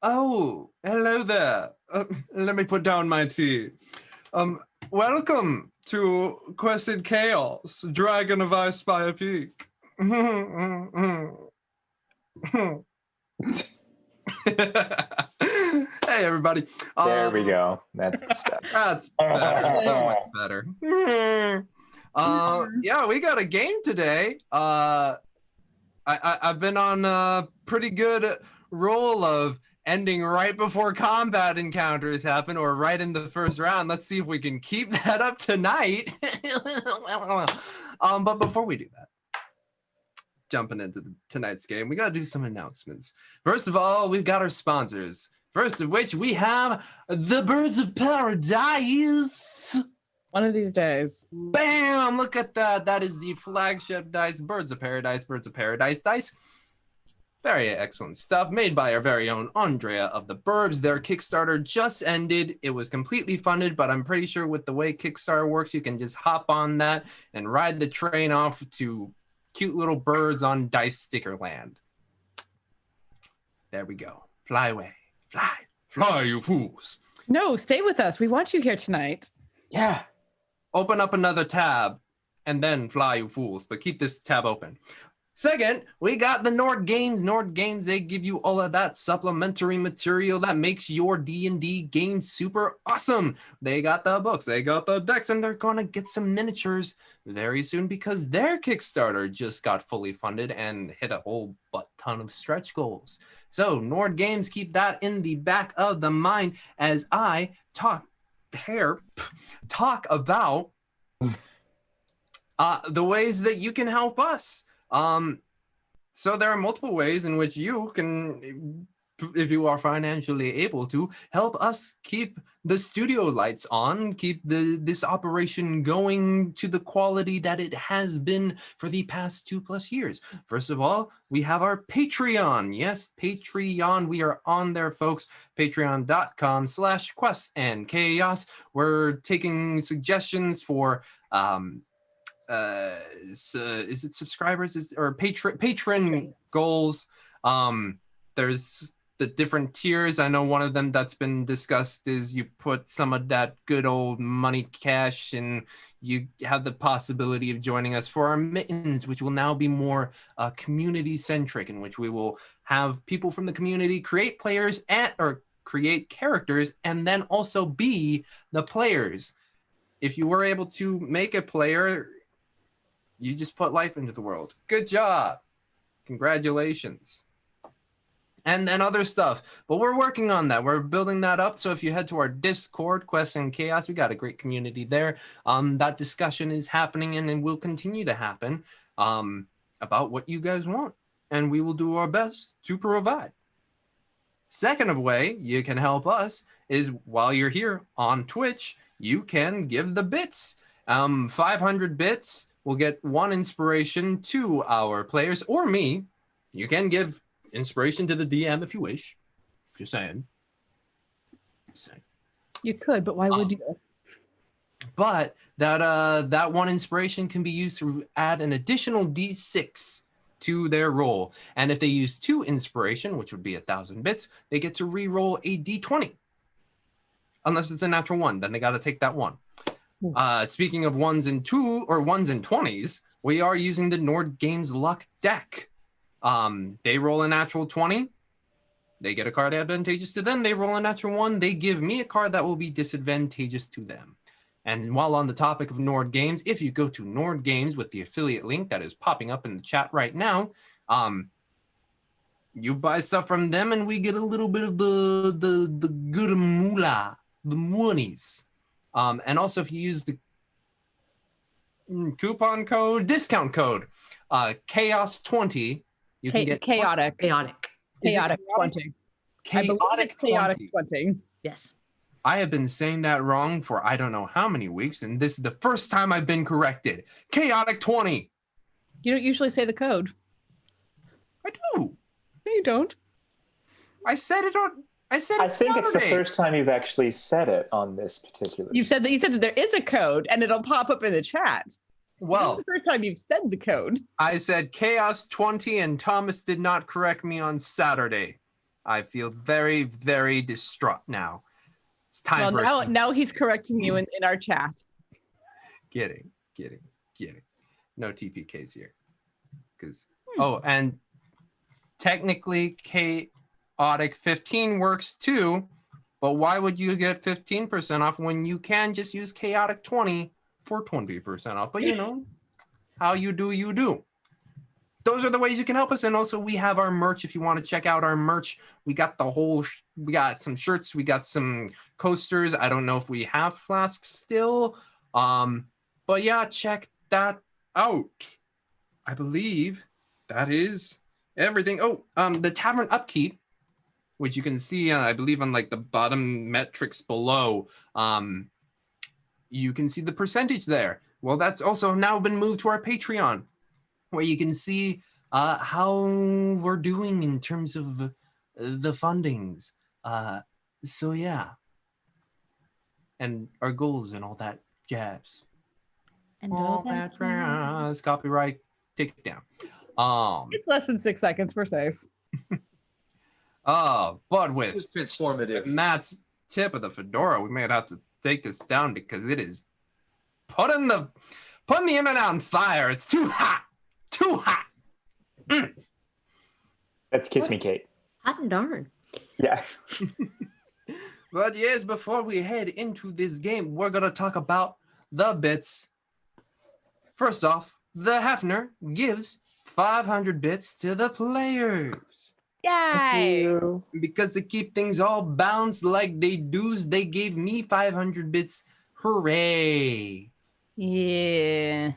Oh, hello there. Let me put down my tea. Welcome to Quested Chaos, Dragon of Icespire Peak. Hey, everybody. There we go. That's the stuff. That's better. So much better. Yeah, we got a game today. I've been on a pretty good roll of ending right before combat encounters happen or right in the first round. Let's see if we can keep that up tonight. But before we do that, jumping into tonight's game, we got to do some announcements. First of all, we've got our sponsors. First of which, we have the Birds of Paradise. One of these days. Bam! Look at that. That is the flagship dice, Birds of Paradise dice. Very excellent stuff, made by our very own Andrea of the Burbs. Their Kickstarter just ended. It was completely funded, but I'm pretty sure with the way Kickstarter works, you can just hop on that and ride the train off to cute little birds on Dice Sticker Land. There we go. Fly away. Fly, you fools. No, stay with us. We want you here tonight. Yeah. Open up another tab and then fly, you fools. But keep this tab open. Second, we got the Nord Games. Nord Games, they give you all of that supplementary material that makes your D&D game super awesome. They got the books, they got the decks, and they're going to get some miniatures very soon because their Kickstarter just got fully funded and hit a whole ton of stretch goals. So Nord Games, keep that in the back of the mind as I talk about the ways that you can help us. So there are multiple ways in which you can, if you are financially able to, help us keep the studio lights on, keep this operation going to the quality that it has been for the past 2+ years. First of all, we have our Patreon. Yes, Patreon. We are on there, folks. Patreon.com/questsandchaos. We're taking suggestions for is it subscribers or patron goals. There's the different tiers. I know one of them that's been discussed is you put some of that good old money cash and you have the possibility of joining us for our mittens, which will now be more community centric, in which we will have people from the community create players or create characters and then also be the players. If you were able to make a player, you just put life into the world. Good job. Congratulations. And then other stuff. But we're working on that. We're building that up. So if you head to our Discord, Quests and Chaos, we got a great community there. That discussion is happening and will continue to happen about what you guys want. And we will do our best to provide. Second of way you can help us is while you're here on Twitch, you can give the bits. 500 bits. We'll get 1 inspiration to our players or me. You can give inspiration to the DM if you wish. Just saying. You could, but why would you? But that 1 inspiration can be used to add an additional D6 to their roll. And if they use 2 inspiration, which would be 1,000 bits, they get to re-roll a D20. Unless it's a natural 1, then they got to take that 1. Speaking of 1s and 2 or 1s and 20s, we are using the Nord Games Luck deck. They roll a natural 20. They get a card advantageous to them. They roll a natural 1. They give me a card that will be disadvantageous to them. And while on the topic of Nord Games, if you go to Nord Games with the affiliate link that is popping up in the chat right now, you buy stuff from them and we get a little bit of the good moolah, the monies. And also if you use the discount code, chaos20, you can get chaotic 20. I believe it's chaotic 20. Yes. I have been saying that wrong for I don't know how many weeks, and this is the first time I've been corrected. Chaotic 20. You don't usually say the code. I do. No, you don't. I said it I think Saturday. It's the first time you've actually said it on this particular. You said that there is a code, and it'll pop up in the chat. Well, this is the first time you've said the code. I said Chaos 20, and Thomas did not correct me on Saturday. I feel very, very distraught now. It's time for now he's correcting you in our chat. Kidding. No TPKs here. Oh, and technically chaotic 15 works too, but why would you get 15% off when you can just use chaotic 20 for 20% off? But how you do, you do. Those are the ways you can help us. And also we have our merch. If you want to check out our merch, we got we got some shirts, we got some coasters. I don't know if we have flasks still. But yeah, check that out. I believe that is everything. Oh, the tavern upkeep, which you can see, I believe on like the bottom metrics below, you can see the percentage there. Well, that's also now been moved to our Patreon, where you can see how we're doing in terms of the fundings. So yeah, and our goals and all that jazz. And all that jazz. Copyright, take it down. It's less than 6 seconds. We're safe. But with It's transformative. Matt's tip of the fedora, we may have to take this down because it is putting the internet on fire. It's too hot. That's Kiss Me Kate. Hot and darn. Yeah. But yes, before we head into this game, we're gonna talk about the bits. First off, the Hefner gives 500 bits to the players. Yay! Because to keep things all balanced like they do, they gave me 500 bits. Hooray! Yeah.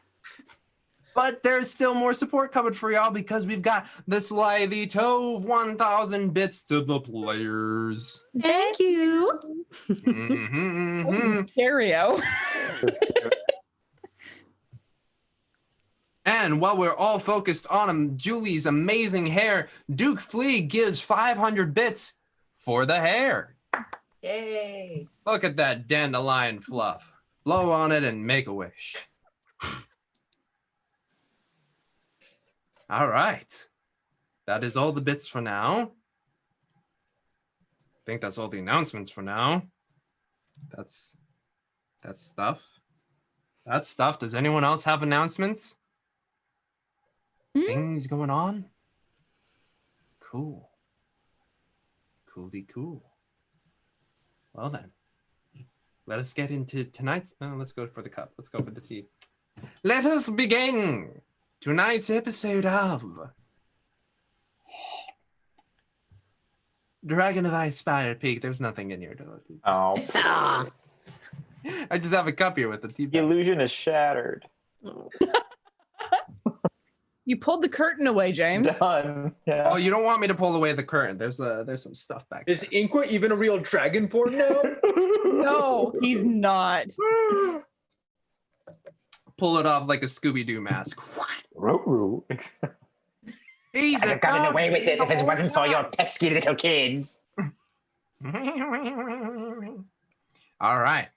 But there's still more support coming for y'all because we've got the Slyly Tove 1,000 bits to the players. Thank you. Stereo. And while we're all focused on Julie's amazing hair, Duke Flea gives 500 bits for the hair. Yay. Look at that dandelion fluff. Blow on it and make a wish. All right. That is all the bits for now. I think that's all the announcements for now. That's stuff. That's stuff. Does anyone else have announcements? Things going on? Cool. Coolly cool. Well then, let us get into tonight's... let's go for the cup. Let's go for the tea. Let us begin tonight's episode of Dragon of Icespire Peak. There's nothing in here. Oh. I just have a cup here with the tea The bag. illusion is shattered. You pulled the curtain away, James. Done. Yeah. Oh, you don't want me to pull away the curtain. There's some stuff back there. Is Inqua even a real dragonborn now? No, he's not. Pull it off like a Scooby-Doo mask. Roo-roo. He's I'd have gotten away with it if it wasn't for your pesky little kids. All right.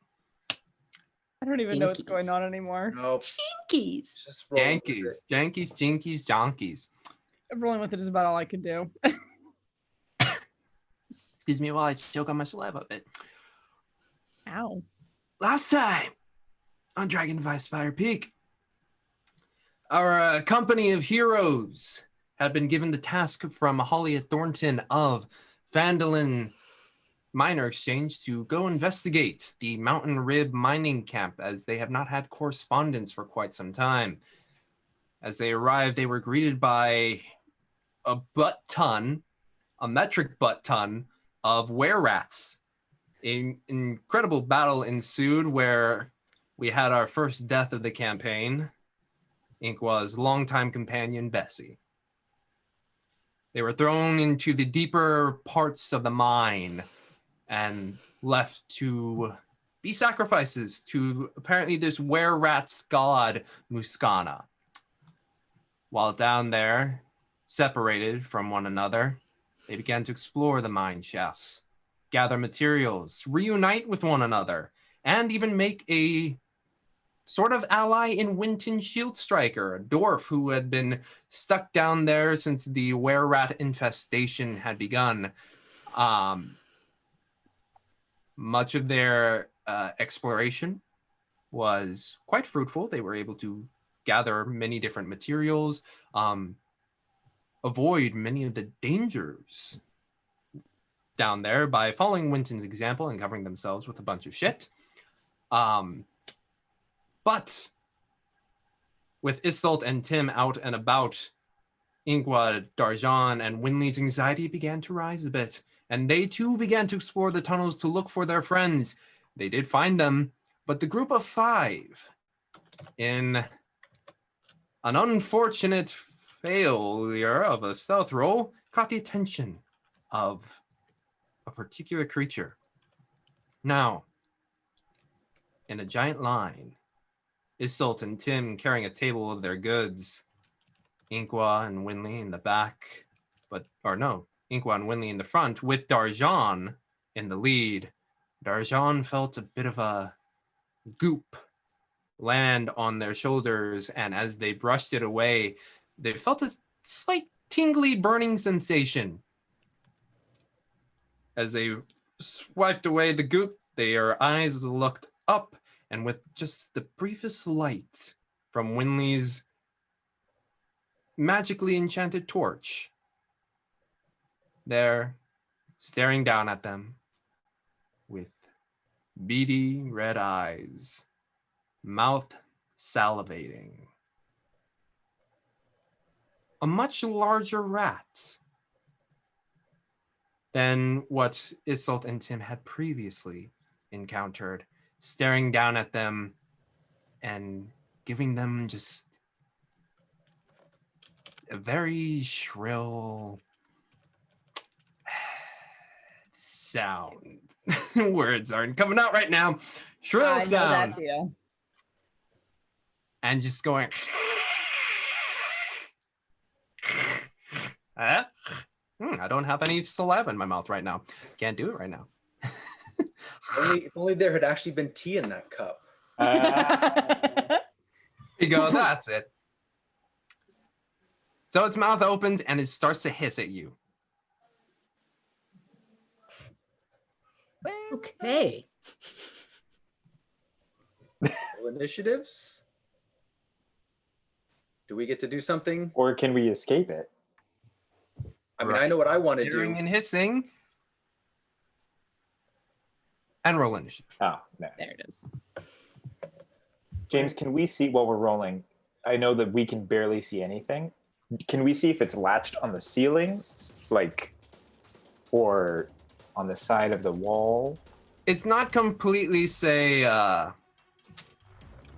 I don't even know what's going on anymore. Nope. Jinkies. Just roll with Yankees, it. Yankees, Jinkies, Jonkies. Rolling with it is about all I can do. Excuse me while I choke on my saliva a bit. Ow. Last time on Dragon of Icespire Peak, our company of heroes had been given the task from Holly Thornton of Phandalin Miner Exchange to go investigate the Mountain Rib mining camp, as they have not had correspondence for quite some time. As they arrived, they were greeted by a metric butt ton of were-rats. An incredible battle ensued where we had our first death of the campaign. Inqua's longtime companion, Bessie. They were thrown into the deeper parts of the mine and left to be sacrifices to apparently this were-rat's god, Mouskana. While down there, separated from one another, they began to explore the mine shafts, gather materials, reunite with one another, and even make a sort of ally in Winton Shieldstriker, a dwarf who had been stuck down there since the were-rat infestation had begun. Much of their exploration was quite fruitful. They were able to gather many different materials, avoid many of the dangers down there by following Winton's example and covering themselves with a bunch of shit. But with Isolt and Tim out and about, Ingwa, Darjan, and Winley's anxiety began to rise a bit, and they too began to explore the tunnels to look for their friends. They did find them, but the group of 5, in an unfortunate failure of a stealth roll, caught the attention of a particular creature. Now, in a giant line, Isolt and Tim carrying a table of their goods, Ingwa and Winley in the back, Ingwa and Winley in the front, with Darjan in the lead. Darjan felt a bit of a goop land on their shoulders, and as they brushed it away, they felt a slight tingly burning sensation. As they swiped away the goop, their eyes looked up, and with just the briefest light from Winley's magically enchanted torch, there, staring down at them with beady red eyes, mouth salivating, a much larger rat than what Isolt and Tim had previously encountered, staring down at them and giving them just a very shrill sound. Words aren't coming out right now. Shrill sound. I know that deal. And just going I don't have any saliva in my mouth right now. Can't do it right now. If only there had actually been tea in that cup. There you go. That's it. So its mouth opens and it starts to hiss at you. Okay. Initiatives? Do we get to do something? Or can we escape it? I mean, I know what I want to do. Hearing and hissing. And roll initiative. Oh, no. There it is. James, can we see while we're rolling? I know that we can barely see anything. Can we see if it's latched on the ceiling, or on the side of the wall? It's not completely, say, I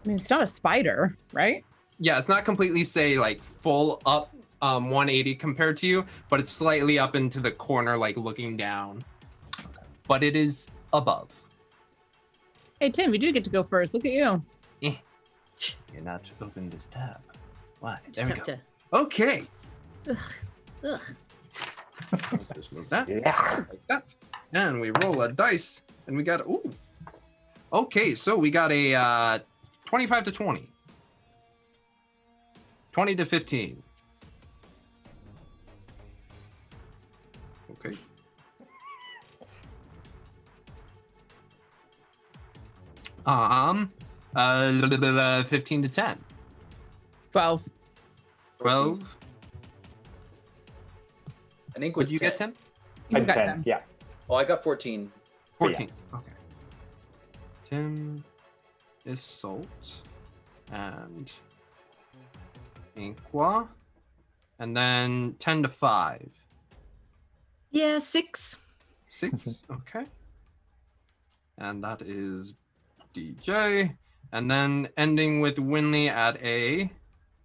mean, it's not a spider, right? yeah, it's not completely, say, like full up 180 compared to you, but it's slightly up into the corner, like looking down. But it is above. Hey, Tim, you do get to go first. Look at you. You're not to open this tab. Why? There Just we have go. to. Okay. Ugh. Let's just move that Yeah. like that. And we roll a dice, and we got, ooh. Okay, so we got a 25 to 20. 20 to 15. Okay. A little bit of 15 to 10. 12. 12. I think What was did you 10. get, Tim? You I'm got 10. them. Yeah. Oh, I got 14. 14. Okay. Tim, Isolt, and Inqua. And then 10 to 5. Yeah, 6. 6. Okay. And that is DJ. And then ending with Winley at a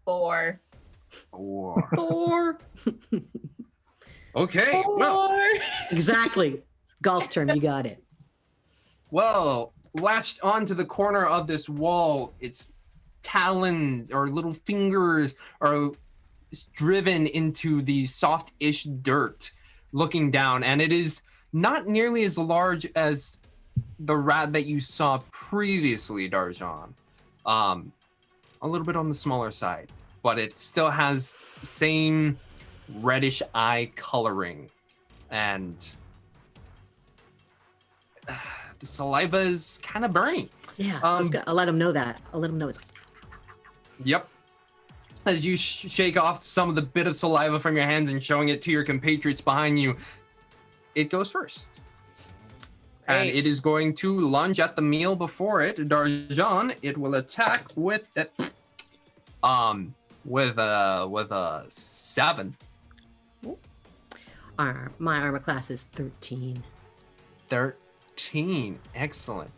4. 4. 4. Okay. Well, Exactly. Golf term, you got it. Well, latched onto the corner of this wall, its talons or little fingers are driven into the soft-ish dirt looking down, and it is not nearly as large as the rat that you saw previously, Darjan. A little bit on the smaller side, but it still has same reddish eye coloring and the saliva is kind of burning. Yeah, I'll let him know that. I'll let him know it's. Yep. As you shake off some of the bit of saliva from your hands and showing it to your compatriots behind you, it goes first. Great. And it is going to lunge at the meal before it. Darjan, it will attack with it. With a 7. My armor class is 13. 13. Excellent.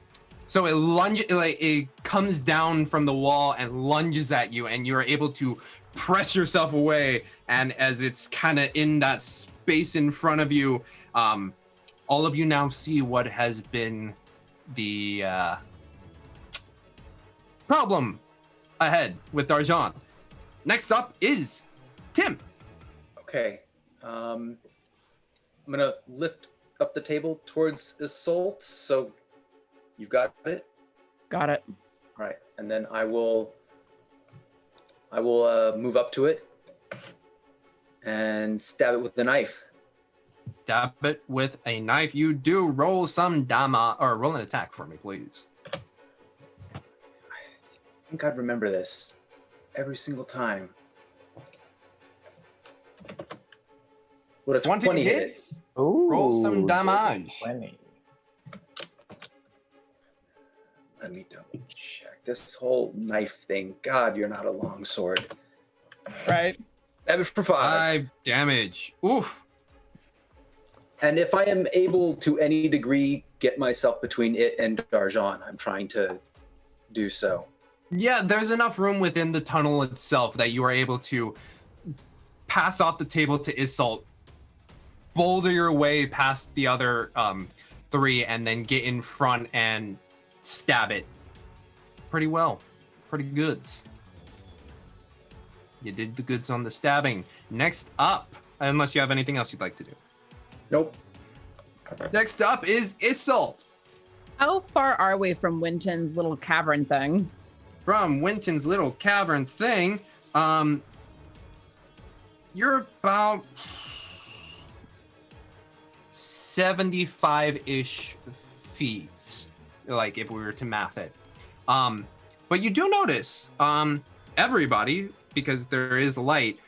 So it comes down from the wall and lunges at you, and you are able to press yourself away. And as it's kind of in that space in front of you, all of you now see what has been the problem ahead with Darjan. Next up is Tim. Okay. I'm gonna lift up the table towards Isolde. So you've got it. Got it. All right, and then I will move up to it and stab it with the knife. Stab it with a knife. You do roll some roll an attack for me, please. I think I'd remember this every single time. What a 20 hits. Ooh, Roll some damage. 20. Let me double check this whole knife thing. God, you're not a longsword. Right. Damage for 5. 5 damage. Oof. And if I am able to any degree get myself between it and Darjan, I'm trying to do so. Yeah, there's enough room within the tunnel itself that you are able to pass off the table to Isolde, boulder your way past the other 3, and then get in front and stab it. Pretty well. Pretty goods. You did the goods on the stabbing. Next up, unless you have anything else you'd like to do. Nope. Next up is Isolde. How far are we from Winton's little cavern thing? From Winton's little cavern thing, you're about 75-ish feet, like if we were to math it. But you do notice, everybody, because there is light,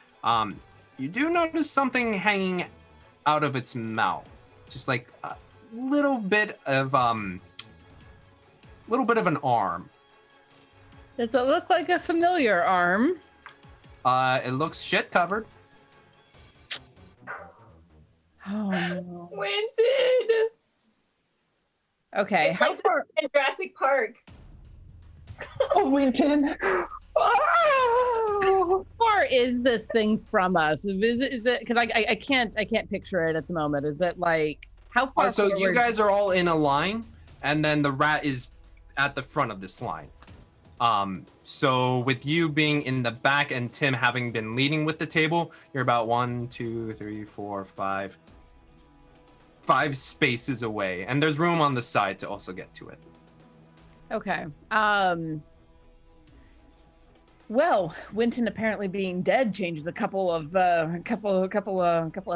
you do notice something hanging out of its mouth, just like a little bit of an arm. Does it look like a familiar arm? It looks shit covered. Oh no. Winton. Okay, It's how like far? in Jurassic Park. Oh, Winton. How far is this thing from us? Is it? Because I can't picture it at the moment. Is it like how far? So you forward- guys are all in a line, and then the rat is at the front of this line. So with you being in the back and Tim having been leading with the table, you're about 1, 2, 3, 4, 5 spaces away, and there's room on the side to also get to it. Okay. Well, Winton apparently being dead changes a couple of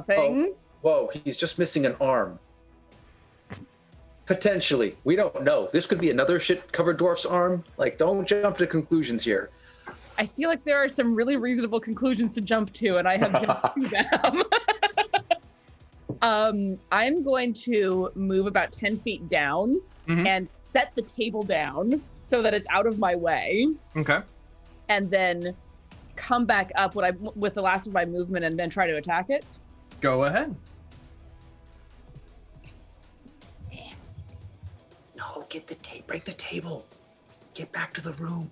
things. Whoa, he's just missing an arm. Potentially. We don't know. This could be another shit-covered dwarf's arm. Like, don't jump to conclusions here. I feel like there are some really reasonable conclusions to jump to, and I have jumped to them. I'm going to move about 10 feet down and set the table down so that it's out of my way. Okay. And then come back up with the last of my movement and then try to attack it. Go ahead. No, break the table. Get back to the room.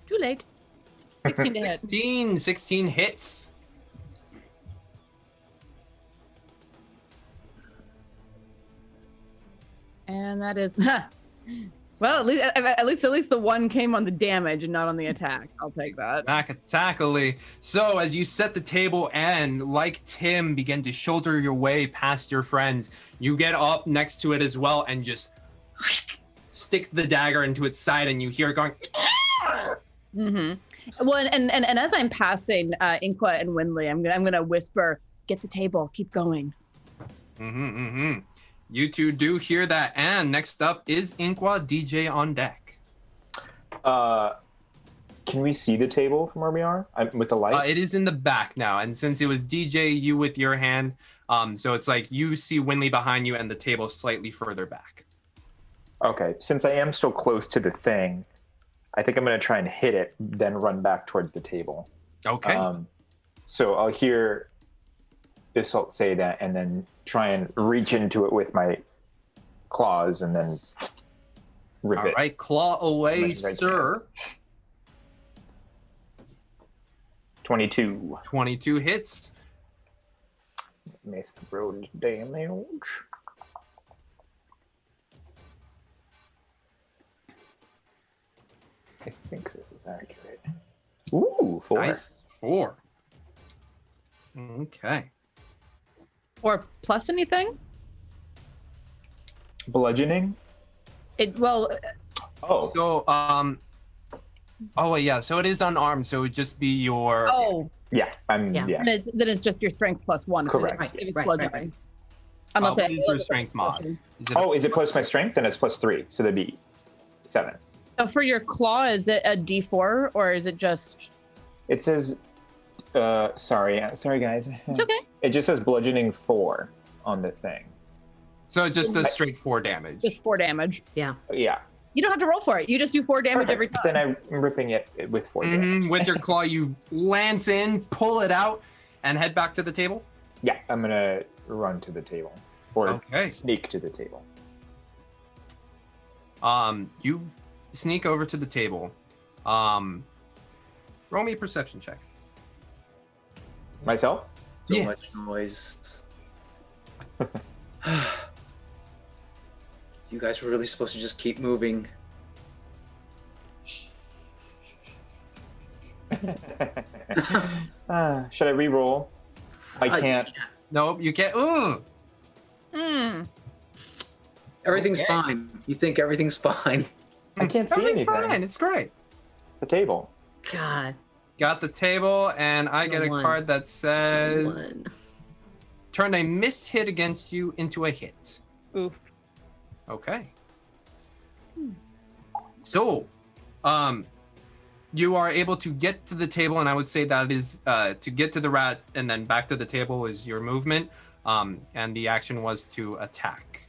Too late. 16 to hit. 16 hits. And that is, well, at least the one came on the damage and not on the attack. I'll take that. Attackily. So as you set the table and, like Tim, begin to shoulder your way past your friends, you get up next to it as well and just stick the dagger into its side, and you hear it going. Well, and as I'm passing Inqua and Windley, I'm gonna whisper, "Get the table, keep going." You two do hear that. And next up is Inkwa DJ on deck. Can we see the table from where we are with the light? It is in the back now. And since it was DJ, you with your hand, so it's like you see Winley behind you and the table slightly further back. Okay, since I am still close to the thing, I think I'm going to try and hit it, then run back towards the table. Okay. So I'll hear Isolt say that and then try and reach into it with my claws and then rip it. All right, claw away, Right sir. 22. 22 hits. Myth road damage. I think this is accurate. Ooh, 4. Nice. 4. Okay. Or plus anything? Bludgeoning? Oh. So, yeah. So it is unarmed. So it would just be your. Oh. Yeah, Yeah. yeah. Then it's just your strength plus 1. Correct. If it's Right. bludgeoning. Unless What is your strength mod? Is it Is it plus my strength? Then it's plus 3. So that'd be 7. So for your claw, is it a D4 or is it just? It says, sorry guys. It's okay. It just says bludgeoning 4 on the thing. So it just does straight 4 damage. Just 4 damage. Yeah. Yeah. You don't have to roll for it. You just do 4 damage every time. Then I'm ripping it with 4 damage. With your claw, you lance in, pull it out, and head back to the table. Yeah, I'm gonna run to the table or Okay. sneak to the table. You sneak over to the table. Roll me a perception check. Myself? So Yes. much noise. You guys were really supposed to just keep moving. Should I re-roll? I can't. Nope, you can't. Ooh. Everything's Okay. fine. You think everything's fine. I can't see Everything's anything. fine. It's great. The table. God. Got the table, and I get a 1. card that says 1. turn a missed hit against you into a hit. Oof. Okay. So, you are able to get to the table, and I would say that is to get to the rat and then back to the table is your movement, and the action was to attack.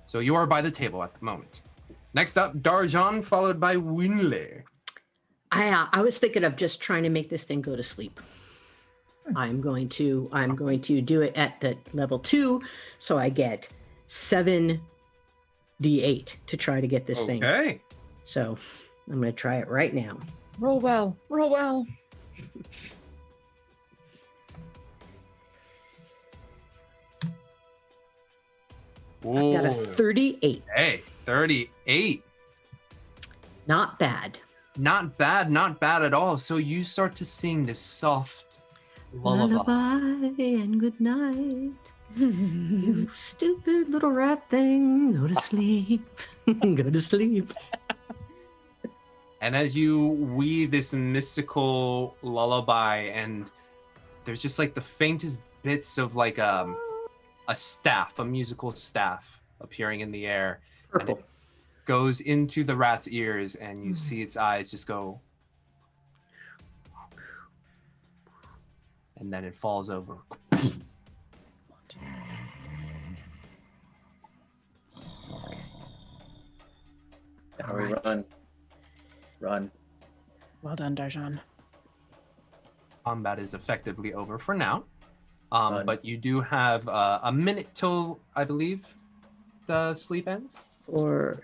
So you are by the table at the moment. Next up, Darjan, followed by Winley. I was thinking of just trying to make this thing go to sleep. I'm going to do it at the level 2, so I get 7d8 to try to get this thing. Okay. So I'm going to try it right now. Roll well. Roll well. I've got a 38. Hey, 38. Not bad. Not bad at all. So you start to sing this soft lullaby. Lullaby and good night. You stupid little rat thing. Go to sleep. Go to sleep. And as you weave this mystical lullaby, and there's just like the faintest bits of like a staff, a musical staff appearing in the air. And it goes into the rat's ears, and you see its eyes just go. And then it falls over. Now we Right. Run. Well done, Darjan. Combat is effectively over for now. Fun. But you do have a minute till, I believe, the sleep ends. Or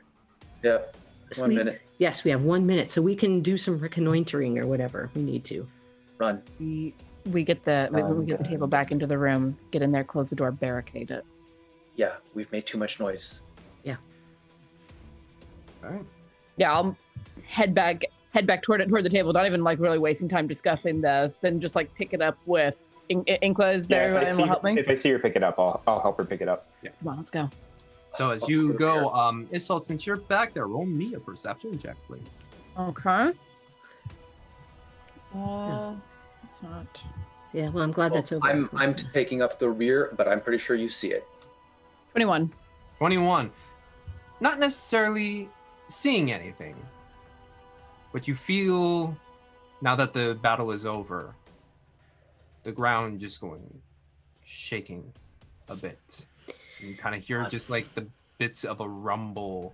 Yep. sleep. 1 minute. Yes, we have 1 minute, so we can do some reconnoitering or whatever we need to. Run. We get we get the table back into the room, get in there, close the door, barricade it. Yeah, we've made too much noise. All right. Yeah, I'll head back toward the table, not even like really wasting time discussing this, and just like pick it up with Inkwa is there and will help me. If I see her pick it up, I'll help her pick it up. Come on, let's go. So as you go, Isolt, since you're back there, roll me a perception check, please. Okay. It's not. Yeah, well, I'm glad that's over. I'm taking up the rear, but I'm pretty sure you see it. 21. 21. Not necessarily seeing anything, but you feel, now that the battle is over, the ground just going shaking a bit. You kind of hear just like the bits of a rumble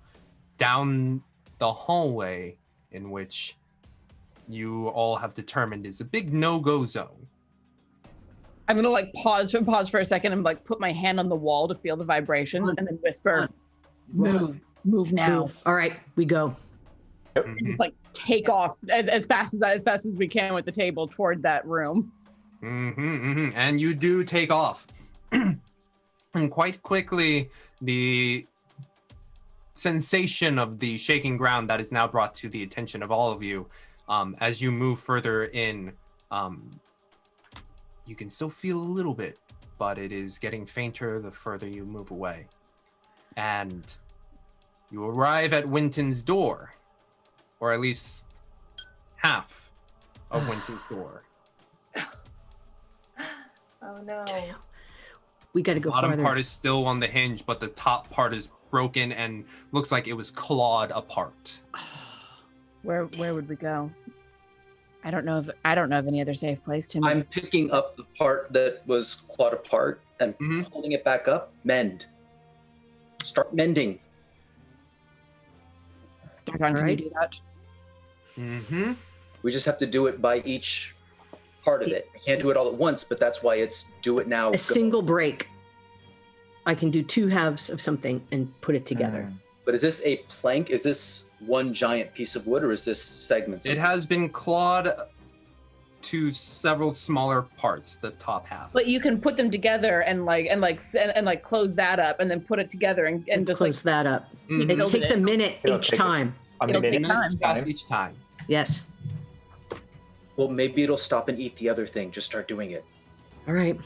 down the hallway in which you all have determined is a big no-go zone. I'm gonna like pause for a second and like put my hand on the wall to feel the vibrations and then whisper, move now. Move. All right, we go. And just like take off as fast as we can with the table toward that room. And you do take off. And quite quickly, the sensation of the shaking ground that is now brought to the attention of all of you, as you move further in, you can still feel a little bit, but it is getting fainter the further you move away. And you arrive at Winton's door, or at least half of Winton's door. Oh no. We got to go The bottom farther. part is still on the hinge, but the top part is broken and looks like it was clawed apart. Where would we go? I don't know of any other safe place to move. I'm picking up the part that was clawed apart and holding it back up. Mend. Start mending. Dagon, can Right. you do that? We just have to do it by each part of it. I can't do it all at once, but that's why it's do it now. A single break. I can do two halves of something and put it together. But is this a plank? Is this one giant piece of wood, or is this segments? It has been clawed to several smaller parts, the top half. But you can put them together and close that up and then put it together and just close that up. Mhm. It takes a minute It'll each take time. It'll take Minutes time. pass each time. Yes. Well, maybe it'll stop and eat the other thing. Just start doing it. All right.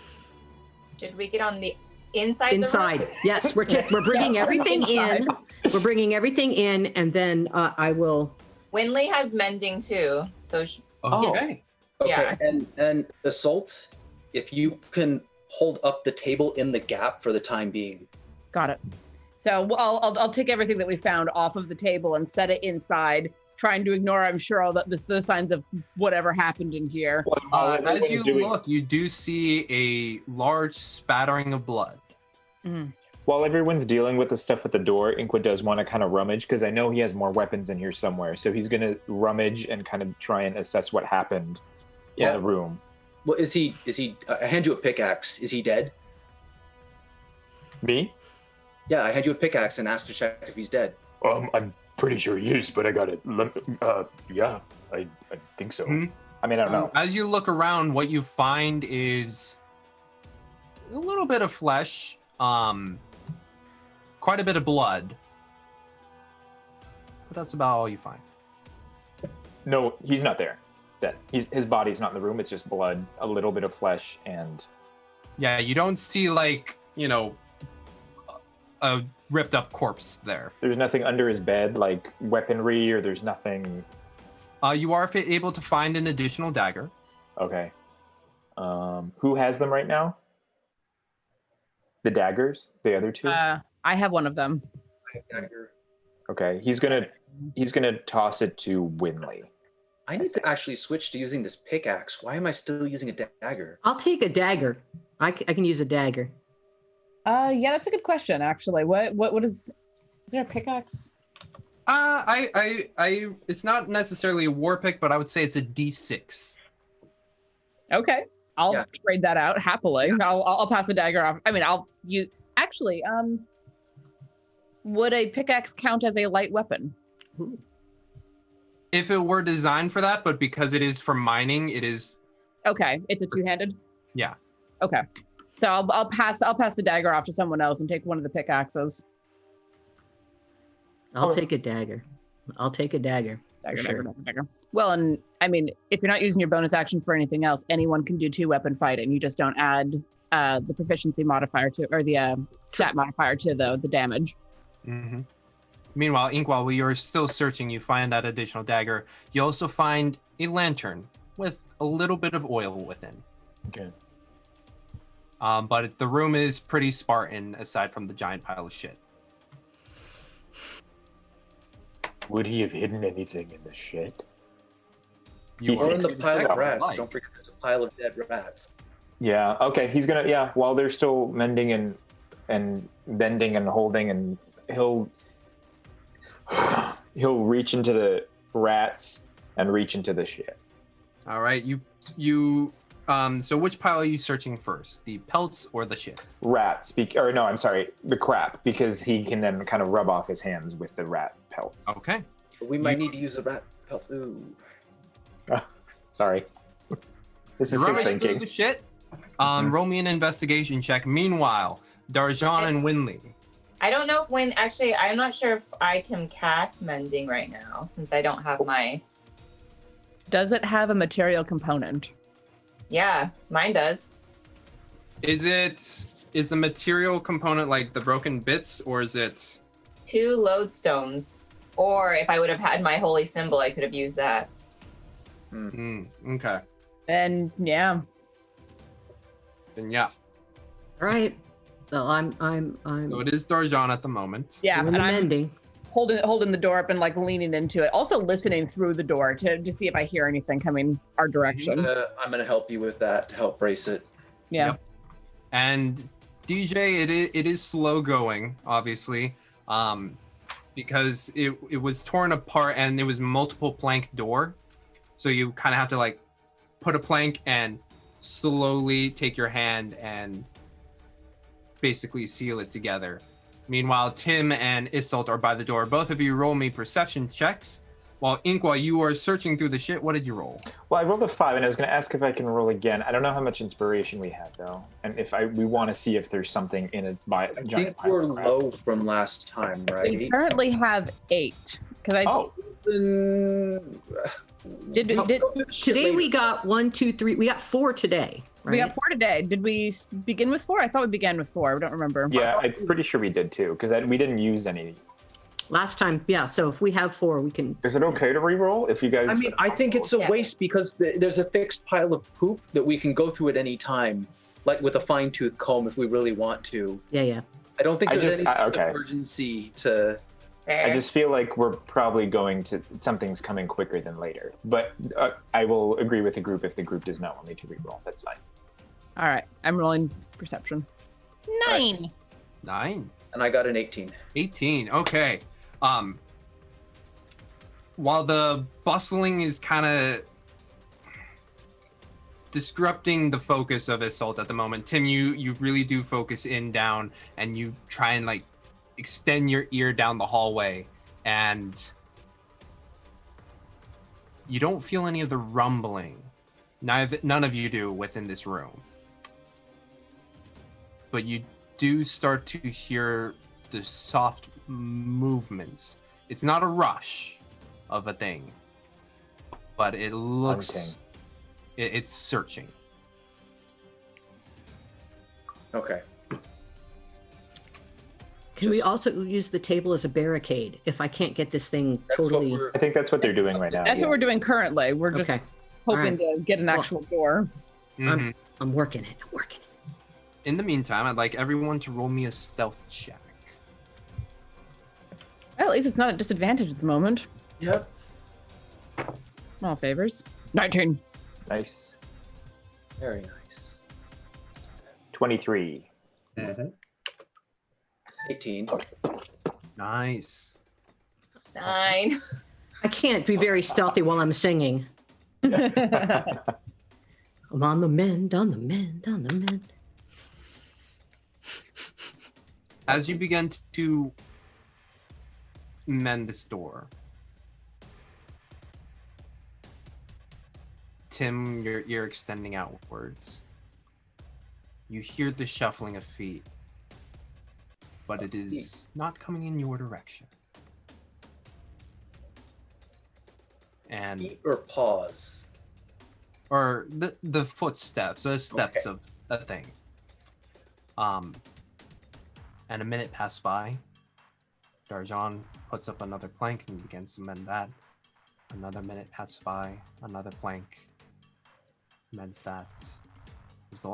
Did we get on the inside? Inside. Yes, we're bringing everything in. We're bringing everything in, and then I will. Winley has mending too, so Okay. Okay. Yeah. And Assault, if you can hold up the table in the gap for the time being. got it. So I'll take everything that we found off of the table and set it inside, trying to ignore, I'm sure, all the signs of whatever happened in here. As you look, you do see a large spattering of blood. While everyone's dealing with the stuff at the door, Inkwood does want to kind of rummage, because I know he has more weapons in here somewhere. So he's going to rummage and kind of try and assess what happened in the room. Well, is he? I hand you a pickaxe. Is he dead? Me? Yeah, I hand you a pickaxe and ask to check if he's dead. I'm pretty sure he is, but I got it. Yeah, I think so. I mean, I don't know. As you look around, what you find is a little bit of flesh, quite a bit of blood, but that's about all you find. No, he's not there. His body's not in the room. It's just blood, a little bit of flesh, and Yeah, you don't see a ripped up corpse there. there's nothing under his bed, like weaponry, or there's nothing. You are able to find an additional dagger. Okay. Who has them right now? The daggers, the other two. I have one of them. Okay, he's gonna toss it to Winley. I need to actually switch to using this pickaxe. Why am I still using a dagger? I'll take a dagger. I can use a dagger. Yeah, that's a good question, actually. What is there a pickaxe? It's not necessarily a war pick, but I would say it's a D6. Okay, I'll Yeah. trade that out happily. I'll pass a dagger off. I mean, actually, would a pickaxe count as a light weapon? If it were designed for that, but because it is for mining, it is. Okay, it's a two-handed. Yeah. Okay, so I'll pass the dagger off to someone else and take one of the pickaxes. I'll take a dagger. Dagger. Sure. Dagger. Well, and I mean, if you're not using your bonus action for anything else, anyone can do two-weapon fighting. You just don't add the proficiency modifier to, or the stat modifier to the damage. Mm-hmm. Meanwhile, Inkwell, while you're still searching, you find that additional dagger. You also find a lantern with a little bit of oil within. Okay. But the room is pretty Spartan aside from the giant pile of shit. Would he have hidden anything in the shit? Or in the thinks pile so. of rats. Like. Don't forget there's a pile of dead rats. Yeah. Okay. He's gonna. Yeah. While they're still mending and bending and holding, and he'll reach into the rats and reach into the shit. All right, so which pile are you searching first? The pelts or the shit? Rats. I'm sorry, the crap, because he can then kind of rub off his hands with the rat pelts. Okay. But we might need to use the rat pelts. Ooh. Sorry. This You is his rummage through thinking. the shit. Roll me an investigation check. Meanwhile, Darjan and Winley. I don't know if actually, I'm not sure if I can cast mending right now since I don't have my. Does it have a material component? Yeah, mine does. Is the material component like the broken bits, or is it 2 lodestones. Or if I would have had my holy symbol, I could have used that. Okay. And yeah. Then yeah. All right. Well, I'm So it is Darjan at the moment. Yeah, doing and the I'm mending. holding the door up and like leaning into it. Also listening through the door to see if I hear anything coming our direction. I'm gonna help you with that to help brace it. Yeah. Yep. And DJ, it is slow going, obviously, because it was torn apart and it was multiple plank door, so you kind of have to like put a plank and slowly take your hand and basically seal it together. Meanwhile, Tim and Isolt are by the door. Both of you roll me perception checks. While Inqua, you are searching through the shit. What did you roll? Well, I rolled a 5, and I was going to ask if I can roll again. I don't know how much inspiration we have, though, and if we want to see if there's something in a I giant think pile we're of crap. low from last time, We right? currently have 8. Because I Oh, Then- did Today we got 1, 2, 3. We got 4 today. Right? we got 4 today. Did we begin with 4? I thought we began with 4. I don't remember. yeah, I'm pretty sure we did too, because we didn't use any. Last time, yeah. So if we have 4, we can. Is it okay to re-roll if you guys? I mean, I think it's a Yeah. waste because there's a fixed pile of poop that we can go through at any time, like with a fine-tooth comb if we really want to. Yeah. I don't think I there's just- any sense okay. of urgency to. Fair. I just feel like we're probably going to something's coming quicker than later. But I will agree with the group if the group does not want me to re-roll. That's fine. All right. I'm rolling perception. 9. 9. And I got an 18. 18. Okay. While the bustling is kind of disrupting the focus of Assault at the moment, Tim, you really do focus in down, and you try and like extend your ear down the hallway, and you don't feel any of the rumbling. None of you do within this room. But you do start to hear the soft movements. It's not a rush of a thing, but it looks it's searching. Okay. Can we also use the table as a barricade if I can't get this thing That's totally? what we're. I think that's what they're doing right now. That's yeah. what we're doing currently. We're just Okay, hoping to get an Well- actual door. Mhm. I'm working it. I'm working it. In the meantime, I'd like everyone to roll me a stealth check. Well, at least it's not a disadvantage at the moment. Yep. Small favors. 19. Nice. Very nice. 23. 18. Nice. 9. I can't be very stealthy while I'm singing. I'm on the mend, on the mend, on the mend. As you begin to mend this door, Tim, your ear extending outwards, you hear the shuffling of feet, but it is not coming in your direction. And Feet or paws? or the footsteps, the steps Okay. of a thing. And a minute passed by. Darjan puts up another plank and begins to mend that. Another minute passes by. Another plank mends that. As the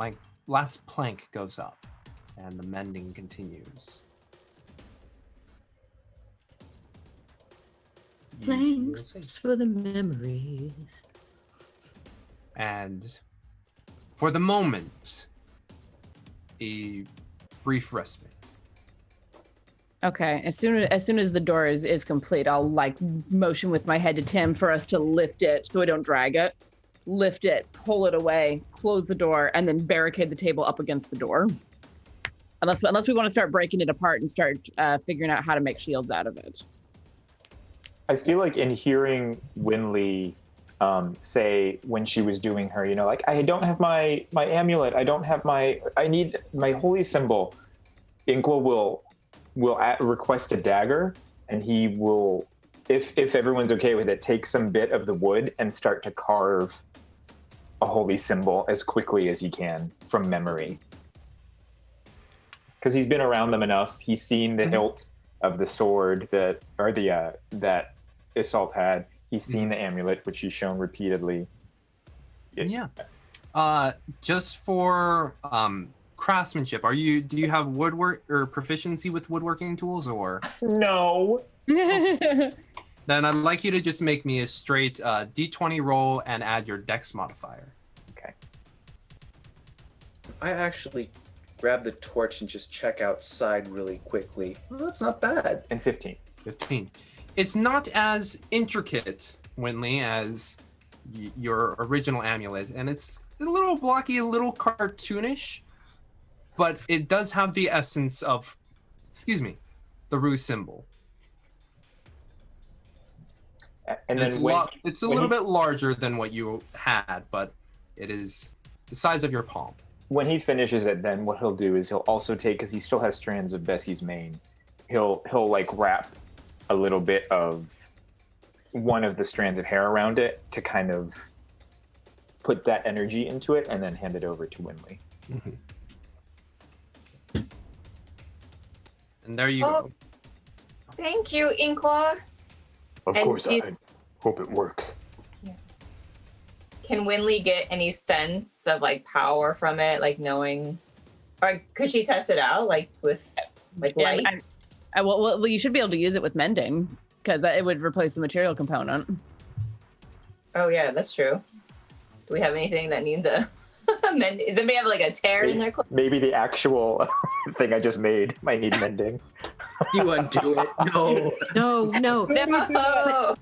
last plank goes up, and the mending continues. Thanks for the memories. And for the moment, a brief respite. Okay, as soon as the door is complete, I'll like motion with my head to Tim for us to lift it so we don't drag it. Lift it, pull it away, close the door, and then barricade the table up against the door. Unless we want to start breaking it apart and start figuring out how to make shields out of it. I feel like in hearing Winley say when she was doing her, like, I don't have my amulet, I need my holy symbol. Inqua will request a dagger, and he will, if everyone's okay with it, take some bit of the wood and start to carve a holy symbol as quickly as he can from memory. Because he's been around them enough. He's seen the hilt of the sword that Isolde had. He's seen the amulet, which he's shown repeatedly. Yeah. Just for craftsmanship, do you have woodwork or proficiency with woodworking tools, or? No. Then I'd like you to just make me a straight D20 roll and add your dex modifier. Okay. I actually grab the torch and just check outside really quickly. Well, that's not bad. And 15. 15. It's not as intricate, Winley, as your original amulet, and it's a little blocky, a little cartoonish, but it does have the essence of, the Rue symbol. And it's then it's a little bit larger than what you had, but it is the size of your palm. When he finishes it, then what he'll do is he'll also take, because he still has strands of Bessie's mane, he'll like wrap a little bit of one of the strands of hair around it to kind of put that energy into it, and then hand it over to Winley. Mm-hmm. And there you go. Thank you, Inqua. Of course, I hope it works. Yeah. Can Winley get any sense of like power from it, like knowing, or could she test it out, like with like light? Well, you should be able to use it with mending, because it would replace the material component. Oh yeah, that's true. Do we have anything that needs a mend? Does anybody have like a tear in their clothes? Maybe the actual thing I just made might need mending. You undo it. No. No. No.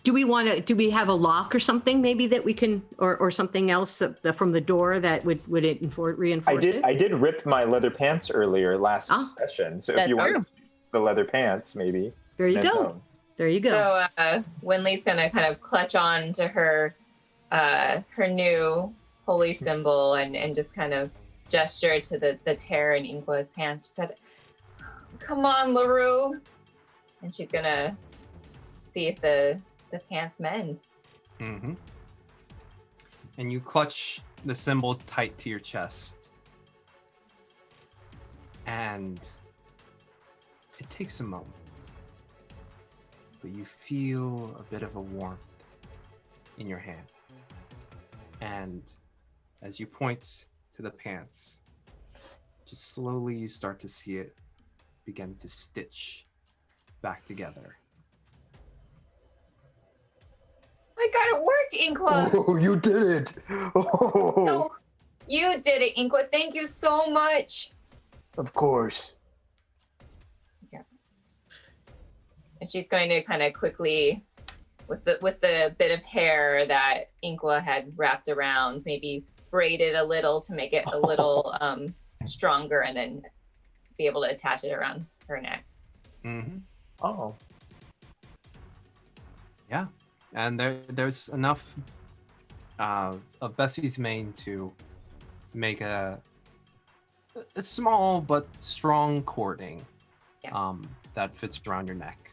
Do we have a lock or something maybe that we can, or something else from the door that would reinforce it? I did rip my leather pants earlier last session. So if you want the leather pants, maybe. There you go. There you go. So Winley's gonna kind of clutch on to her new holy symbol and just kind of gesture to the tear in Inqua's pants. She said, "Come on, LaRue," and she's gonna see if the pants mend. Mm-hmm. And you clutch the symbol tight to your chest, and it takes a moment, but you feel a bit of a warmth in your hand. And as you point to the pants, just slowly you start to see it begin to stitch back together. My God, it worked, Inqua! Oh, you did it! Oh. No, you did it, Inqua. Thank you so much. Of course. Yeah. And she's going to kind of quickly, with the bit of hair that Inqua had wrapped around, maybe braid it a little to make it a little stronger, and then be able to attach it around her neck. Mm-hmm. Oh. Yeah. And there's enough of Bessie's mane to make a small but strong cording that fits around your neck.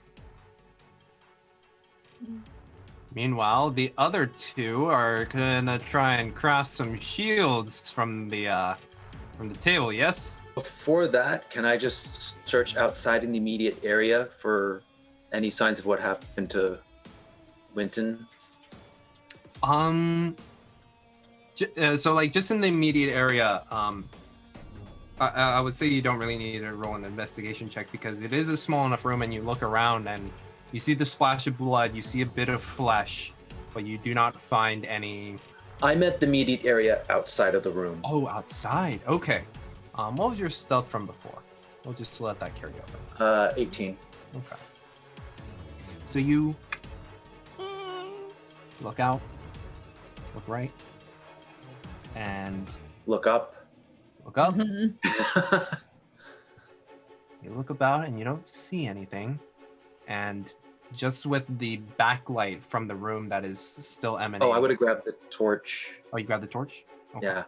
Meanwhile, the other two are gonna try and craft some shields from the table. Yes. Before that, can I just search outside in the immediate area for any signs of what happened to Winton? So like just in the immediate area, I would say you don't really need to roll an investigation check because it is a small enough room, and you look around and you see the splash of blood, you see a bit of flesh, but you do not find any. I'm at the immediate area outside of the room. Oh, outside. Okay. What was your stealth from before? We'll just let that carry over. 18. Okay. So you look out, look right, and Look up. look up. Mhm. You look about and you don't see anything. And just with the backlight from the room that is still emanating. Oh, I would have grabbed the torch. Oh, you grab the torch? Okay. Yeah.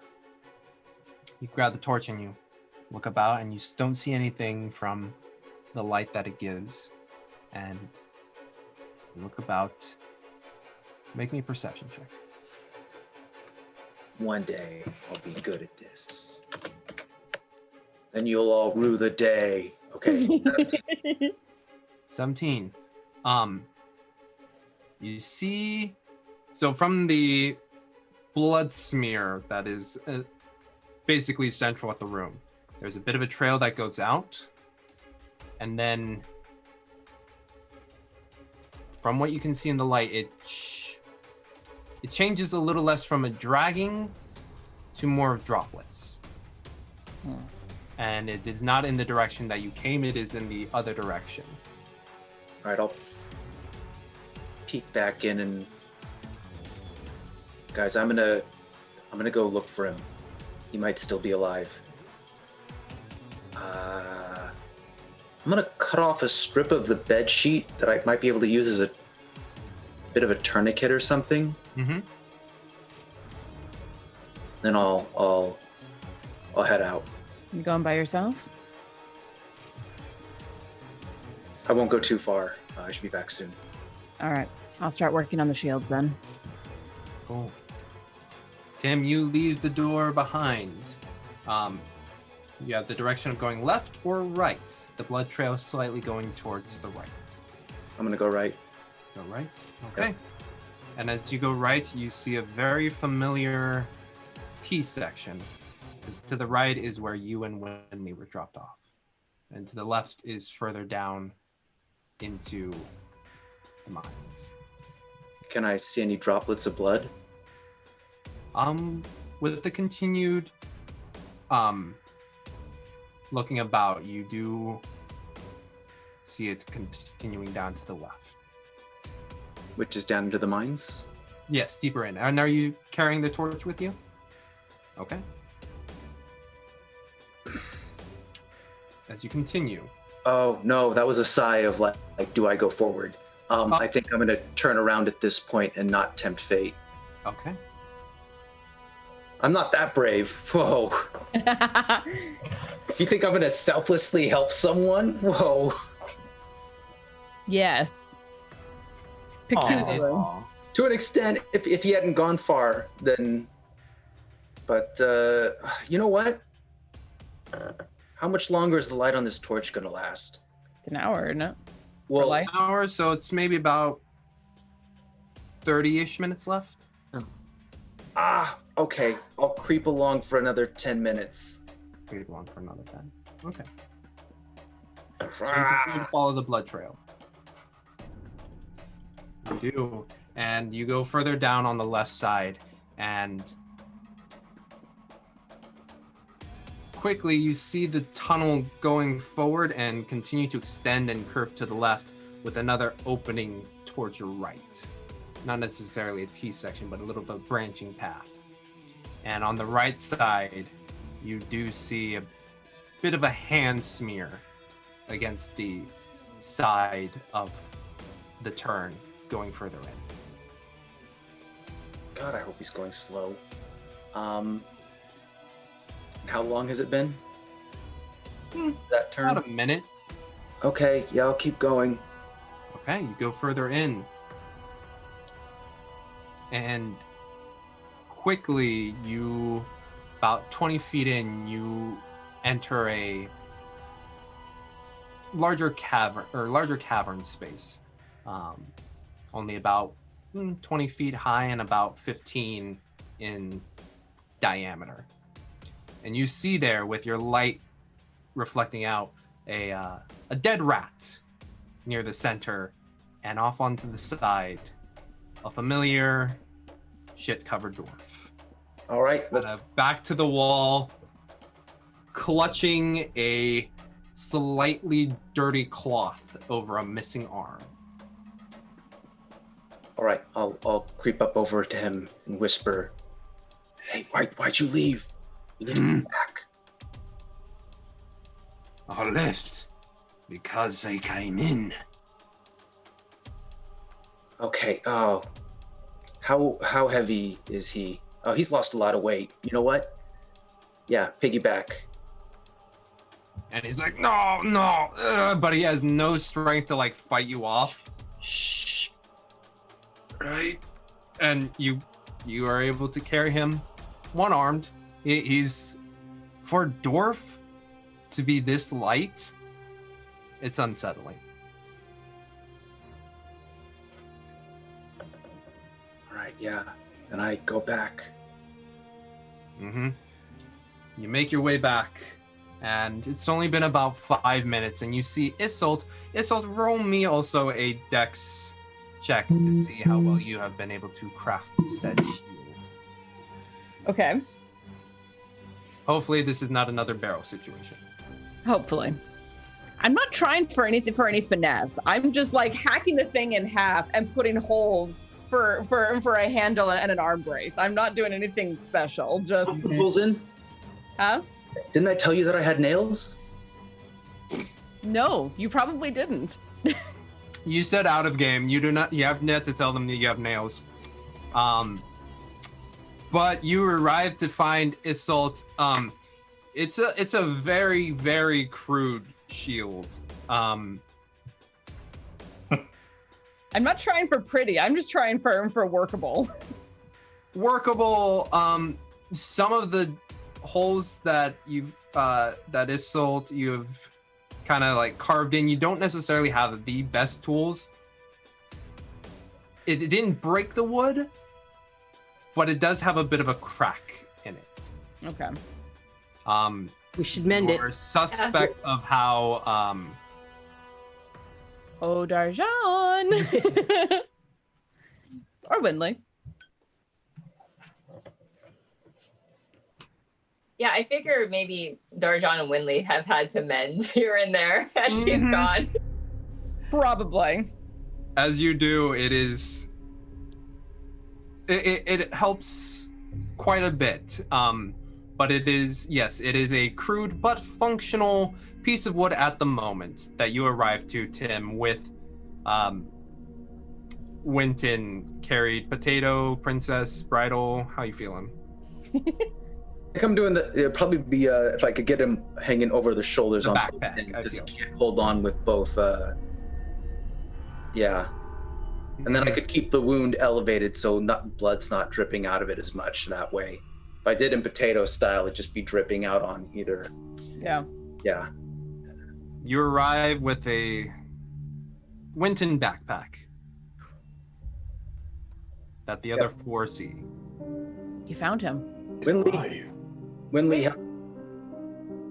You grab the torch and you look about and you don't see anything from the light that it gives. And you look about. Make me a perception check. One day I'll be good at this. Then you'll all rue the day. Okay. 17. You see, so from the blood smear that is basically central at the room, there's a bit of a trail that goes out, and then from what you can see in the light, it changes a little less from a dragging to more of droplets. And it is not in the direction that you came, it is in the other direction. All right, I'll peek back in and guys, I'm gonna go look for him. He might still be alive. I'm gonna cut off a strip of the bed sheet that I might be able to use as a bit of a tourniquet or something. Mm-hmm. Then I'll head out. You going by yourself? I won't go too far. I should be back soon. All right. I'll start working on the shields then. Cool. Tim, you leave the door behind. You have the direction of going left or right. The blood trail is slightly going towards the right. I'm gonna go right. Go right? Okay. And as you go right, you see a very familiar T section. 'Cause to the right is where you and Winley were dropped off. And to the left is further down into the mines. Can I see any droplets of blood? With the continued looking about, you do see it continuing down to the left. Which is down into the mines? Yes, deeper in. And are you carrying the torch with you? Okay. As you continue. Oh no, that was a sigh of like do I go forward? I think I'm gonna turn around at this point and not tempt fate. Okay. I'm not that brave. Whoa. You think I'm gonna selflessly help someone? Whoa. Yes. Peculiar. Aw. To an extent, if he hadn't gone far, then. But you know what? How much longer is the light on this torch gonna last? An hour, no? Well, light? An hour, so it's maybe about 30-ish minutes left. okay. I'll creep along for another 10 minutes. Wait one for another 10. Okay. So you continue to follow the blood trail. You do. And you go further down on the left side, and quickly you see the tunnel going forward and continue to extend and curve to the left with another opening towards your right. Not necessarily a T section, but a little bit of branching path. And on the right side, you do see a bit of a hand smear against the side of the turn going further in. God, I hope he's going slow. How long has it been? That turn? About a minute. Okay, yeah, I'll keep going. Okay, you go further in. And quickly, about 20 feet in, you enter a larger cavern space. Only about 20 feet high and about 15 in diameter. And you see there with your light reflecting out a dead rat near the center, and off onto the side, a familiar shit-covered dwarf. All right, let's. Back to the wall, clutching a slightly dirty cloth over a missing arm. All right, I'll creep up over to him and whisper, "Hey, why'd you leave? You need to come back." I left because I came in. Okay. Oh, how heavy is he? Oh, he's lost a lot of weight. You know what? Yeah, piggyback. And he's like, no, but he has no strength to like fight you off. Shh. Right? And you are able to carry him one-armed. He's, for a dwarf to be this light, it's unsettling. All right, yeah. And I go back. Mm-hmm. You make your way back, and it's only been about 5 minutes, and you see Isolt. Isolt, roll me also a dex check to see how well you have been able to craft said shield. Okay. Hopefully this is not another barrel situation. Hopefully. I'm not trying for any finesse. I'm just like hacking the thing in half and putting holes for a handle and an arm brace. I'm not doing anything special. Just Holes in? Huh? Didn't I tell you that I had nails? No, you probably didn't. You said out of game. You have yet to tell them that you have nails. But you arrived to find Isolt. It's a very, very crude shield. I'm not trying for pretty. I'm just trying for workable. Workable. Some of the holes that you've that Isolt you've kind of like carved in, you don't necessarily have the best tools. It didn't break the wood, but it does have a bit of a crack in it. Okay. We should mend it. You're suspect of how Oh, Darjan. Or Winley. Yeah, I figure maybe Darjan and Winley have had to mend here and there as she's gone. Probably. as you do, it helps quite a bit. But it is a crude but functional piece of wood at the moment that you arrived to, Tim, with Winton carried potato, princess, bridal. How you feeling? I think I'm doing it'd probably be if I could get him hanging over the shoulders The on backpack, I because he feel. can't hold on with both. Yeah, and then I could keep the wound elevated so blood's not dripping out of it as much that way. If I did in potato style, it'd just be dripping out on either. Yeah. Yeah. You arrive with a Winton backpack that the other four see. You found him. Winley,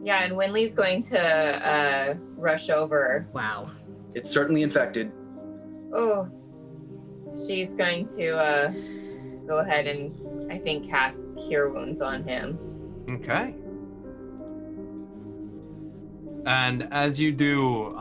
Yeah, and Winley's going to rush over. Wow. it's certainly infected. Oh, she's going to go ahead and, I think, cast Cure Wounds on him. Okay. And as you do,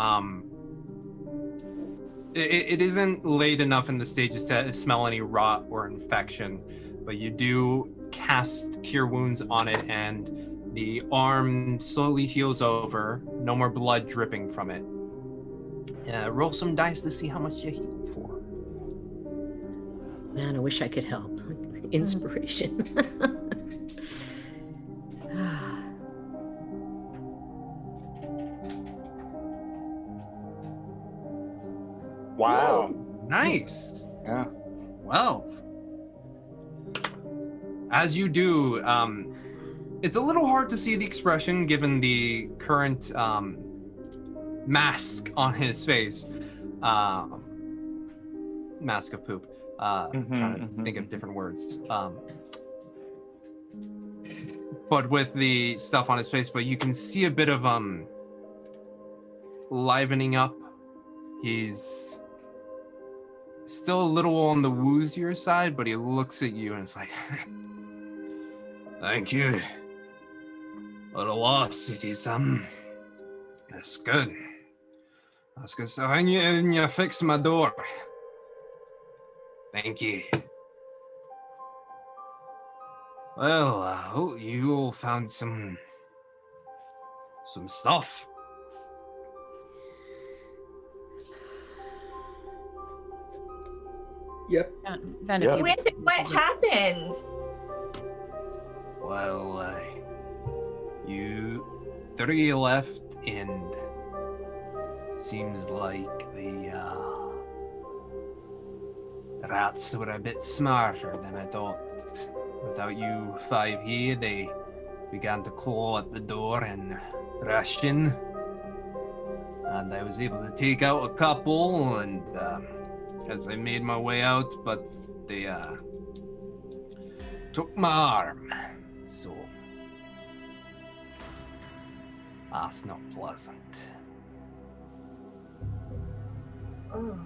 it isn't late enough in the stages to smell any rot or infection, but you do cast Cure Wounds on it, and the arm slowly heals over. No more blood dripping from it. Roll some dice to see how much you heal for. Man, I wish I could help. Inspiration. Wow. Nice. Yeah. 12. As you do, it's a little hard to see the expression given the current mask on his face. Mask of poop. Trying to think of different words. but with the stuff on his face, but you can see a bit of livening up. He's still a little on the woozier side, but he looks at you and it's like, thank you. At a loss, it is that's good. That's good. So when you fix my door. Thank you. Well, I hope you all found some stuff. Yep. Found Yeah. a few. Quentin, what happened? Well, you 3 left, and seems like the rats were a bit smarter than I thought. Without you 5 here, they began to claw at the door and rush in. And I was able to take out a couple, and as I made my way out, but they took my arm. So that's not pleasant. Oh.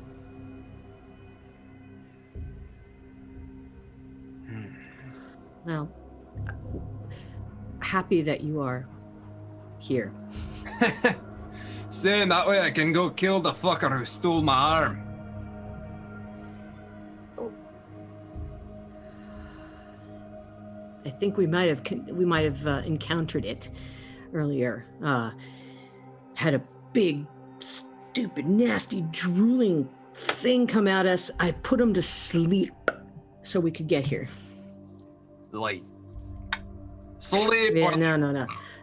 Well, happy that you are here. Saying that way I can go kill the fucker who stole my arm. I think we might have encountered it earlier. Had a big, stupid, nasty, drooling thing come at us. I put him to sleep so we could get here. Like, sleep. Yeah, or-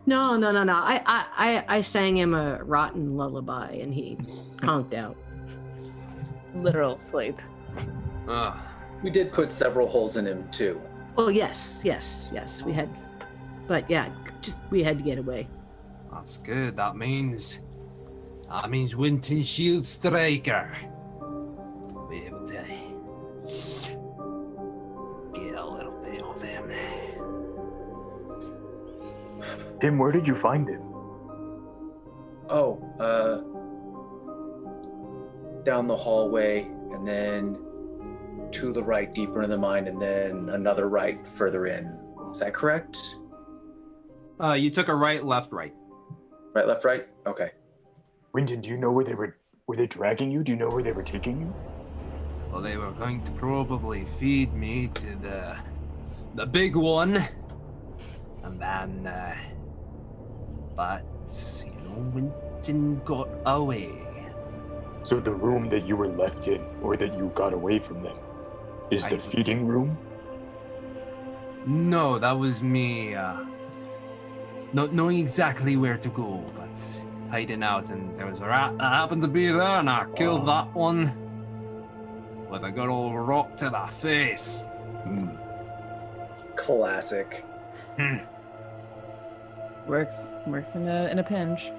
no. I sang him a rotten lullaby and he conked out. Literal sleep. Ugh. We did put several holes in him too. Well, yes, we had, but yeah, just we had to get away. That's good. That means Winton Shield Striker will be able to get a little bit of him. Tim, where did you find him? Oh, down the hallway, and then to the right, deeper in the mine, and then another right further in. Is that correct? You took a right, left, right. Right, left, right? Okay. Winton, do you know were they dragging you? Do you know where they were taking you? Well, they were going to probably feed me to the big one, and then, but Winton got away. So the room that you were left in, or that you got away from them, is the feeding room? No, that was me, not knowing exactly where to go, but hiding out, and there was a rat that happened to be there, and I killed that one with a good old rock to the face. Classic. Works in a pinch.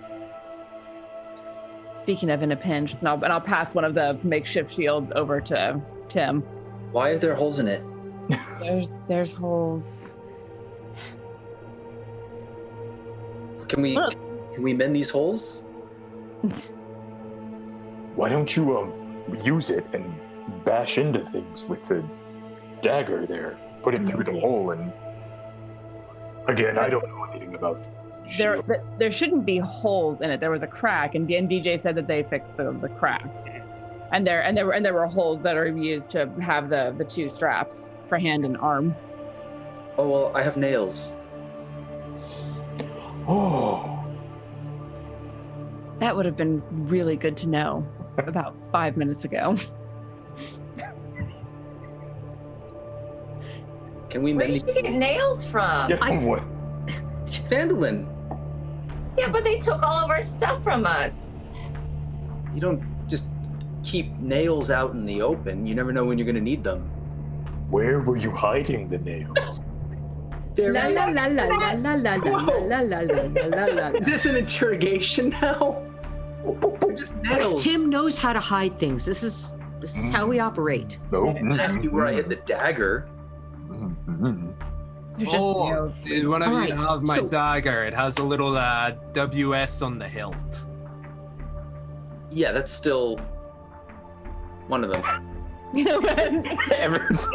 Speaking of in a pinch, and I'll pass one of the makeshift shields over to Tim. Why are there holes in it? There's holes. Can we mend these holes? Why don't you use it and bash into things with the dagger there? Put it through the hole, and again, I don't know anything about shield. There shouldn't be holes in it. There was a crack, and DJ said that they fixed the crack. And there were holes that are used to have the 2 straps for hand and arm. Oh, well, I have nails. Oh, That would have been really good to know about 5 minutes ago. Can we Where mend did you get nails from? yeah, what? Phandalin? Yeah, but they took all of our stuff from us. You don't just keep nails out in the open. You never know when you're going to need them. Where were you hiding the nails? They're- La la la la la la la la la la la la. Is this an interrogation now? They're just nails. Tim knows how to hide things. This is how we operate. No. I didn't ask you where I hid the dagger. They're just nails. Did one of All you right, have my so- dagger? It has a little WS on the hilt. Yeah, that's still one of them. Everyone's-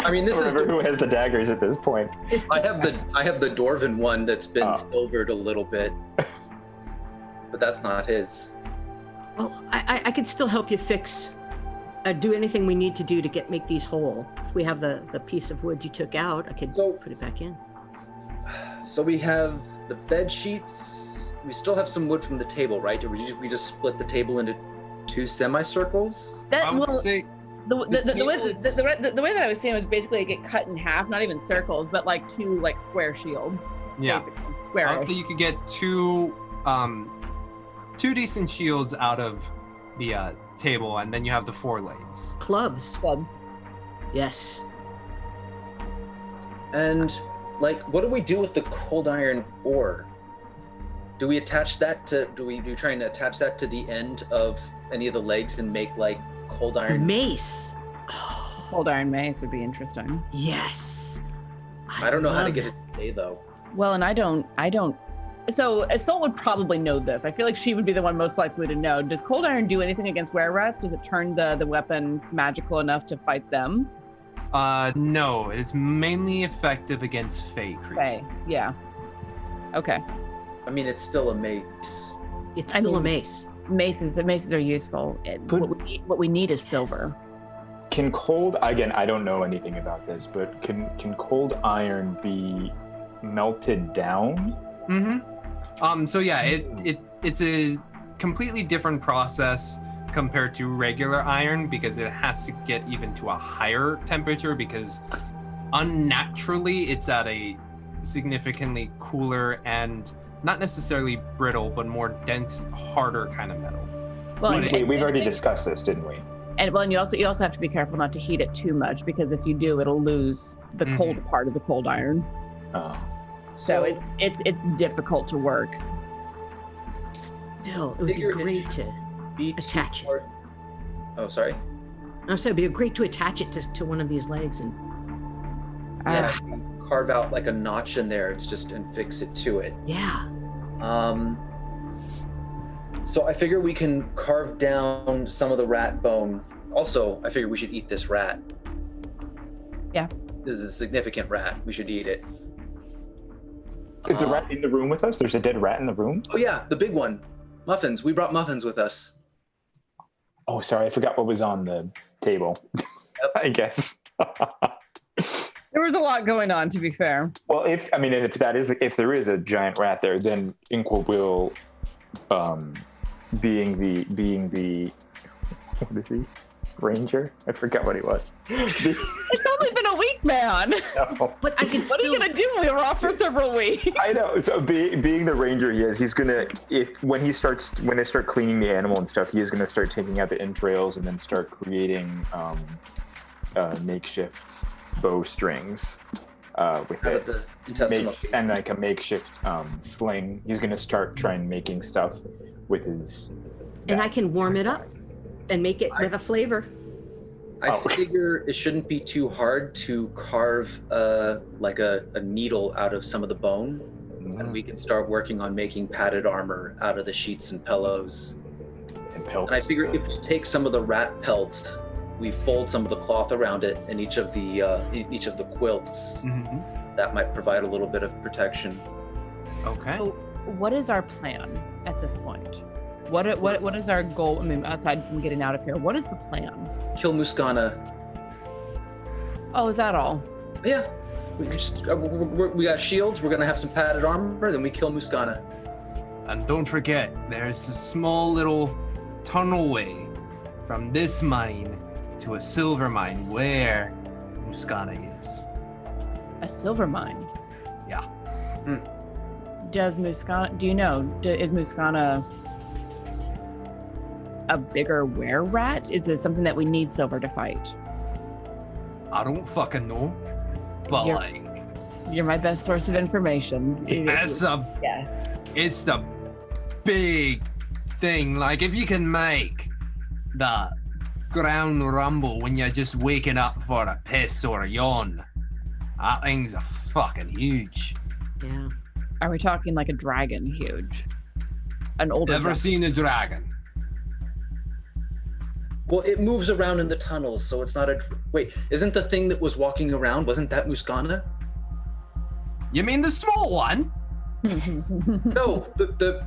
I mean, this is Remember who has the daggers at this point. I have the dwarven one that's been Oh. silvered a little bit, but that's not his. Well, I could still help you fix, do anything we need to do to make these whole. If we have the piece of wood you took out, I could So- put it back in. So we have the bed sheets. We still have some wood from the table, right? Or we just split the table into 2 semicircles. I would say The way that I was seeing was basically get cut in half, not even circles, but like 2 like square shields. Yeah. Basically. Square. so you could get two decent shields out of the table, and then you have the 4 legs. Clubs. Club. Yes. And like, what do we do with the cold iron ore? Do we attach that to? Do we try and attach that to the end of any of the legs and make like cold iron? Mace. Cold iron mace would be interesting. Yes. I don't know how to love get it today though. Well, and I don't. So Assault would probably know this. I feel like she would be the one most likely to know. Does cold iron do anything against were-rats? Does it turn the weapon magical enough to fight them? No, it's mainly effective against fey creatures. Okay. Yeah. Okay. I mean, it's still a mace. It's I still a mean- mace. Maces are useful. What we need is silver. Can cold, again, I don't know anything about this, but can cold iron be melted down? Mm-hmm. So yeah, it's a completely different process compared to regular iron because it has to get even to a higher temperature because unnaturally it's at a significantly cooler and not necessarily brittle, but more dense, harder kind of metal. Well, Wait, we've already discussed this, didn't we? And you also have to be careful not to heat it too much because if you do, it'll lose the cold part of the cold iron. Oh. So it's difficult to work. Still, it would be Figure it great to Be attach it. Oh, sorry. I'm sorry, it'd be great to attach it to one of these legs and Yeah, carve out like a notch in there. It's just and fix it to it. yeah. So I figure we can carve down some of the rat bone. Also, I figure we should eat this rat. Yeah. This is a significant rat. We should eat it. Is the rat in the room with us? There's a dead rat in the room? Oh yeah, the big one. Muffins. We brought muffins with us. Oh, sorry, I forgot what was on the table. I guess. There was a lot going on, to be fair. Well, if there is a giant rat there, then Inqua will, being the what is he? Ranger? I forgot what he was. It's only been a week, man. No. But I can What still. are you gonna do? We were off for several weeks. I know. So being the ranger he is, he's gonna when they start cleaning the animal and stuff, he is gonna start taking out the entrails and then start creating makeshift bowstrings with Out of it. the intestinal And like a makeshift sling. He's gonna start trying making stuff with his. And I can warm it up and make it with a flavor. I figure it shouldn't be too hard to carve like a needle out of some of the bone, and we can start working on making padded armor out of the sheets and pillows. And pelts. And I figure if we take some of the rat pelt, we fold some of the cloth around it in each of the quilts. That might provide a little bit of protection. Okay. So what is our plan at this point? What is our goal? I mean, aside from getting out of here, what is the plan? Kill Mouskana. Oh, is that all? Yeah, we got shields. We're gonna have some padded armor. Then we kill Mouskana. And don't forget, there's a small little tunnel way from this mine to a silver mine where Mouskana is. A silver mine. Yeah. Does Mouskana? Do you know? Is Mouskana a bigger were-rat? Is this something that we need silver to fight? I don't fucking know. But You're- You're my best source of information. it's Yes. the big thing. Like if you can make that ground rumble when you're just waking up for a piss or a yawn, That thing's a fucking huge. Yeah. Are we talking like a dragon huge? An older Never dragon? seen a dragon. Well, it moves around in the tunnels, so it's not a. Wait, isn't the thing that was walking around? Wasn't that Mouskana? You mean the small one? No, the.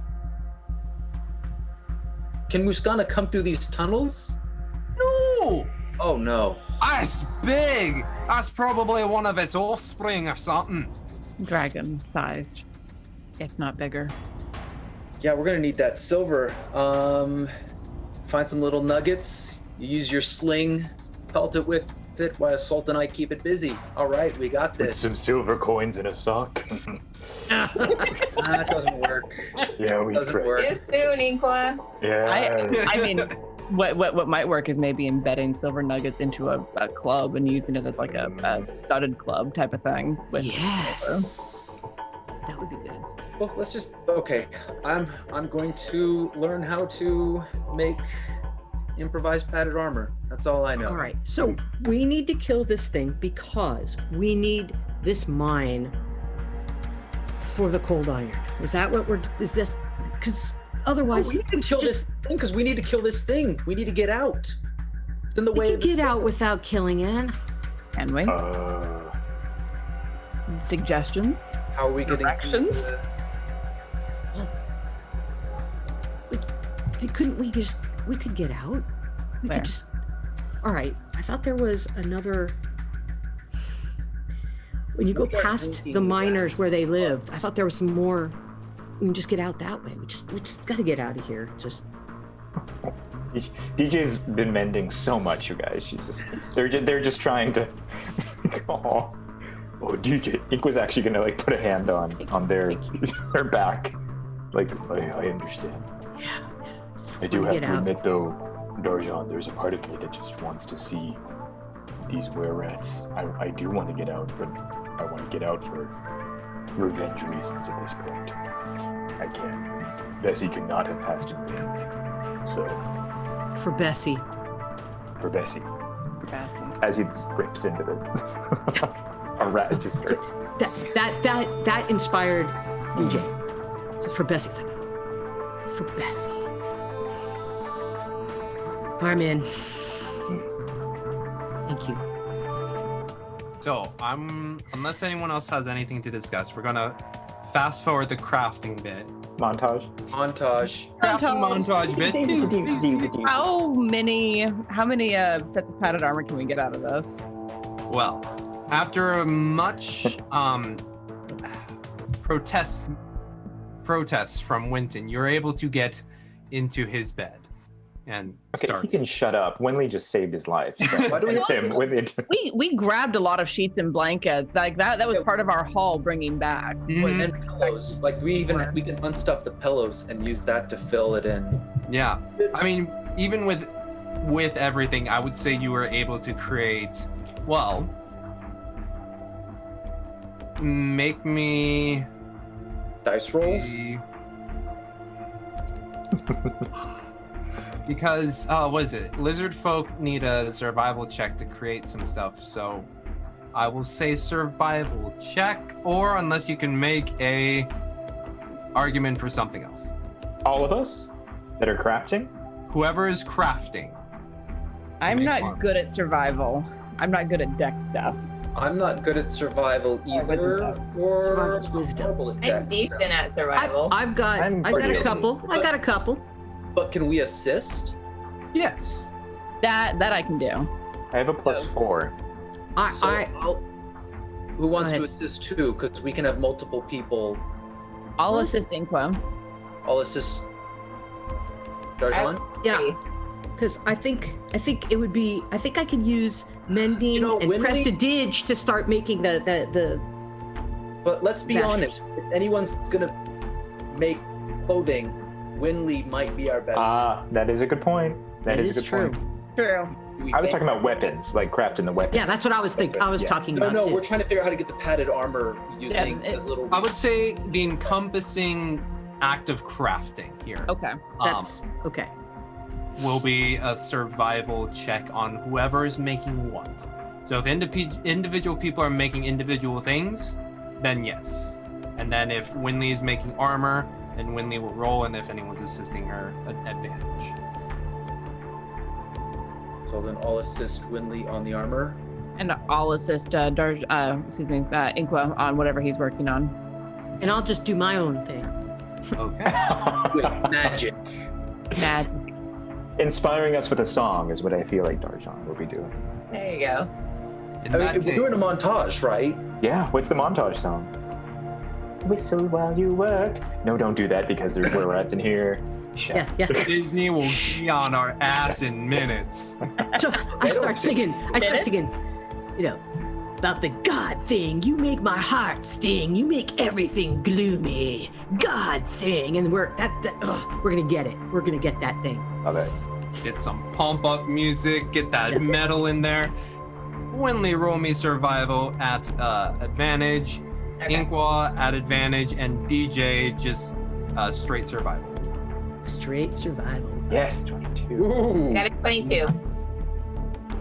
Can Mouskana come through these tunnels? No. Oh no. That's big. That's probably one of its offspring or something. Dragon sized, if not bigger. Yeah, we're gonna need that silver. Find some little nuggets. You use your sling, pelt it with it while Salt and I keep it busy. All right, we got With this. some silver coins in a sock. That doesn't work. Yeah, we Doesn't tried. work. See you soon, Inqua. Yeah. I mean, what might work is maybe embedding silver nuggets into a club and using it as like a studded club type of thing. With Yes. That would be good. Well, let's just okay. I'm going to learn how to make improvised padded armor. That's all I know. All right. So we need to kill this thing because we need this mine for the cold iron. Is that what is this? Because otherwise we need to kill this thing because we need to kill this thing. We need to get out. It's in the we way can of the get out storm. without killing it. Can we? Suggestions? How are we getting Directions? We could get out. We Where? could just. All right. I thought there was another. When you go What about past linking the the miners back? where they live, I thought there was some more. We can just get out that way. We just got to get out of here. Just. DJ's been mending so much, you guys. They're just trying to. Oh, DJ. Ink was actually gonna like put a hand on their back. Like I understand. Yeah. I do Wanna have get to out. admit though, Darjan, there's a part of me that just wants to see these were-rats. I do want to get out, but I want to get out for revenge reasons at this point. I can't. Bessie could not have passed in vain. So, For Bessie. for Bessie. Fascinating. As he rips into the a rat just starts. That inspired DJ. So for Bessie, it's like, for Bessie. I'm in. Thank you. So unless anyone else has anything to discuss, we're gonna fast forward the crafting bit. Montage. Crafting montage bit. How many sets of padded armor can we get out of this? Well, after much protests from Winton, you're able to get into his bed and Okay, start. he can shut up. Winley just saved his life. So Why do we- it's him. We grabbed a lot of sheets and blankets like that was part of our haul bringing back. Mhm. And pillows. Like we can unstuff the pillows and use that to fill it in. Yeah, I mean, even with everything, I would say you were able to create. Well, make me Dice rolls. Because what is it? Lizard folk need a survival check to create some stuff, so I will say survival check, or unless you can make a argument for something else. All of us that are crafting. Whoever is crafting. I'm make not one. good at survival. I'm not good at deck stuff. I'm not good at survival either. Or Survival's wisdom. horrible at I'm dex. decent at survival. I've got I'm a pretty- couple. I got a couple. But can we assist? Yes. That I can do. I have a +4. Who wants Go to ahead. assist too? Because we can have multiple people. I'll assist Inqua. I'll assist. Darjan? Yeah, because I think it would be. I think I could use mending You know, and when press we- to dig to start making the. But let's be Bashers. honest. If anyone's gonna make clothing, Winley might be our best. That is a good point. That is is a good true. point. True. We I was make- talking about weapons, like crafting the weapons. Yeah, that's what I was thinking. I was Yeah. talking No, about. no, too. we're trying to figure out how to get the padded armor using it- this little. I would say the encompassing act of crafting here Okay. That's okay. will be a survival check on whoever is making what. So if individual people are making individual things, then yes. And then if Winley is making armor, then Winley will roll, and if anyone's assisting her, an advantage. So then I'll assist Winley on the armor. And I'll assist Inqua on whatever he's working on. And I'll just do my own thing. Okay. With magic. Mad. Inspiring us with a song is what I feel like Darjan will be doing. There you go. In I that mean, we're doing a case- montage, right? Yeah, what's the montage song? Whistle while you work. No, don't do that because there's were rats in here. Yeah, yeah. Disney will be on our ass in minutes. So I start singing. You know, about the God thing. You make my heart sting. You make everything gloomy. God thing, and we're gonna get it. We're gonna get that thing. Love it. Get some pump up music, get that metal in there. Winley, roll me survival at advantage. Okay. Inqua at advantage, and DJ just straight survival. Straight survival. Yes, 22. Ooh. Got a 22.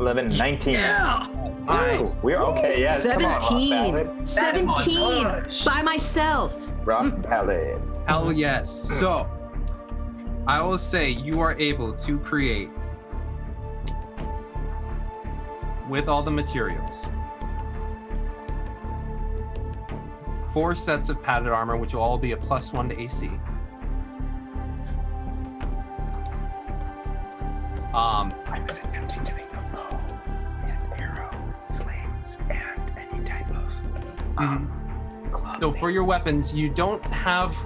11, 19. Yeah. Nice. Ooh, we're okay, yes. Come on, Rock 17. 17 by myself. Rock ballad. Hell yes. So, I will say you are able to create, with all the materials, 4 sets of padded armor, which will all be a +1 to AC. I was attempting to make a bow and arrow, slings, and any type of club. So for your weapons, you don't have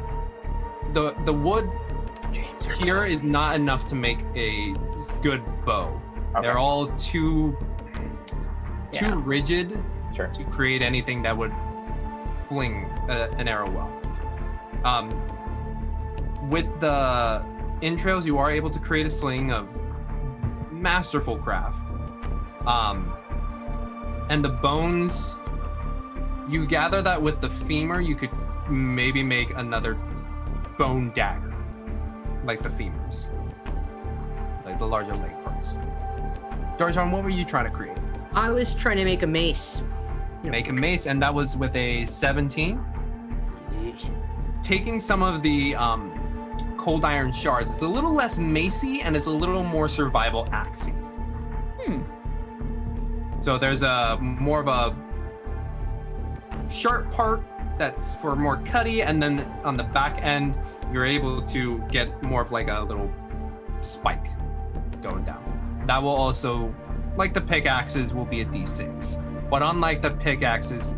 the wood James here is not enough to make a good bow. Okay. They're all too Yeah. rigid Sure. to create anything that would fling an arrow well. With the entrails, you are able to create a sling of masterful craft. And the bones, you gather that with the femur, you could maybe make another bone dagger, like the femurs, like the larger leg parts. Darjan, what were you trying to create? I was trying to make a mace. You know, Make a mace, and that was with a 17. Taking some of the cold iron shards, it's a little less macey and it's a little more survival axey. So there's a more of a sharp part that's for more cutty, and then on the back end you're able to get more of like a little spike going down. That will also, like the pickaxes, will be a D6. But unlike the pickaxes,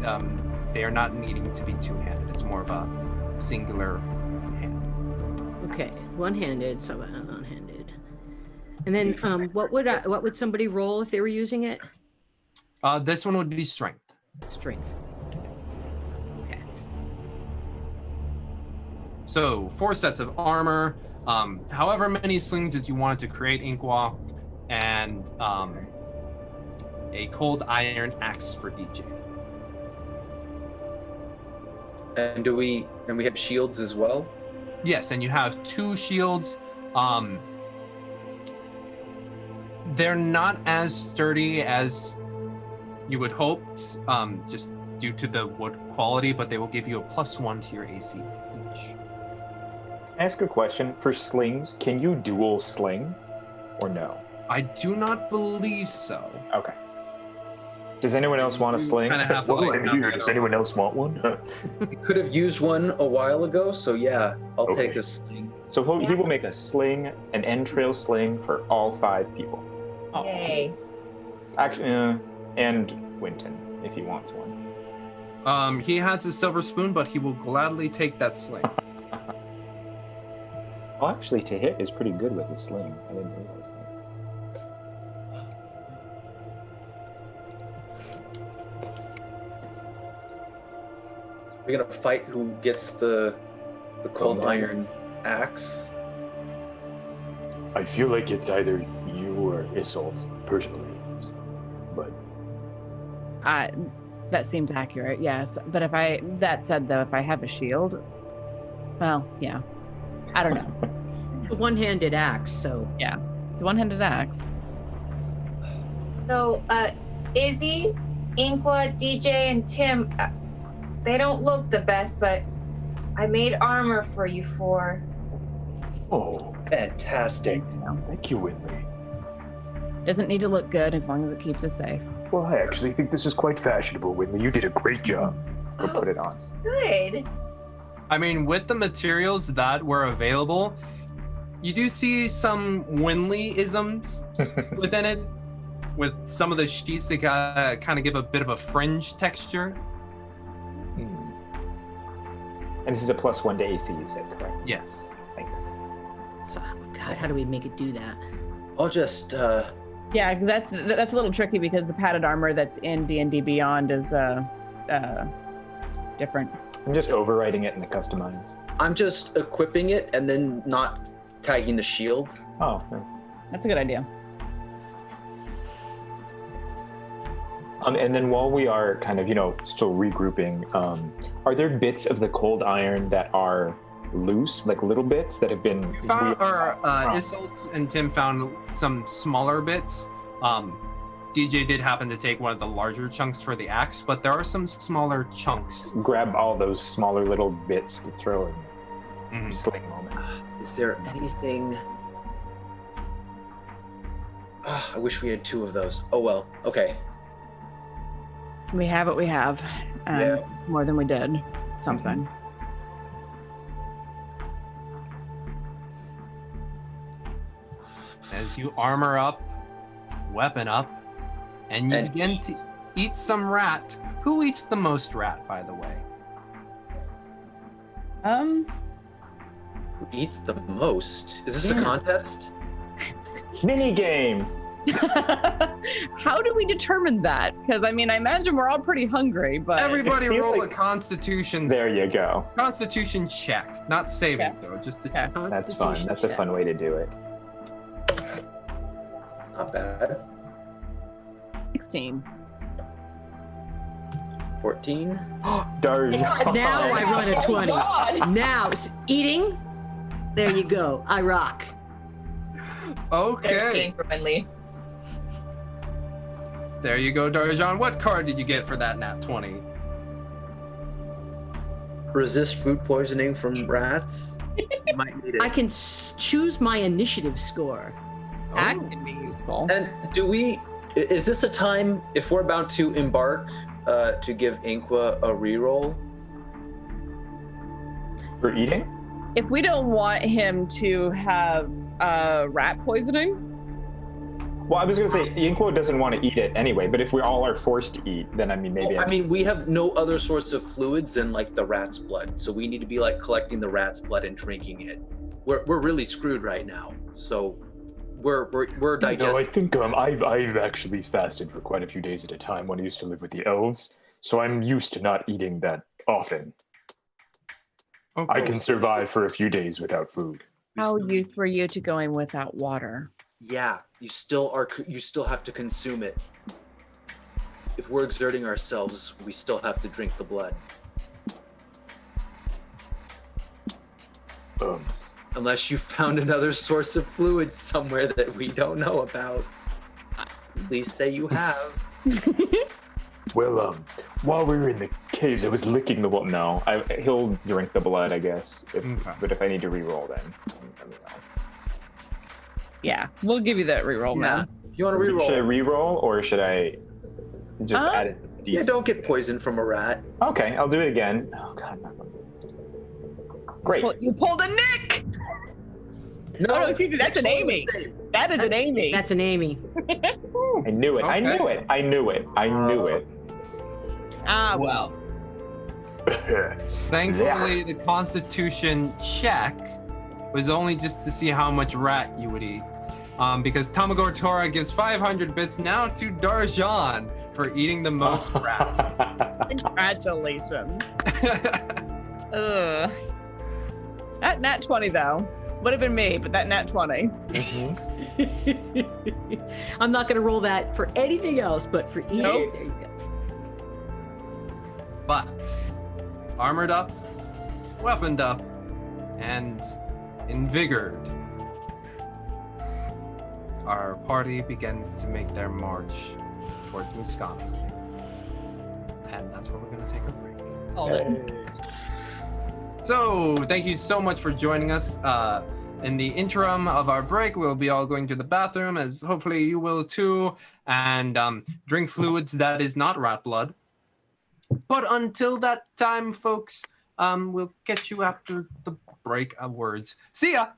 they are not needing to be two-handed. It's more of a singular hand. Okay, one-handed, so one-handed. And then, what would somebody roll if they were using it? This one would be strength. Strength. Okay. So 4 sets of armor, however many slings as you wanted to create, Inqua, and a cold iron axe for DJ. And we have shields as well? Yes, and you have 2 shields. They're not as sturdy as you would hope, just due to the wood quality, but they will give you a +1 to your AC each. Ask a question. For slings, can you dual sling or no? I do not believe so. Okay. Does anyone else want a sling? Kinda have to, Well, like, I'm knock here. it Does over. anyone else want one? We could have used one a while ago, so yeah, I'll Okay. take a sling. So he will make a sling, an entrail sling for all 5 people. Yay. Actually, and Winton, if he wants one. He has a silver spoon, but he will gladly take that sling. Well, actually, to hit is pretty good with a sling. I didn't realize that. We're gonna fight who gets the cold Okay. iron axe. I feel like it's either you or Isolde, personally. But That seems accurate, yes. But that said though, if I have a shield, well, yeah. I don't know. A one-handed axe, so It's a one-handed axe. So, Izzy, Inqua, DJ, and Tim, they don't look the best, but I made armor for you four. Oh, Fantastic. thank you, Winley. Doesn't need to look good as long as it keeps us safe. Well, I actually think this is quite fashionable, Winley. You did a great job. Go put it on. Good. I mean, with the materials that were available, you do see some Winley-isms within it. With some of the sheets, they kind of give a bit of a fringe texture. And this is a +1 to AC, you said, correct? Yes. Thanks. So, God, how do we make it do that? I'll just Yeah, that's a little tricky because the padded armor that's in D&D Beyond is different. I'm just overwriting it in the customize. I'm just equipping it and then not tagging the shield. Oh, That's a good idea. and then while we are kind of, still regrouping, are there bits of the cold iron that are loose, like little bits that have been... Isolt and Tim found some smaller bits. DJ did happen to take one of the larger chunks for the axe, but there are some smaller chunks. Grab all those smaller little bits to throw in sling moments. Is there anything? I wish we had 2 of those. Oh well. Okay. We have what we have. Yeah. More than we did. Something. As you armor up, weapon up, and you begin to eat some rat. Who eats the most rat, by the way? Who eats the most? Is this a contest? Mini game. How do we determine that? Because I imagine we're all pretty hungry, but Everybody feels roll like- a Constitution. There you go. Constitution check, not saving though, just a check. That's fun. That's a fun way to do it. Not bad. 16. 14. Darja. Now I run a 20. Now, eating, there you go. I rock. Okay, 13 for Winley. there you go, Darjan. What card did you get for that nat 20? Resist food poisoning from rats. You might need it. I can choose my initiative score. That can be useful. And is this a time, if we're about to embark, to give Inqua a reroll? For eating? If we don't want him to have rat poisoning, Well, I was going to say, Inqua doesn't want to eat it anyway, but if we all are forced to eat, then maybe... We have no other sorts of fluids than like the rat's blood, so we need to be like collecting the rat's blood and drinking it. We're really screwed right now, so we're digesting. No, I think I've actually fasted for quite a few days at a time when I used to live with the elves, so I'm used to not eating that often. Oh, I cool. can survive for a few days without food. how used were you to going without water? Yeah, you still have to consume it. If we're exerting ourselves, we still have to drink the blood. Unless you found another source of fluid somewhere that we don't know about. Please say you have. Well, while we were in the caves, I was licking the water. No, he'll drink the blood, I guess. Okay. But if I need to re-roll, then let me know. Yeah, we'll give you that reroll now. If you want to reroll. Should I re-roll, or should I just add it? Yeah, don't get poisoned from a rat. Okay, I'll do it again. Oh, God. Great. Well, you pulled a Nick! No, Oh, excuse me, that's an Amy. That is an Amy. That's an Amy. I knew it. I Okay. knew it. I knew it. I knew it. Ah, well. Thankfully, the Constitution check was only just to see how much rat you would eat. Because Tamagor Tora gives 500 bits now to Darjan for eating the most rat. Congratulations. Ugh. That nat 20, though. Would have been me, but that nat 20. I'm not going to roll that for anything else, but for eating. Nope. There you go. But armored up, weaponed up, and invigorated, our party begins to make their march towards Mouskana. And that's where we're going to take a break. So, thank you so much for joining us. In the interim of our break, we'll be all going to the bathroom, as hopefully you will too, and drink fluids that is not rat blood. But until that time, folks, we'll catch you after the break of words. See ya!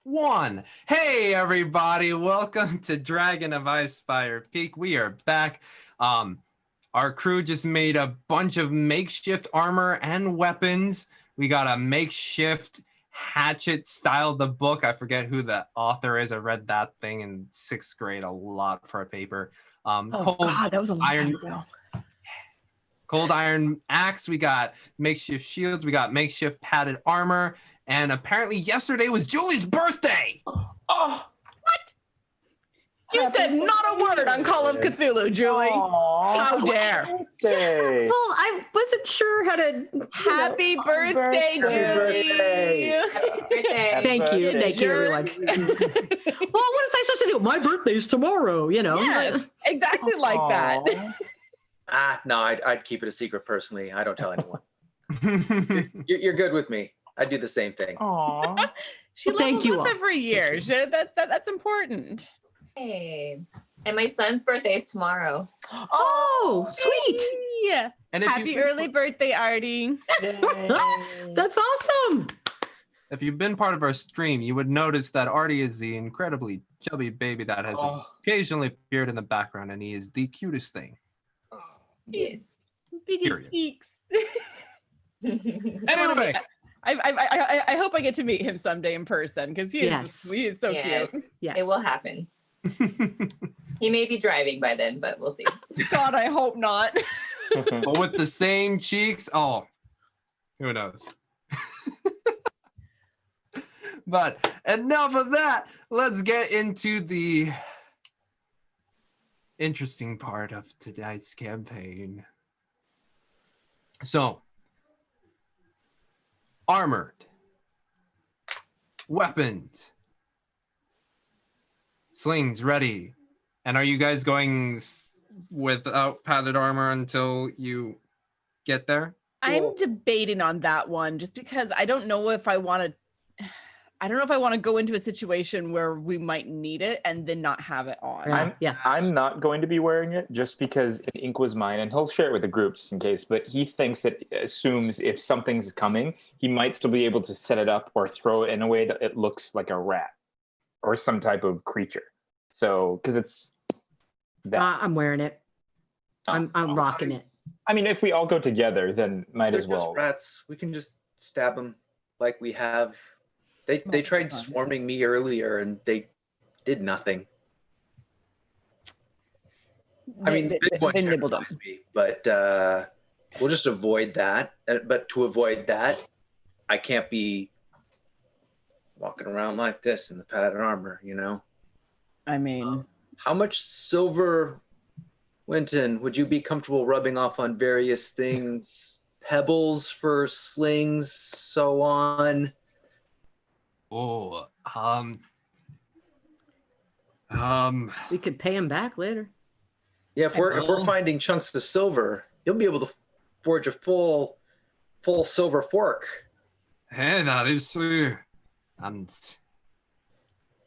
1. Hey everybody, welcome to Dragon of Icespire Peak. We are back. Our crew just made a bunch of makeshift armor and weapons. We got a makeshift hatchet style the book. I forget who the author is. I read that thing in 6th grade a lot for a paper. God, that was a long time ago. Cold iron axe. We got makeshift shields. We got makeshift padded armor. And apparently yesterday was Julie's birthday. Oh, You said not a word on Call of Cthulhu, Julie. How dare. birthday. Well, I wasn't sure how to. Happy birthday, Julie! Happy birthday. Thank you, everyone. Well, what is I supposed to do? My birthday's tomorrow, you know. Yes, exactly like that. No, I'd keep it a secret personally. I don't tell anyone. You're good with me. I do the same thing. Aww. She Thank levels you up all. every year. That's important. Hey. And my son's birthday is tomorrow. Oh, sweet. Yeah. And if Happy you've been- early birthday, Artie. That's awesome. If you've been part of our stream, you would notice that Artie is the incredibly chubby baby that has occasionally appeared in the background, and he is the cutest thing. Yes. Biggest Period. geeks. Anyway, I hope I get to meet him someday in person because he is so Yes. cute. Yes. It will happen. He may be driving by then, but we'll see. God, I hope not. but with the same cheeks, oh, who knows? But enough of that. Let's get into the interesting part of tonight's campaign. So, armored, weapons, slings ready. And are you guys going without padded armor until you get there? I'm debating on that one just because I don't know if I want to. I don't know if I want to go into a situation where we might need it and then not have it on. I'm not going to be wearing it just because Ink was mine, and he'll share it with the group just in case. But he thinks that assumes if something's coming, he might still be able to set it up or throw it in a way that it looks like a rat or some type of creature. So, because it's that. I'm wearing it. I'm rocking it. I mean, if we all go together, then might They're as well. just rats. We can just stab them like we have. They tried swarming me earlier and they did nothing. I mean, the big one terrorized me, but we'll just avoid that. But to avoid that, I can't be walking around like this in the padded armor, you know? I mean, how much silver, Winton, would you be comfortable rubbing off on various things? Pebbles for slings, so on. Oh, We could pay him back later. Yeah, if we're finding chunks of silver, you'll be able to forge a full silver fork. hey, that is true. And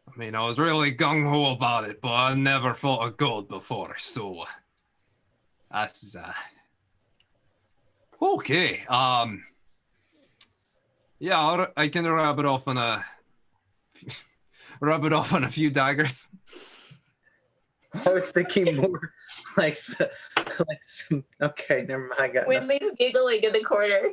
I mean, I was really gung-ho about it, but I never thought of gold before, so that's okay. Yeah, I can rub it off on a few daggers. I was thinking more like some, okay, never mind. I got nothing. Winley's giggling in the corner.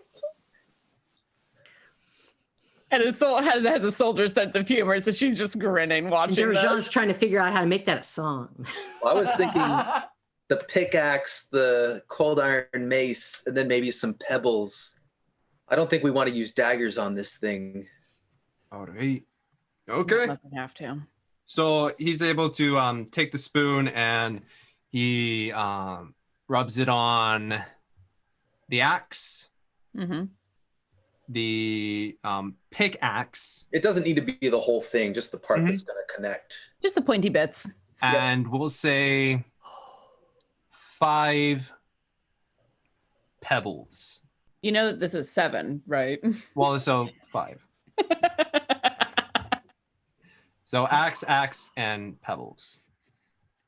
and it has a soldier's sense of humor, so she's just grinning watching Jean's this. trying to figure out how to make that a song. Well, I was thinking the pickaxe, the cold iron mace, and then maybe some pebbles. I don't think we want to use daggers on this thing. All right. Okay. Not gonna have to. So he's able to take the spoon and he rubs it on the axe, Mm-hmm. the pickaxe, It doesn't need to be the whole thing, just the part that's going to connect. Just the pointy bits. and we'll say 5 pebbles. You know that this is 7, right? Well, so 5. So axe, and pebbles.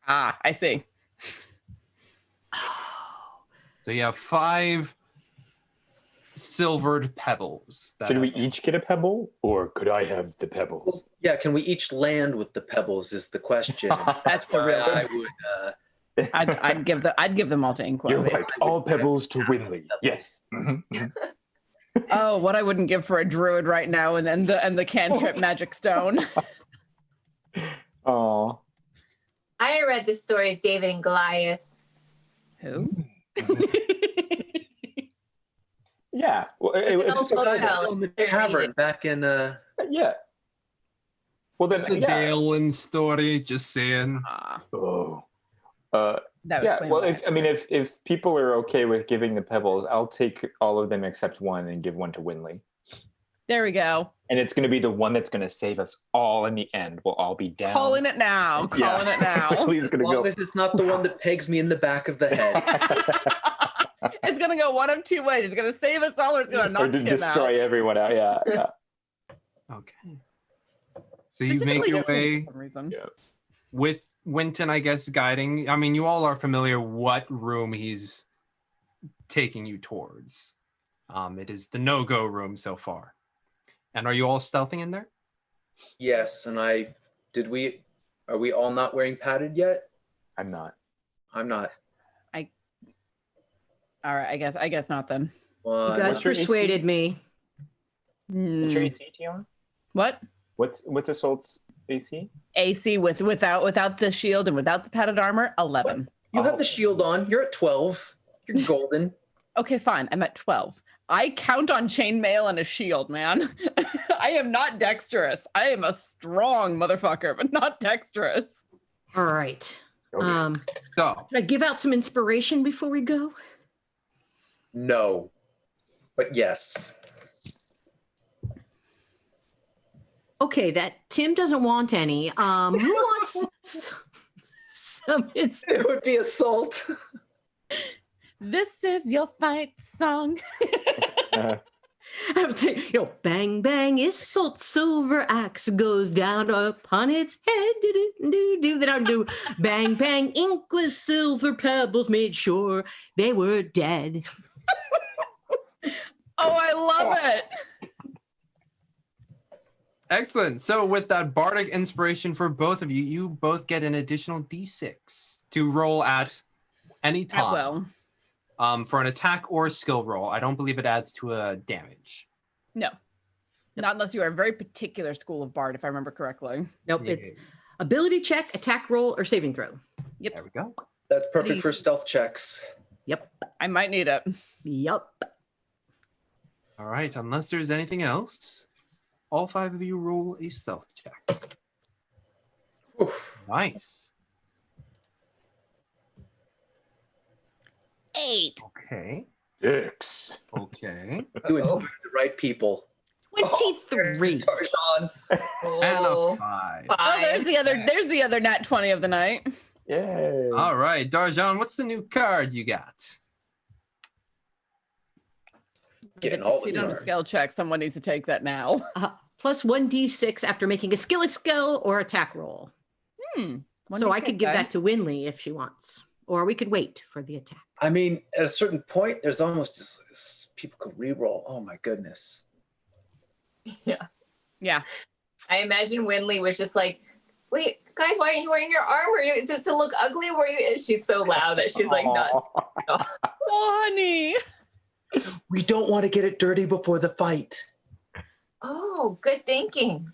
Ah, I see. So you have 5 silvered pebbles. Should we each get a pebble, or could I have the pebbles? Yeah, can we each land with the pebbles is the question. That's the real. I would. I'd give them all to Inqua. You're right. All pebbles to Winley. Yes. Oh, what I wouldn't give for a druid right now, and then the cantrip magic stone. Oh. I read the story of David and Goliath. Who? Yeah. Well, It's an old folktale. In the tavern back in. yeah. Well, then, It's a Dalen story, just saying. Oh. That would Yeah. explain Well, why. if people are okay with giving the pebbles, I'll take all of them except one and give one to Winley. There we go. And it's going to be the one that's going to save us all in the end. We'll all be down. Calling it now. Calling it now. Please, As going to long go. as it's not the one that pegs me in the back of the head. It's gonna go one of two ways. It's gonna save us all, or it's gonna knock Or to Tim destroy out. everyone out. Yeah. Yeah. Okay. So you make your way For some reason. Yeah. with Winton, I guess, guiding. I mean, you all are familiar what room he's taking you towards. It is the no-go room so far. And are you all stealthing in there? Yes, and are we all not wearing padded yet? I'm not. I'm not. All right, I guess not then. Well, You guys what's your persuaded me. What's your AC, Tiana? What? What's Assault's AC? AC without the shield and without the padded armor, 11. you have the shield on. You're at 12. You're golden. Okay, fine. I'm at 12. I count on chainmail and a shield, man. I am not dexterous. I am a strong motherfucker, but not dexterous. All right. Okay. So, Should I give out some inspiration before we go? No, but yes. Okay, that Tim doesn't want any. Who wants some It would be assault. This is your fight song. Bang bang, Isolt silver axe goes down upon its head. Do then I do bang bang. Ink with silver pebbles made sure they were dead. Oh, I love it. excellent. So with that bardic inspiration for both of you, you both get an additional d6 to roll at any time. For an attack or a skill roll. I don't believe it adds to a damage. No. Not unless you are a very particular school of bard, if I remember correctly. Nope, it's ability check, attack roll, or saving throw. Yep. There we go. That's perfect for stealth checks. Yep. I might need it. Yep. All right, unless there's anything else, all 5 of you roll a stealth check. Oof. Nice. 8. Okay. 6. Okay. You inspired the right people. 23. Tarzan. And a Oh, 5. Oh, there's the other nat 20 of the night. Yay. All right, Darjan, what's the new card you got? If Getting it's all the succeed on a cards. skill check, someone needs to take that now. Plus 1d6 after making a skill or attack roll. So I could give that to Winley if she wants. Or we could wait for the attack. I mean, at a certain point, there's almost just people could re-roll. Oh my goodness. Yeah. I imagine Winley was just like, wait, guys, why aren't you wearing your armor? Just to look ugly? Were you? And she's so loud that she's like nuts. Oh, honey. We don't want to get it dirty before the fight. Oh, good thinking.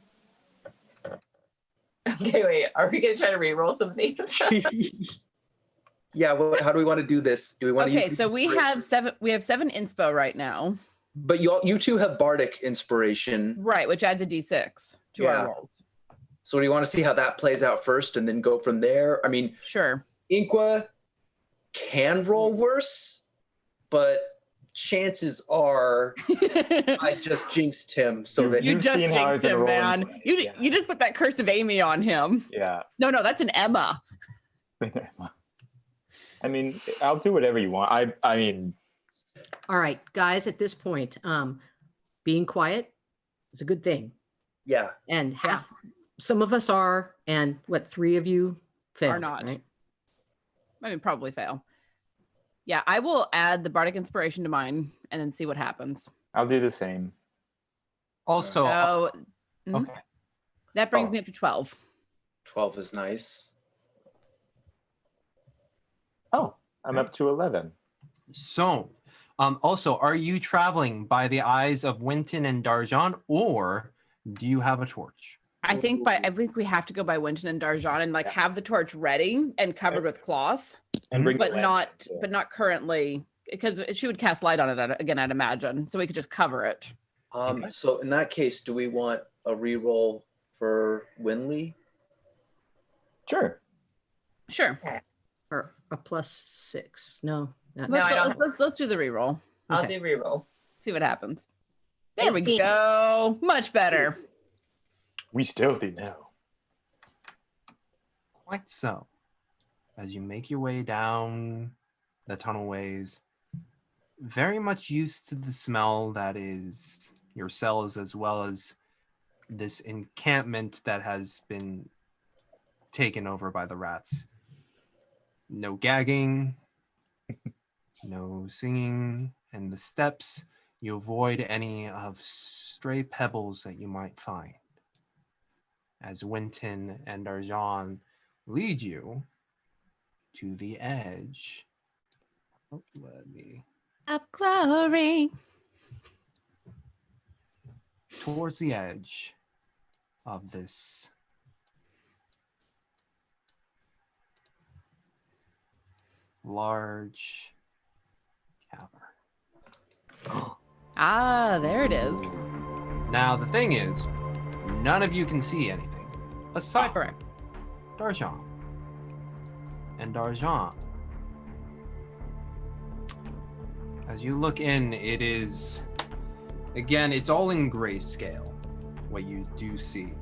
Okay, wait. Are we gonna try to re-roll some of these? Yeah, how do we want to do this? Do we want to? Okay, so we have 7 inspo right now. But you two have bardic inspiration. Right, which adds a d6 to Yeah. our rolls. So do you want to see how that plays out first and then go from there? I mean, Sure. Inqua can roll worse, but chances are I just jinxed him so that You You've just seen how I've jinxed been him, rolling man. tonight. You Yeah. you just put that curse of Amy on him. Yeah. No, that's an Emma. I mean, I'll do whatever you want. I mean, All right, guys, at this point, being quiet is a good thing. yeah. And some of us are, and 3 of you failed, Are not. right? I mean, probably fail. Yeah, I will add the bardic inspiration to mine and then see what happens. I'll do the same. Also, So okay. that brings me up to 12. 12 is nice. Oh, I'm up to 11. So, also, are you traveling by the eyes of Winton and Darjan, or do you have a torch? I think we have to go by Winton and Darjan and like have the torch ready and covered with cloth, And bring but the not lamp. but not currently, because she would cast light on it again, I'd imagine, so we could just cover it. So in that case, do we want a reroll for Winley? Sure. Sure. Or a +6. No. Not No, I don't. Let's do the reroll. I'll Okay. do reroll. See what happens. There we 18. go. Much better. We stealthy now. Quite so. As you make your way down the tunnelways, very much used to the smell that is your cells, as well as this encampment that has been taken over by the rats. No gagging, no singing, and the steps, you avoid any of stray pebbles that you might find. As Winton and Argent lead you to the edge. Oh, let me. Of glory. Towards the edge of this large cavern. Ah, there it is. Now, the thing is, none of you can see anything aside from Correct. Darjan. And Darjan, as you look in, it is, again, it's all in grayscale, what you do see.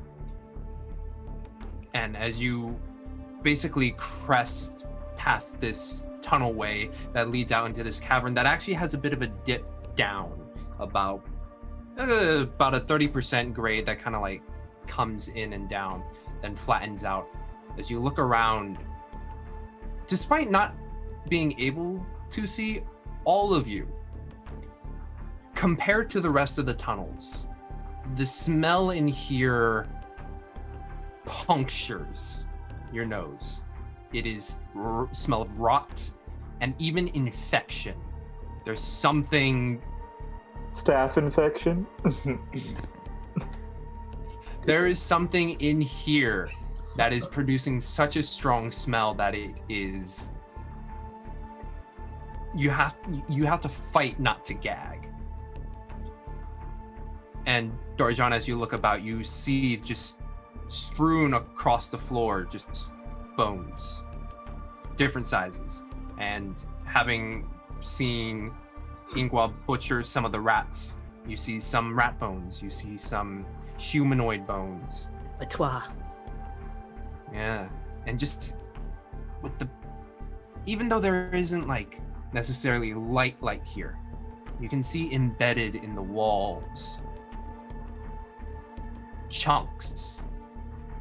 And as you basically crest past this tunnelway that leads out into this cavern that actually has a bit of a dip down, about a 30% grade that kind of like comes in and down, then flattens out. As you look around, despite not being able to see, all of you, compared to the rest of the tunnels, the smell in here punctures your nose. It is smell of rot and even infection. There's something. Staph infection. There is something in here that is producing such a strong smell that it is. You have to fight not to gag. And Darjan, as you look about, you see just strewn across the floor, just bones, different sizes. And having seen Ingwa butcher some of the rats, you see some rat bones, you see some humanoid bones. Patois. Yeah. And just with the, even though there isn't like necessarily light here, you can see embedded in the walls chunks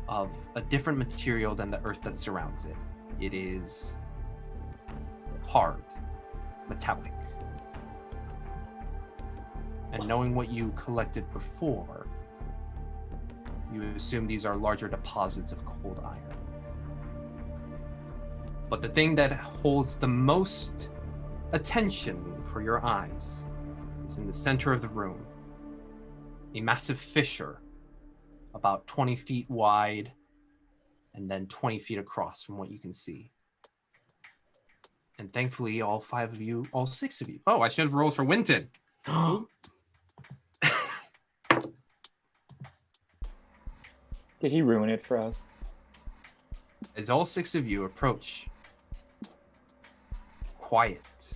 of a different material than the earth that surrounds it. It is hard, metallic. And knowing what you collected before, you assume these are larger deposits of cold iron. But the thing that holds the most attention for your eyes is in the center of the room. A massive fissure about 20 feet wide and then 20 feet across from what you can see. And thankfully, all six of you. Oh, I should have rolled for Winton. Did he ruin it for us? As all six of you approach, quiet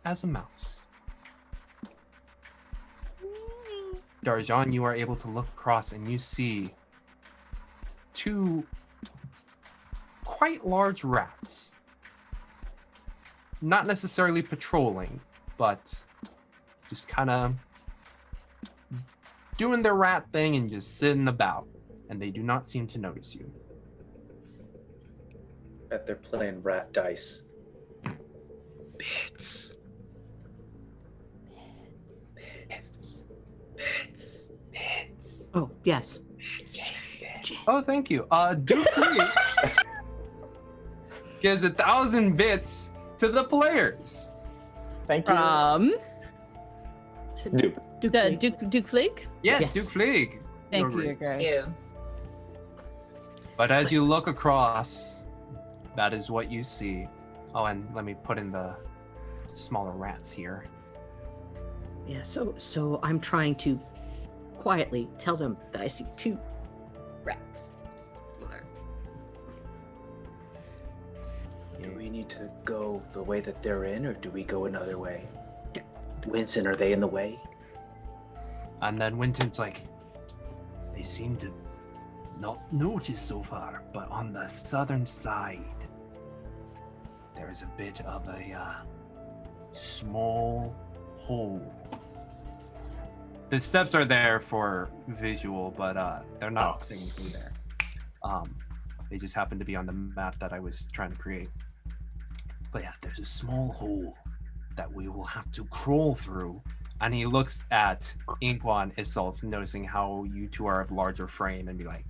as a mouse, Darjan, you are able to look across and you see two quite large rats. Not necessarily patrolling, but just kind of doing their rat thing and just sitting about. And they do not seem to notice you. Bet they're playing rat dice. Be Bits. Oh, yes. Oh, thank you. Duke Lee gives 1,000 bits to the players. Thank you. Duke Fleek? Yes, Yes. Duke Fleeg. Thank You're you, right. guys. You. But as you look across, that is what you see. Oh, and let me put in the smaller rats here. Yeah, so I'm trying to quietly tell them that I see 2 rats. Do we need to go the way that they're in, or do we go another way? Winston, are they in the way? And then Winton's like, they seem to not notice so far, but on the southern side, there is a bit of a small hole. The steps are there for visual, but they're not technically there. They just happen to be on the map that I was trying to create. But yeah, there's a small hole that we will have to crawl through. And he looks at Inkwa and Isolde, noticing how you two are of larger frame, and be like,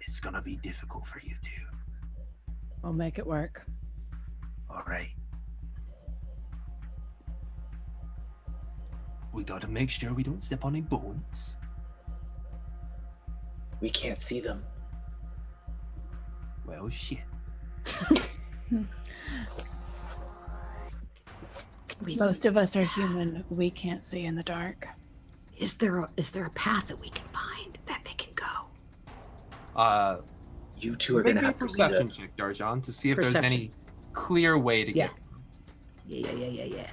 it's gonna be difficult for you two. I'll make it work. All right. We gotta make sure we don't step on any bones. We can't see them. Well, shit. Most of us are human. We can't see in the dark. Is there a path that we can find that they can go? You two are Make gonna me a have to lead perception us. check, Darjan, to see if there's Perception. any clear way to Yeah. get. Yeah.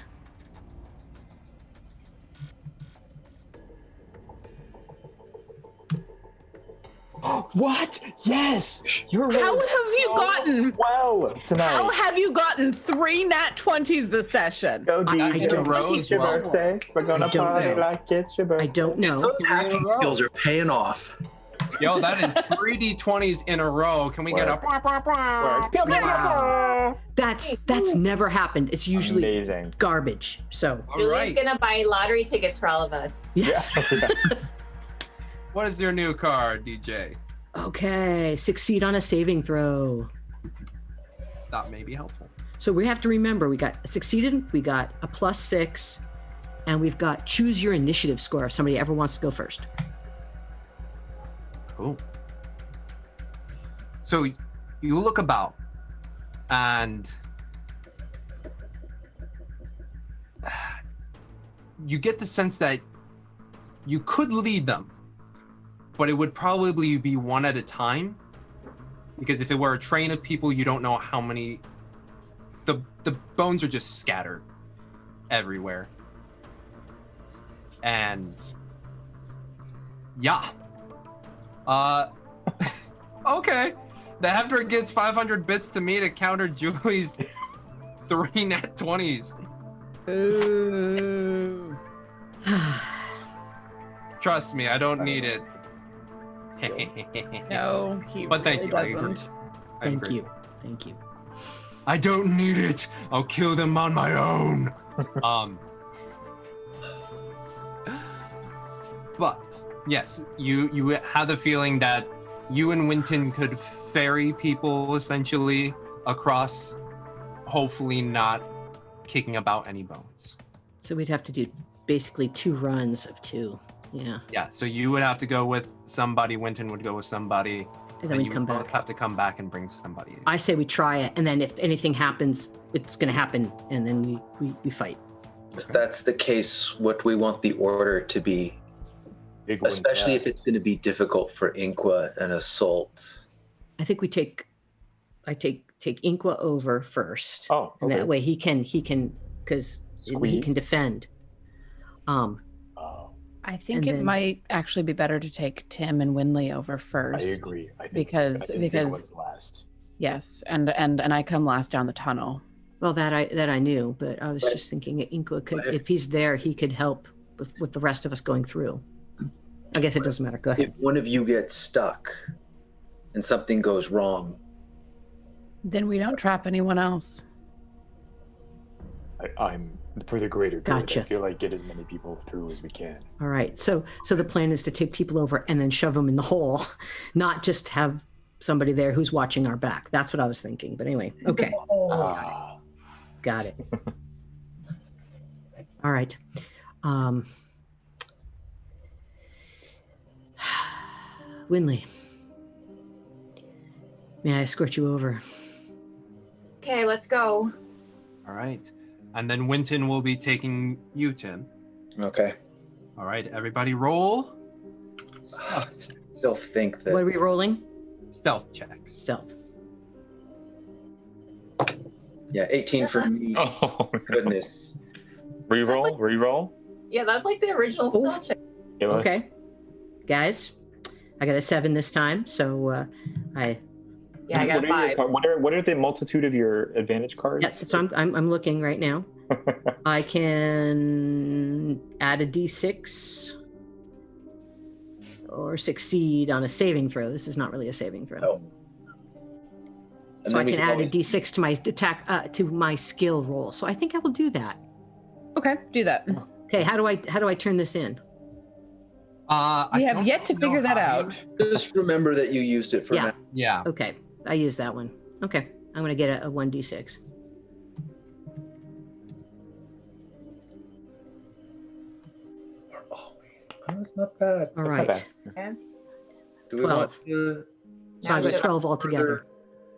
What? Yes! You're right. How have you gotten? Well, tonight. How have you gotten 3 nat 20s this session? Go I DJ. don't know. It's your birthday. We're gonna I don't party know. like it's your birthday. I don't know. Those hacking skills are paying off. Yo, that is 3d20s in a row. Can we get a Work. Work. That's never happened. It's usually Amazing. garbage. So All Julie's right. gonna buy lottery tickets for all of us. yes. Yeah. What is your new card, DJ? Okay. Succeed on a saving throw. That may be helpful. So we have to remember we got succeeded, we got a +6, and we've got choose your initiative score if somebody ever wants to go first. Cool. So you look about, and you get the sense that you could lead them, but it would probably be one at a time, because if it were a train of people, you don't know how many. The bones are just scattered everywhere, and yeah. Okay. The Hefter gives 500 bits to me to counter Julie's 3 nat 20s. Ooh. Trust me, I don't need it. No, he But thank really you, I agree. doesn't. I Thank agree. you. Thank you. I don't need it. I'll kill them on my own. But yes, you have the feeling that you and Winton could ferry people essentially across, hopefully not kicking about any bones. So we'd have to do basically 2 runs of 2. Yeah. Yeah, so you would have to go with somebody, Winton would go with somebody, And then we you come would both back. have to come back and bring somebody. I say we try it, and then if anything happens, it's going to happen, and then we fight. If that's the case, what do we want the order to be? Big ones, Especially if yes. it's going to be difficult for Inqua and Assault. I think I take Inkwa over first, Oh, and okay. that way he can because he Squeeze. can defend. Oh, I think And it then- might actually be better to take Tim and Winley over I first. agree. I think Because- big because- ones last. Yes, and I come last down the tunnel. Well, that I knew, but I was just thinking that Inkwa could, But if- if he's there, he could help with the rest of us going through. I guess it doesn't matter. Go ahead. If one of you gets stuck and something goes wrong, Then we don't trap anyone else. I'm for the greater good. Gotcha. I feel like get as many people through as we can. All right. So the plan is to take people over and then shove them in the hole, not just have somebody there who's watching our back. That's what I was thinking. But anyway, okay. Got it. All right. Winley, may I escort you over? Okay, let's go. All right. And then Winton will be taking you, Tim. Okay. All right, everybody roll. I still think that. What are we rolling? Stealth checks. Stealth. Yeah, 18 for me. Oh Goodness. Reroll, reroll. Yeah, that's like the original stealth check. Okay. Guys, I got a 7 this time, so I. Yeah, I got a 5. What are the multitude of your advantage cards? Yes, so I'm looking right now. I can add a d6 or succeed on a saving throw. This is not really a saving throw. Oh. So I can add a d6 to my attack to my skill roll. So I think I will do that. Okay, do that. Okay, how do I turn this in? We have yet to figure that out. Just remember that you used it for Yeah. now. Yeah. Okay, I use that one. Okay, I'm going to get a 1d6. Oh, that's not bad. All Not right. bad. Do we 12. want to So I've got should I 12 altogether.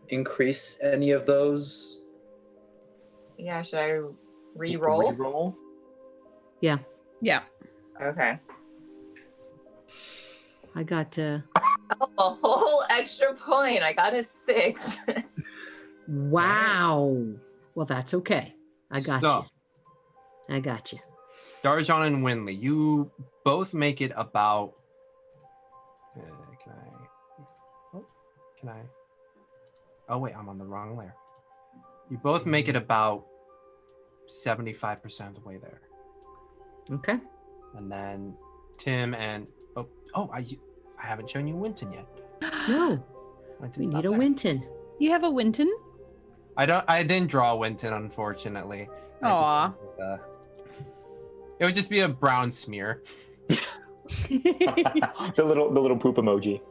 increase any of those? Yeah, should I re-roll? Reroll. Yeah. Okay. I got Oh, a whole extra point. I got a 6. wow. Well, that's okay. I got So, you. I got you. Darjan and Winley, you both make it about. Can I? Oh wait, I'm on the wrong layer. You both make it about 75% of the way there, Okay. and then Tim and I haven't shown you Winton yet. No, Winton's we not need a there. Winton. You have a Winton? I didn't draw Winton, unfortunately. Aw. It would just be a brown smear. The little poop emoji.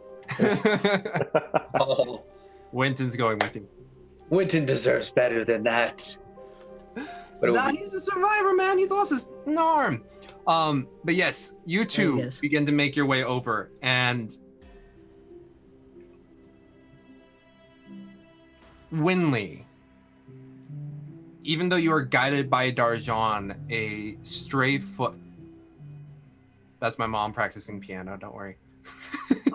Oh, Winton's going with you. Winton deserves better than that. But it Nah, would be- he's a survivor, man. He lost his arm. But yes, you two Yes. begin to make your way over, and Winley, even though you are guided by Darjan, a stray foot. That's my mom practicing piano. Don't worry.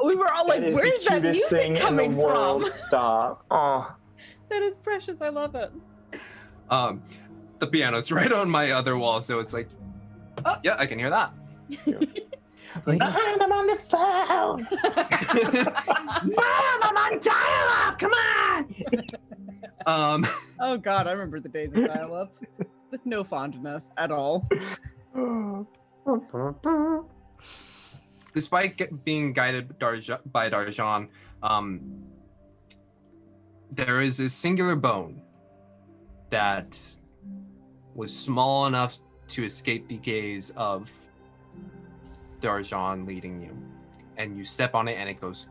We were all like, That is where's the that cutest music thing coming in the world. from? Stop. Oh. That is precious. I love it. The piano's right on my other wall, so it's like, oh yeah, I can hear that. I'm on the phone. Mom, I'm on dial-up. Come on. Oh God, I remember the days of dial-up with no fondness at all. Despite being guided by Darjan, there is a singular bone that was small enough to escape the gaze of Darjan leading you. And you step on it and it goes.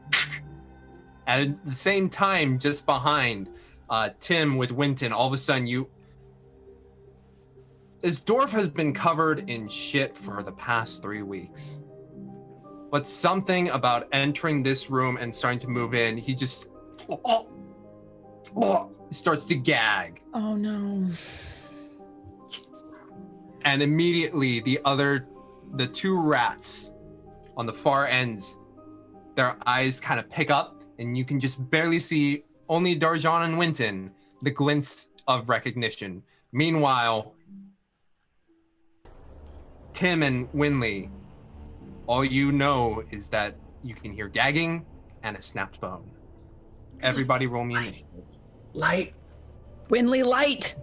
At the same time, just behind Tim with Winton, all of a sudden this dwarf has been covered in shit for the past 3 weeks. But something about entering this room and starting to move in, he just starts to gag. Oh no. And immediately the two rats on the far ends, their eyes kind of pick up and you can just barely see only Darjan and Winton, the glints of recognition. Meanwhile, Tim and Winley, all you know is that you can hear gagging and a snapped bone. Everybody roll me initiative. Light. Winley light.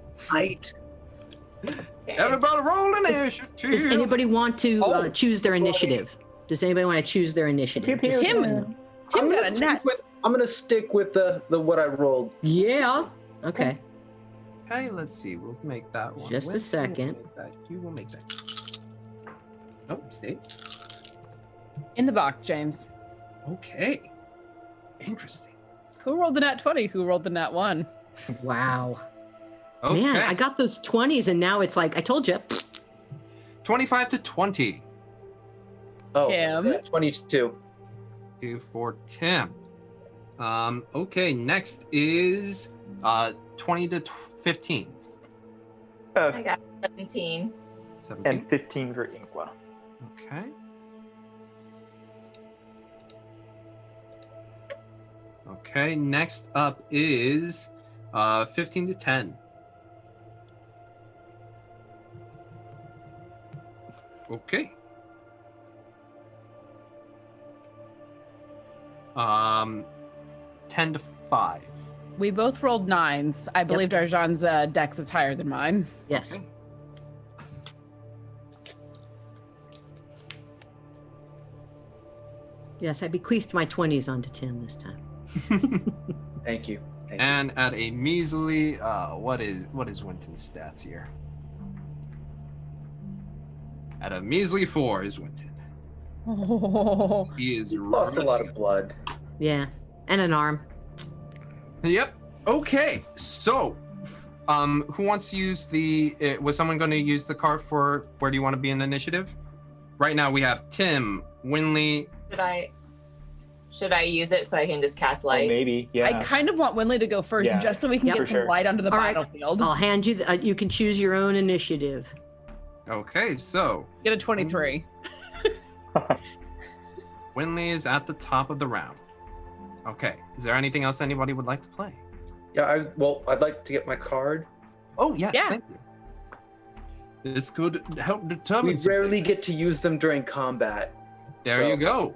Everybody roll initiative. Does anybody want to choose their initiative? Does anybody want to choose their initiative? Pew, pew. Tim I'm got a nat. gonna stick with the what I rolled. Yeah. Okay. Okay, let's see. We'll make that one. Just a second. You will make that. Oh, stay. In the box, James. Okay. Interesting. Who rolled the nat 20? Who rolled the nat 1? Wow. Okay. Man, I got those 20s and now it's like, I told you. 25 to 20. Oh, Tim? yeah, 22. For Tim. Okay, next is 20 to 15. I got 17. 17. And 15 for Inqua. Okay. Okay, next up is 15 to 10. Okay. 10 to 5. We both rolled 9s. I believe Darjan's dex is higher than mine. Yes. Okay. Yes, I bequeathed my 20s onto Tim this time. Thank you. Thank you. And at a measly, what is Winton's stats here? At a measly 4 is Winton. Oh. He is He's lost a lot of blood. Yeah, and an arm. Yep. Okay. So, who wants to use the? Was someone going to use the card for? Where do you want to be in initiative? Right now we have Tim, Winley. Should I use it so I can just cast Oh, light? maybe, yeah. I kind of want Winley to go first, Yeah. just so we can Yep. get For some sure. light onto the All right. battlefield. I'll hand you, you can choose your own initiative. Okay. So Get a 23. Winley is at the top of the round. Okay. Is there anything else anybody would like to play? Yeah, I'd like to get my card. Oh yes. Yeah. Thank you. This could help determine. We something. rarely get to use them during combat. There so- you go.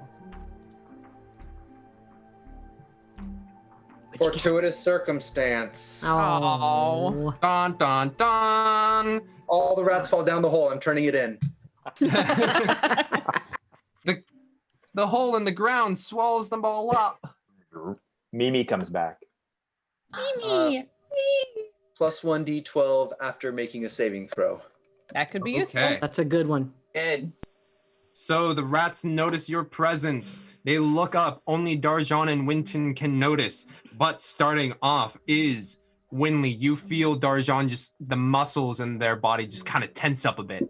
Fortuitous circumstance. Oh. Dun dun dun. All the rats fall down the hole. I'm turning it in. The hole in the ground swallows them all up. Mimi comes back. Plus 1d12 after making a saving throw. That could be useful. Okay. That's a good one. Good. So the rats notice your presence. They look up. Only Darjan and Winton can notice. But starting off is Winley. You feel Darjan, just the muscles in their body just kind of tense up a bit.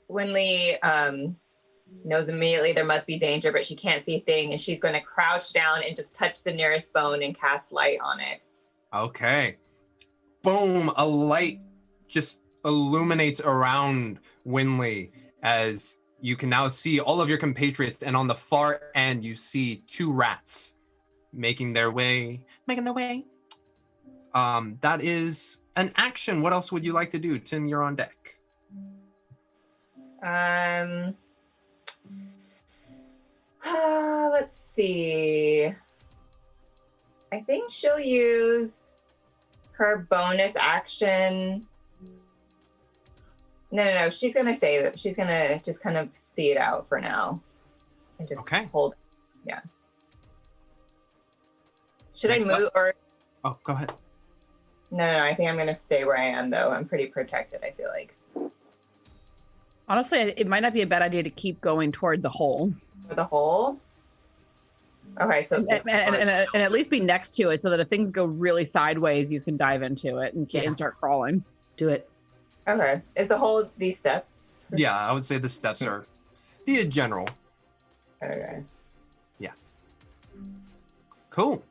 Winley knows immediately there must be danger, but she can't see a thing, and she's going to crouch down and just touch the nearest bone and cast light on it. Okay. Boom. A light just illuminates around Winley as you can now see all of your compatriots, and on the far end you see 2 rats making their way. That is an action. What else would you like to do? Tim, you're on deck. Let's see. I think she'll use her bonus action. No. She's gonna save it. She's gonna just kind of see it out for now, and just hold. Yeah. Should Next I move up. or? Oh, go ahead. No. I think I'm gonna stay where I am though. I'm pretty protected. I feel like. Honestly, it might not be a bad idea to keep going toward the hole. For the hole. Okay, so And at least be next to it so that if things go really sideways, you can dive into it and start crawling. Do it. okay, is the hole these steps? Yeah, I would say the steps are the general. Okay. Cool.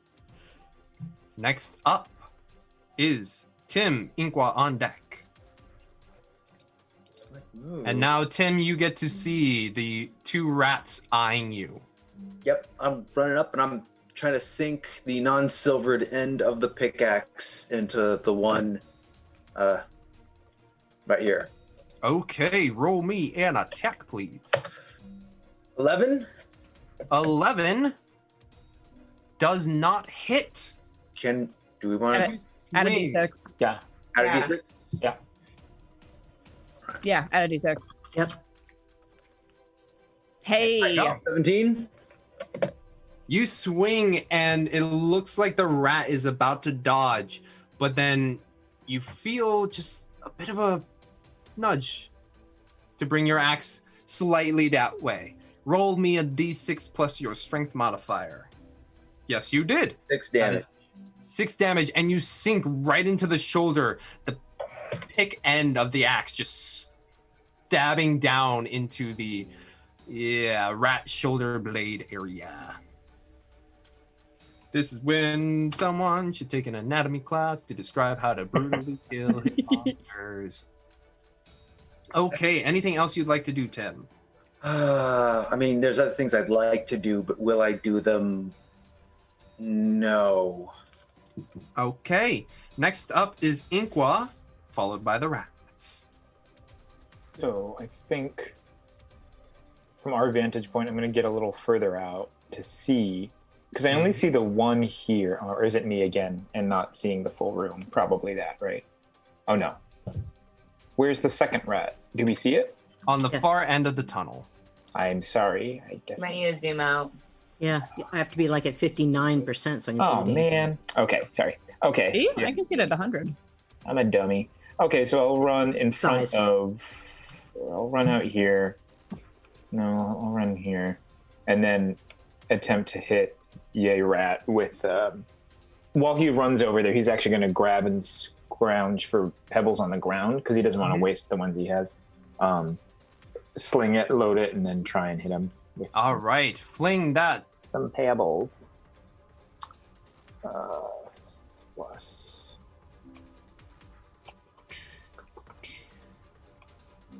Next up is Tim Inqua on deck. And now, Tim, you get to see the 2 rats eyeing you. Yep, I'm running up and I'm trying to sink the non-silvered end of the pickaxe into the one right here. Okay, roll me an attack, please. 11? 11 does not hit. Do we want to Add a Wing. d6. Yeah. add Yeah. a d6? Yeah. Yeah, add a d6. Yep. Hey. 17? You swing, and it looks like the rat is about to dodge, but then you feel just a bit of a nudge to bring your axe slightly that way. Roll me a d6 plus your strength modifier. Yes, you did. 6 That damage. is 6 damage, and you sink right into the shoulder. The pick end of the axe just stabbing down into the rat shoulder blade area. This is when someone should take an anatomy class to describe how to brutally kill his monsters. Okay, anything else you'd like to do, Tim? I mean, there's other things I'd like to do, but will I do them? No. Okay, next up is Inqua, followed by the rats. So I think from our vantage point, I'm going to get a little further out to see, because I only see the one here, or is it me again, and not seeing the full room? Probably that, right? Oh no. Where's the second rat? Do we see it? On the Yeah. far end of the tunnel. I'm sorry. I Might definitely... need to zoom out. Yeah, I have to be like at 59% so I can Oh see the data. man. Okay, sorry. Okay. See? Yeah, I can see it at 100. I'm a dummy. Okay, so I'll run in front Size. of. I'll run out here. No, I'll run here, and then attempt to hit Yay Rat with. While he runs over there, he's actually going to grab and scrounge for pebbles on the ground because he doesn't want to waste the ones he has. Sling it, load it, and then try and hit him with All right, fling that. some pebbles. Plus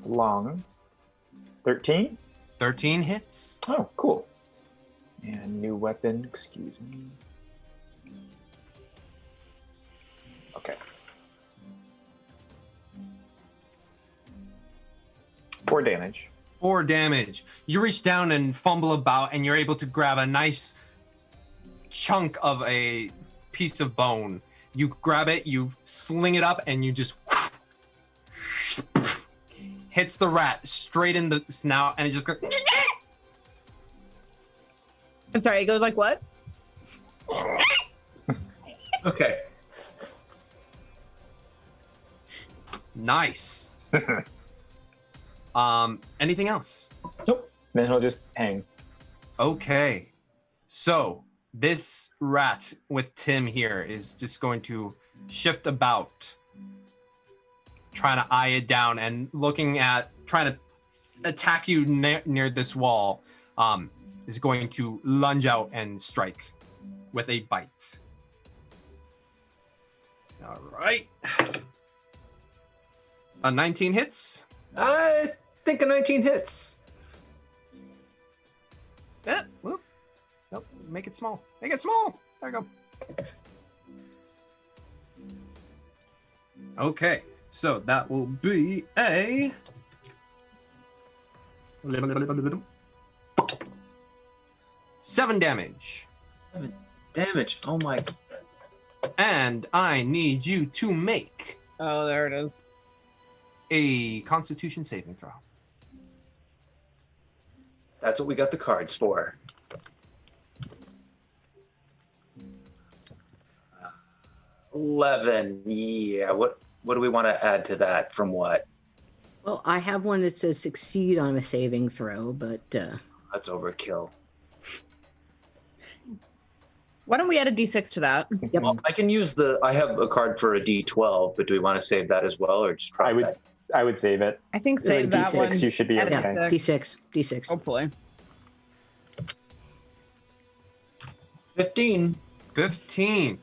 long 13. 13 hits. Oh, cool. And new weapon, excuse me. Okay. 4 damage. 4 damage. You reach down and fumble about, and you're able to grab a nice chunk of a piece of bone. You grab it, you sling it up, and you just hits the rat straight in the snout, and it just goes. I'm sorry, it goes like what? Okay. Nice. Anything else? Nope. Then he'll just hang. Okay. So this rat with Tim here is just going to shift about, trying to eye it down and trying to attack you near this wall. Is going to lunge out and strike with a bite. All right. A 19 hits. I think a 19 hits. Whoop. Nope. Make it small. Make it small. There you go. Okay. So that will be a 7 damage. 7 damage. Oh my. And I need you to make Oh, there it is. a Constitution saving throw. That's what we got the cards for. 11. Yeah. What do we want to add to that? From what? Well, I have one that says succeed on a saving throw, but That's overkill. Why don't we add a d6 to that? yep. Well, I can use I have a card for a D12, but do we want to save that as well, or just drop that? I would save it. I think It's like save that D6, one. you should be Add a okay. D6. D6. Hopefully. 15. 15.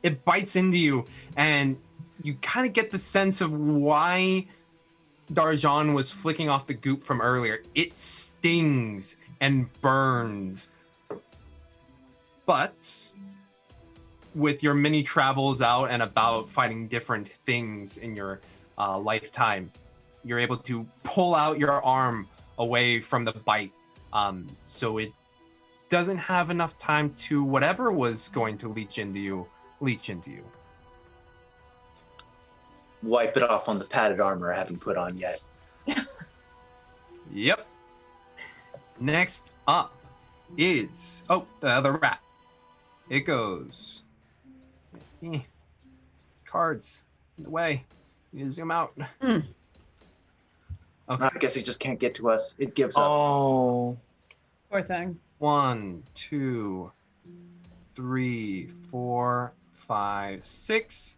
It bites into you, and you kind of get the sense of why Darjan was flicking off the goop from earlier. It stings and burns. But with your many travels out and about fighting different things in your lifetime, you're able to pull out your arm away from the bite. So it doesn't have enough time to whatever was going to leech into you. Wipe it off on the padded armor I haven't put on yet. Yep. Next up is the other rat. It goes Cards in the way. You zoom out. Mm. Okay. I guess he just can't get to us. It gives up. Oh. Poor thing. 1, 2, 3, 4, 5, 6.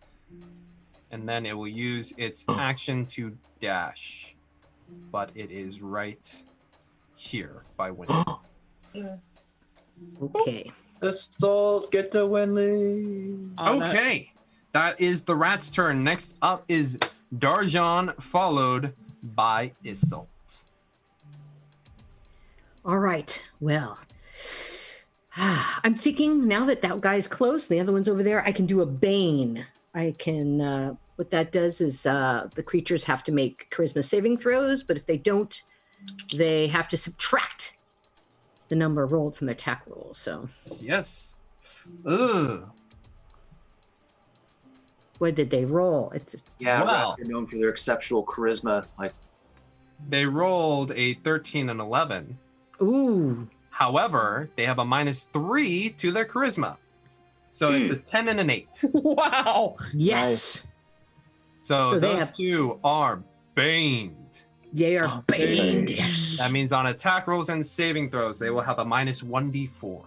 And then it will use its action to dash. But it is right here by Winnie. Okay. Assault, get to Winley. Okay. That is the rat's turn. Next up is Darjan, followed by Isolt. All right. Well, I'm thinking now that guy's close, the other one's over there, I can do a Bane. I can, what that does is the creatures have to make charisma saving throws, but if they don't, they have to subtract the number rolled from their attack roll. So, Yes. Ugh. what did they roll? It's Yeah, Wow. they're known for their exceptional charisma. Like, They rolled a 13 and 11. ooh, However, they have a -3 to their charisma. So it's a 10 and an 8. Wow. yes, Nice. So So they those have- two are baned. they are baned. Yes. That means on attack rolls and saving throws, they will have a -1d4.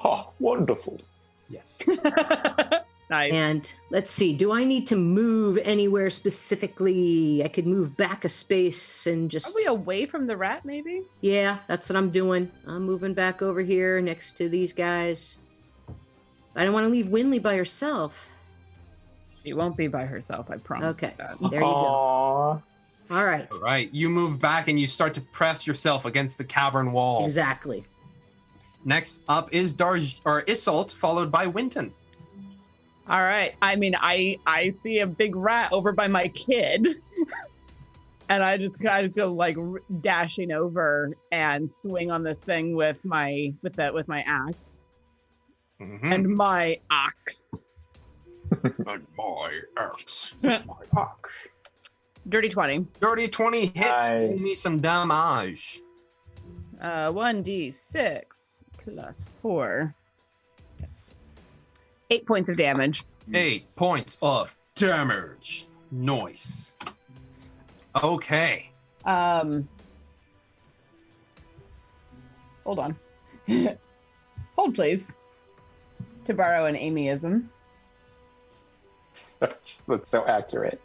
Oh, wonderful. Yes. Nice. And let's see, do I need to move anywhere specifically? I could move back a space and just. Are we away from the rat, maybe? Yeah, that's what I'm doing. I'm moving back over here next to these guys. I don't want to leave Winley by herself. She won't be by herself, I promise. Okay, you that. there you go. Aw. All right, All right. You move back and you start to press yourself against the cavern wall. exactly. Next up is Isolt, followed by Winton. All right. I mean, I see a big rat over by my kid, and I just go like dashing over and swing on this thing with my axe Mhm. and my axe. And my axe. Dirty 20. Dirty 20 hits. Nice. Give me some damage. 1d6 plus 4. Yes. 8 points of damage. 8 points of damage. Nice. Okay. Hold on. Hold, please. To borrow an Amyism. That's so accurate.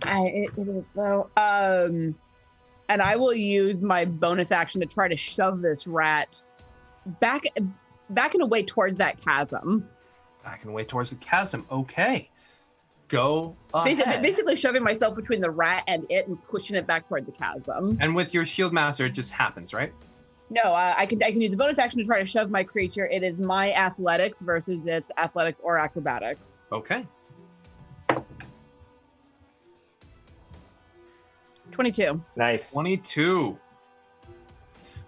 It is though. And I will use my bonus action to try to shove this rat back and away towards that chasm. Back and away towards the chasm. Okay. Go ahead. Basically shoving myself between the rat and it and pushing it back toward the chasm. And with your shield master, it just happens, right? No, I can use the bonus action to try to shove my creature. It is my athletics versus its athletics or acrobatics. Okay. 22. Nice. 22.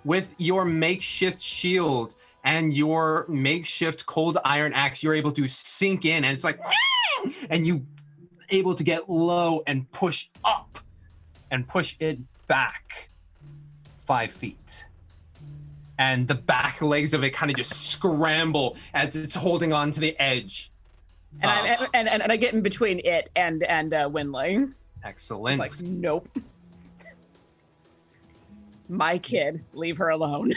With your makeshift shield and your makeshift cold iron axe, you're able to sink in and it's like, and you able to get low and push up and push it back 5 feet. And the back legs of it kind of just scramble as it's holding on to the edge. And I get in between it and Winley. Excellent. Like, nope. My kid, leave her alone.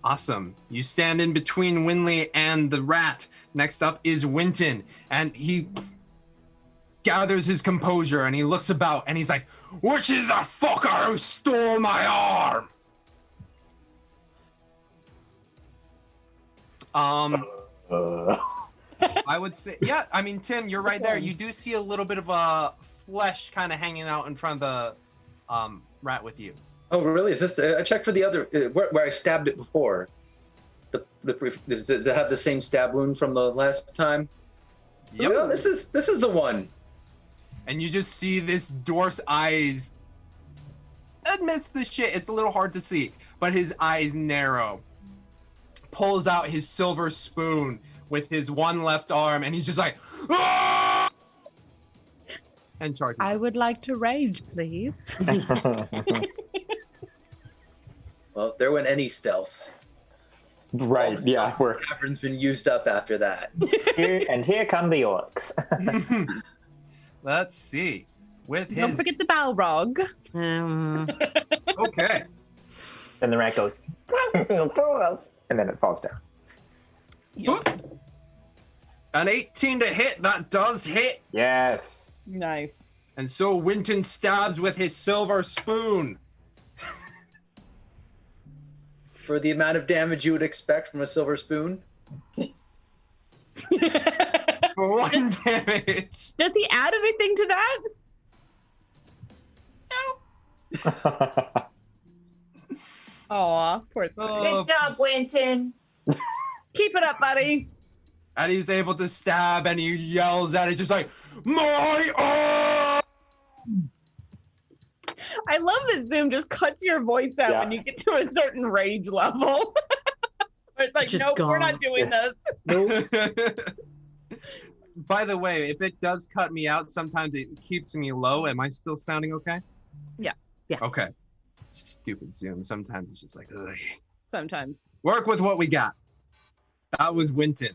Awesome. You stand in between Winley and the rat. Next up is Winton, and he gathers his composure and he looks about and he's like, "Which is the fucker who stole my arm?" I would say, yeah, I mean, Tim, you're right there. You do see a little bit of flesh kind of hanging out in front of the rat with you. oh, really? Is this? I checked for the other where I stabbed it before. Does it have the same stab wound from the last time? Yep. Oh, this is the one. And you just see this dwarf's eyes. Admits the shit. It's a little hard to see, but his eyes narrow. Pulls out his silver spoon with his one left arm, and he's just like, "Ah!" And charges. I would like to rage, please. Well, there went any stealth. Right, yeah. We're The cavern's been used up after that. here come the orcs. Let's see. With Don't his forget the Balrog. okay. And the rat goes, and then it falls down. Boop. An 18 to hit. That does hit. Yes. Nice. And so Winton stabs with his silver spoon. For the amount of damage you would expect from a silver spoon. For 1 damage. Does he add anything to that? Aw, poor thing. Oh, Good job, Winton. Keep it up, buddy. and he's able to stab, and he yells at it just like, my arm! I love that Zoom just cuts your voice out Yeah. when you get to a certain rage level. Where it's like, Just nope, we're gone. not doing this. By the way, if it does cut me out, sometimes it keeps me low. Am I still sounding okay? Yeah. Yeah. Okay. Stupid Zoom. Sometimes it's just like, ugh. Sometimes. Work with what we got. That was Winton.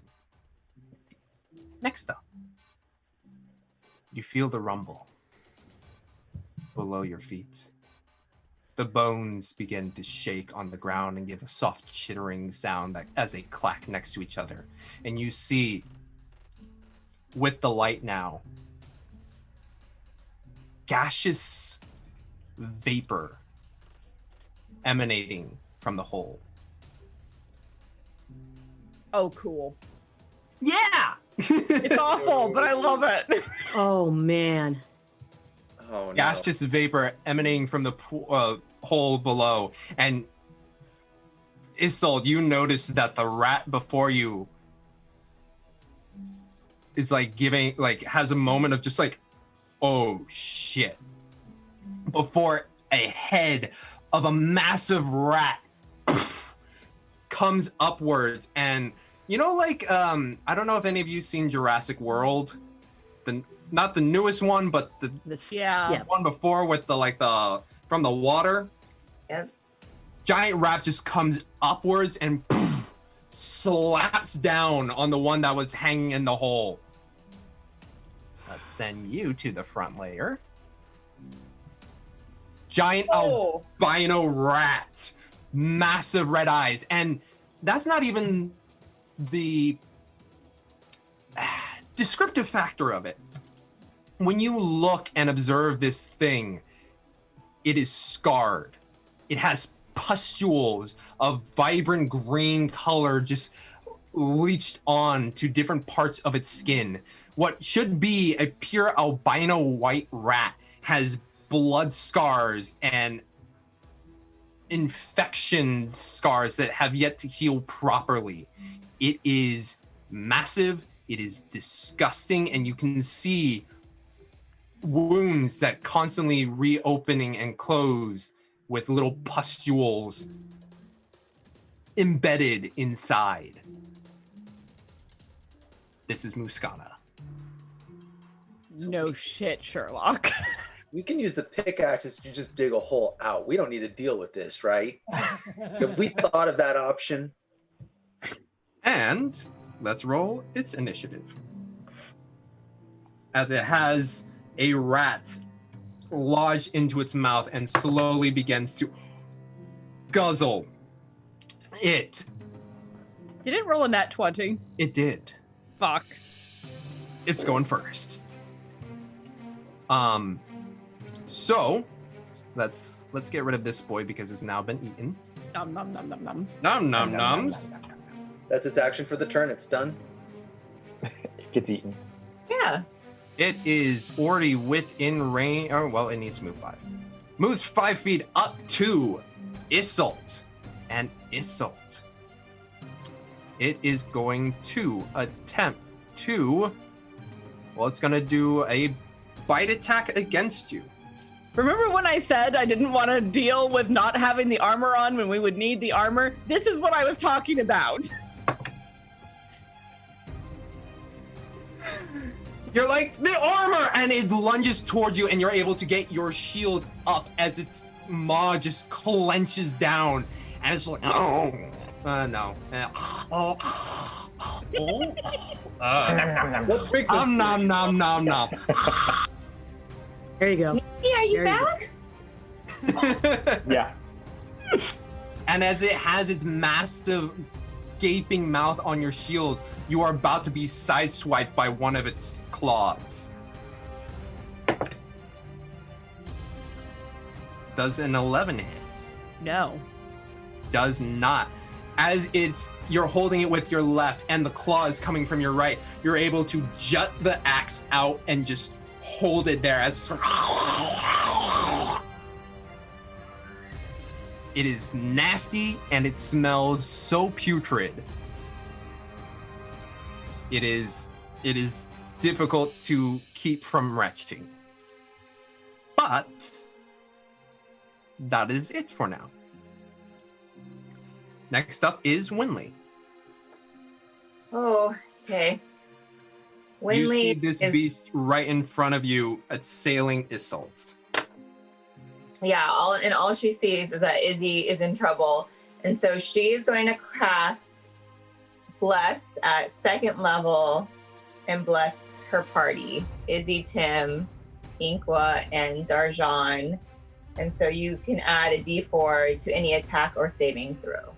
Next up, you feel the rumble below your feet. The bones begin to shake on the ground and give a soft chittering sound that, as they clack next to each other. And you see, with the light now, gaseous vapor emanating from the hole. Oh, cool. Yeah! It's awful, but I love it. Oh man. Oh no. Gaseous vapor emanating from the hole below. And Isolde, you notice that the rat before you is like giving, like, has a moment of just like, oh shit. Before a head of a massive rat comes upwards, and you know, like, I don't know if any of you seen Jurassic World, not the newest one, but the Yeah. one before with the from the water. Yep. Giant rat just comes upwards and slaps down on the one that was hanging in the hole. Let's send you to the front layer. Giant Oh. albino rat, massive red eyes, and that's not even the descriptive factor of it. When you look and observe this thing, it is scarred. It has pustules of vibrant green color just leached on to different parts of its skin. What should be a pure albino white rat has blood scars and infection scars that have yet to heal properly. It is massive, it is disgusting, and you can see wounds that constantly reopening and close with little pustules embedded inside. This is Mouskana. No shit, Sherlock. We can use the pickaxes to just dig a hole out. We don't need to deal with this, right? Have we thought of that option? And let's roll its initiative. As it has a rat lodged into its mouth and slowly begins to guzzle it. Did it roll a nat 20? It did. Fuck. It's going first. So let's get rid of this boy because it's now been eaten. Nom nom nom nom nom. Nom nom noms. That's its action for the turn. It's done. It gets eaten. Yeah. It is already within range. Oh, well, it needs to move 5. Moves 5 feet up to Isolde. And Isolde. It is going to attempt to. Well, it's going to do a bite attack against you. Remember when I said I didn't want to deal with not having the armor on when we would need the armor? This is what I was talking about. You're like, the armor! And it lunges towards you, and you're able to get your shield up as its maw just clenches down. And it's like, oh. No. What frequency? Nom. There you go. Yeah, are you There you back? Yeah. And as it has its massive gaping mouth on your shield, you are about to be sideswiped by one of its claws. Does an 11 hit? No. Does not. As you're holding it with your left and the claw is coming from your right, you're able to jut the axe out and just hold it there as it is nasty and it smells so putrid. It is difficult to keep from retching. But that is it for now. Next up is Winley. Oh, okay. You see Winley this is, beast right in front of you assailing Isolt. yeah, all she sees is that Izzy is in trouble. And so she's going to cast Bless at 2nd level and bless her party. Izzy, Tim, Inkwa, and Darjan. And so you can add a d4 to any attack or saving throw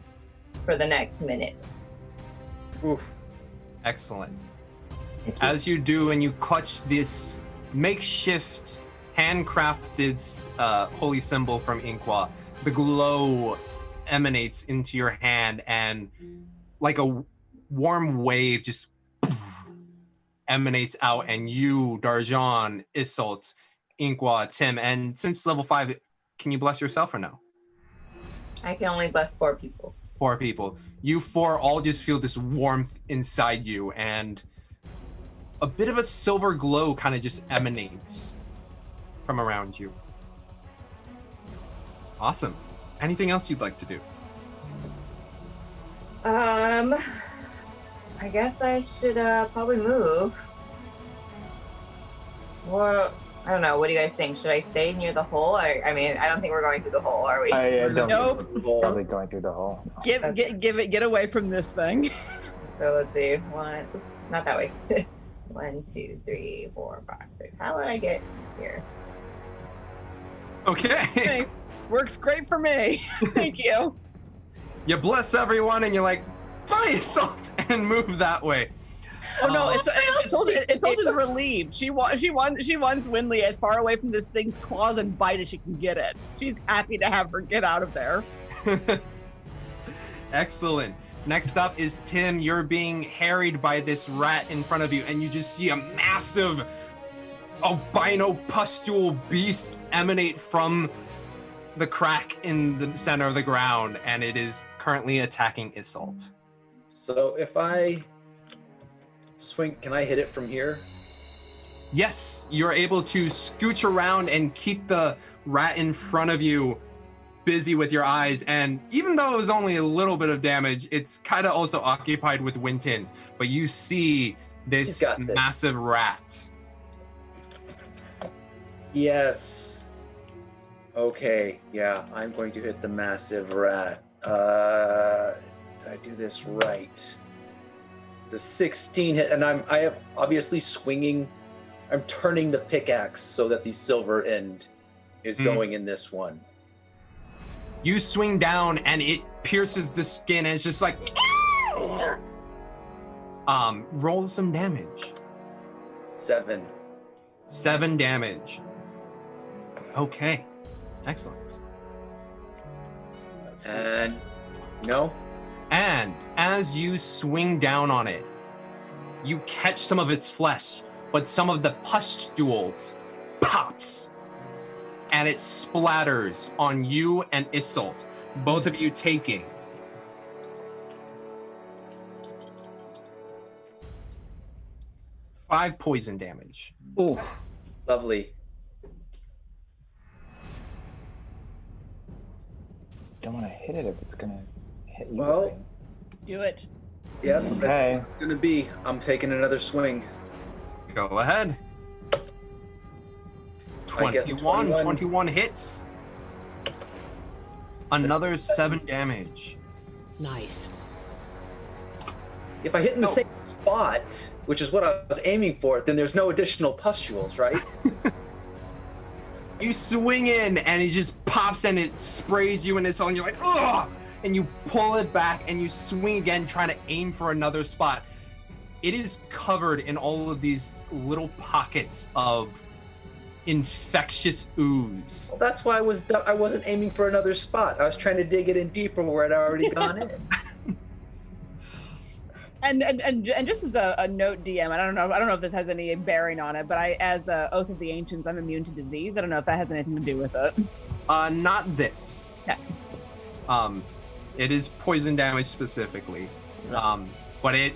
for the next minute. Oof. Excellent. As you do, and you clutch this makeshift, handcrafted holy symbol from Inkwa, the glow emanates into your hand, and like a warm wave just emanates out, and you, Darjan, Isolt, Inkwa, Tim, and since level 5, can you bless yourself or no? I can only bless 4 people. 4 people. You 4 all just feel this warmth inside you, and a bit of a silver glow kind of just emanates from around you. Awesome. Anything else you'd like to do? I guess I should probably move. Or I don't know. What do you guys think? Should I stay near the hole? I mean, I don't think we're going through the hole, are we? I don't Nope. think we're probably going through the hole. No. Get away from this thing. So let's see. Oops, not that way. 1, 2, 3, 4, 5, 6. How would I get here? Okay. Okay. Works great for me. Thank you. You bless everyone, and you're like, bye, Isolt, and move that way. Oh no, Isolt is relieved. She wants Winley as far away from this thing's claws and bite as she can get it. She's happy to have her get out of there. Excellent. Next up is Tim. You're being harried by this rat in front of you, and you just see a massive albino pustule beast emanate from the crack in the center of the ground, and it is currently attacking Isolt. So if I swing, can I hit it from here? Yes, you're able to scooch around and keep the rat in front of you busy with your eyes, and even though it was only a little bit of damage, it's kind of also occupied with Winton, but you see this massive rat. Yes. Okay, yeah, I'm going to hit the massive rat. Did I do this right? The 16 hit, and I am obviously swinging. I'm turning the pickaxe so that the silver end is going in this one. You swing down and it pierces the skin, and it's just like, roll some damage. 7. 7 damage. Okay, excellent. Let's see. And no. And as you swing down on it, you catch some of its flesh, but some of the pustules pops, and it splatters on you and Isolt, both of you taking 5 poison damage. Ooh, lovely. Don't want to hit it if it's gonna hit you. Well, guys. Do it. Yeah, Okay. that's what it's gonna be. I'm taking another swing. Go ahead. I guess 21 hits. Another 7 damage. Nice. If I hit in the same spot, which is what I was aiming for, then there's no additional pustules, right? You swing in and it just pops and it sprays you and it's on. You're like, ugh! And you pull it back and you swing again, trying to aim for another spot. It is covered in all of these little pockets of infectious ooze. Well, that's why I wasn't aiming for another spot. I was trying to dig it in deeper where I'd already gone in. And just as a note, DM, I don't know if this has any bearing on it, but as Oath of the Ancients, I'm immune to disease. I don't know if that has anything to do with it. Not this. Okay. It is poison damage specifically, but it.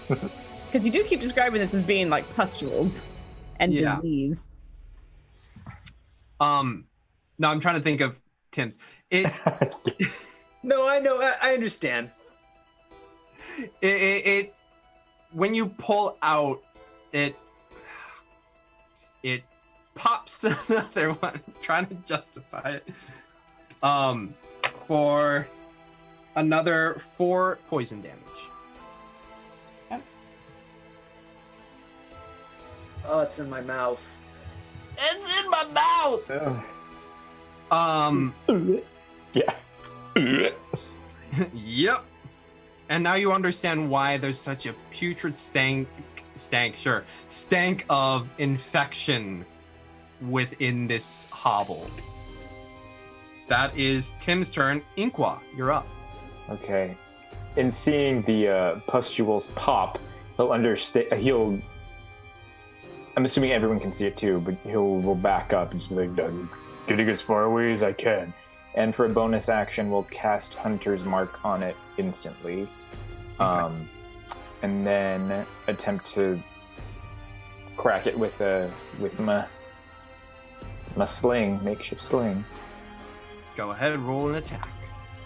Because you do keep describing this as being like pustules and disease. No, I'm trying to think of Tim's. No, I know. I understand. It when you pull out, it pops another one. I'm trying to justify it. For another 4 poison damage. Okay. Oh, it's in my mouth. It's in my mouth. Yeah. Yep. And now you understand why there's such a putrid stank of infection within this hovel. That is Tim's turn. Inqua, you're up. Okay. In seeing the pustules pop, he'll understand. I'm assuming everyone can see it too, but will back up and just be like, "I'm getting as far away as I can." And for a bonus action, we'll cast Hunter's Mark on it instantly. Okay. And then attempt to crack it with my sling, makeshift sling. Go ahead, roll an attack.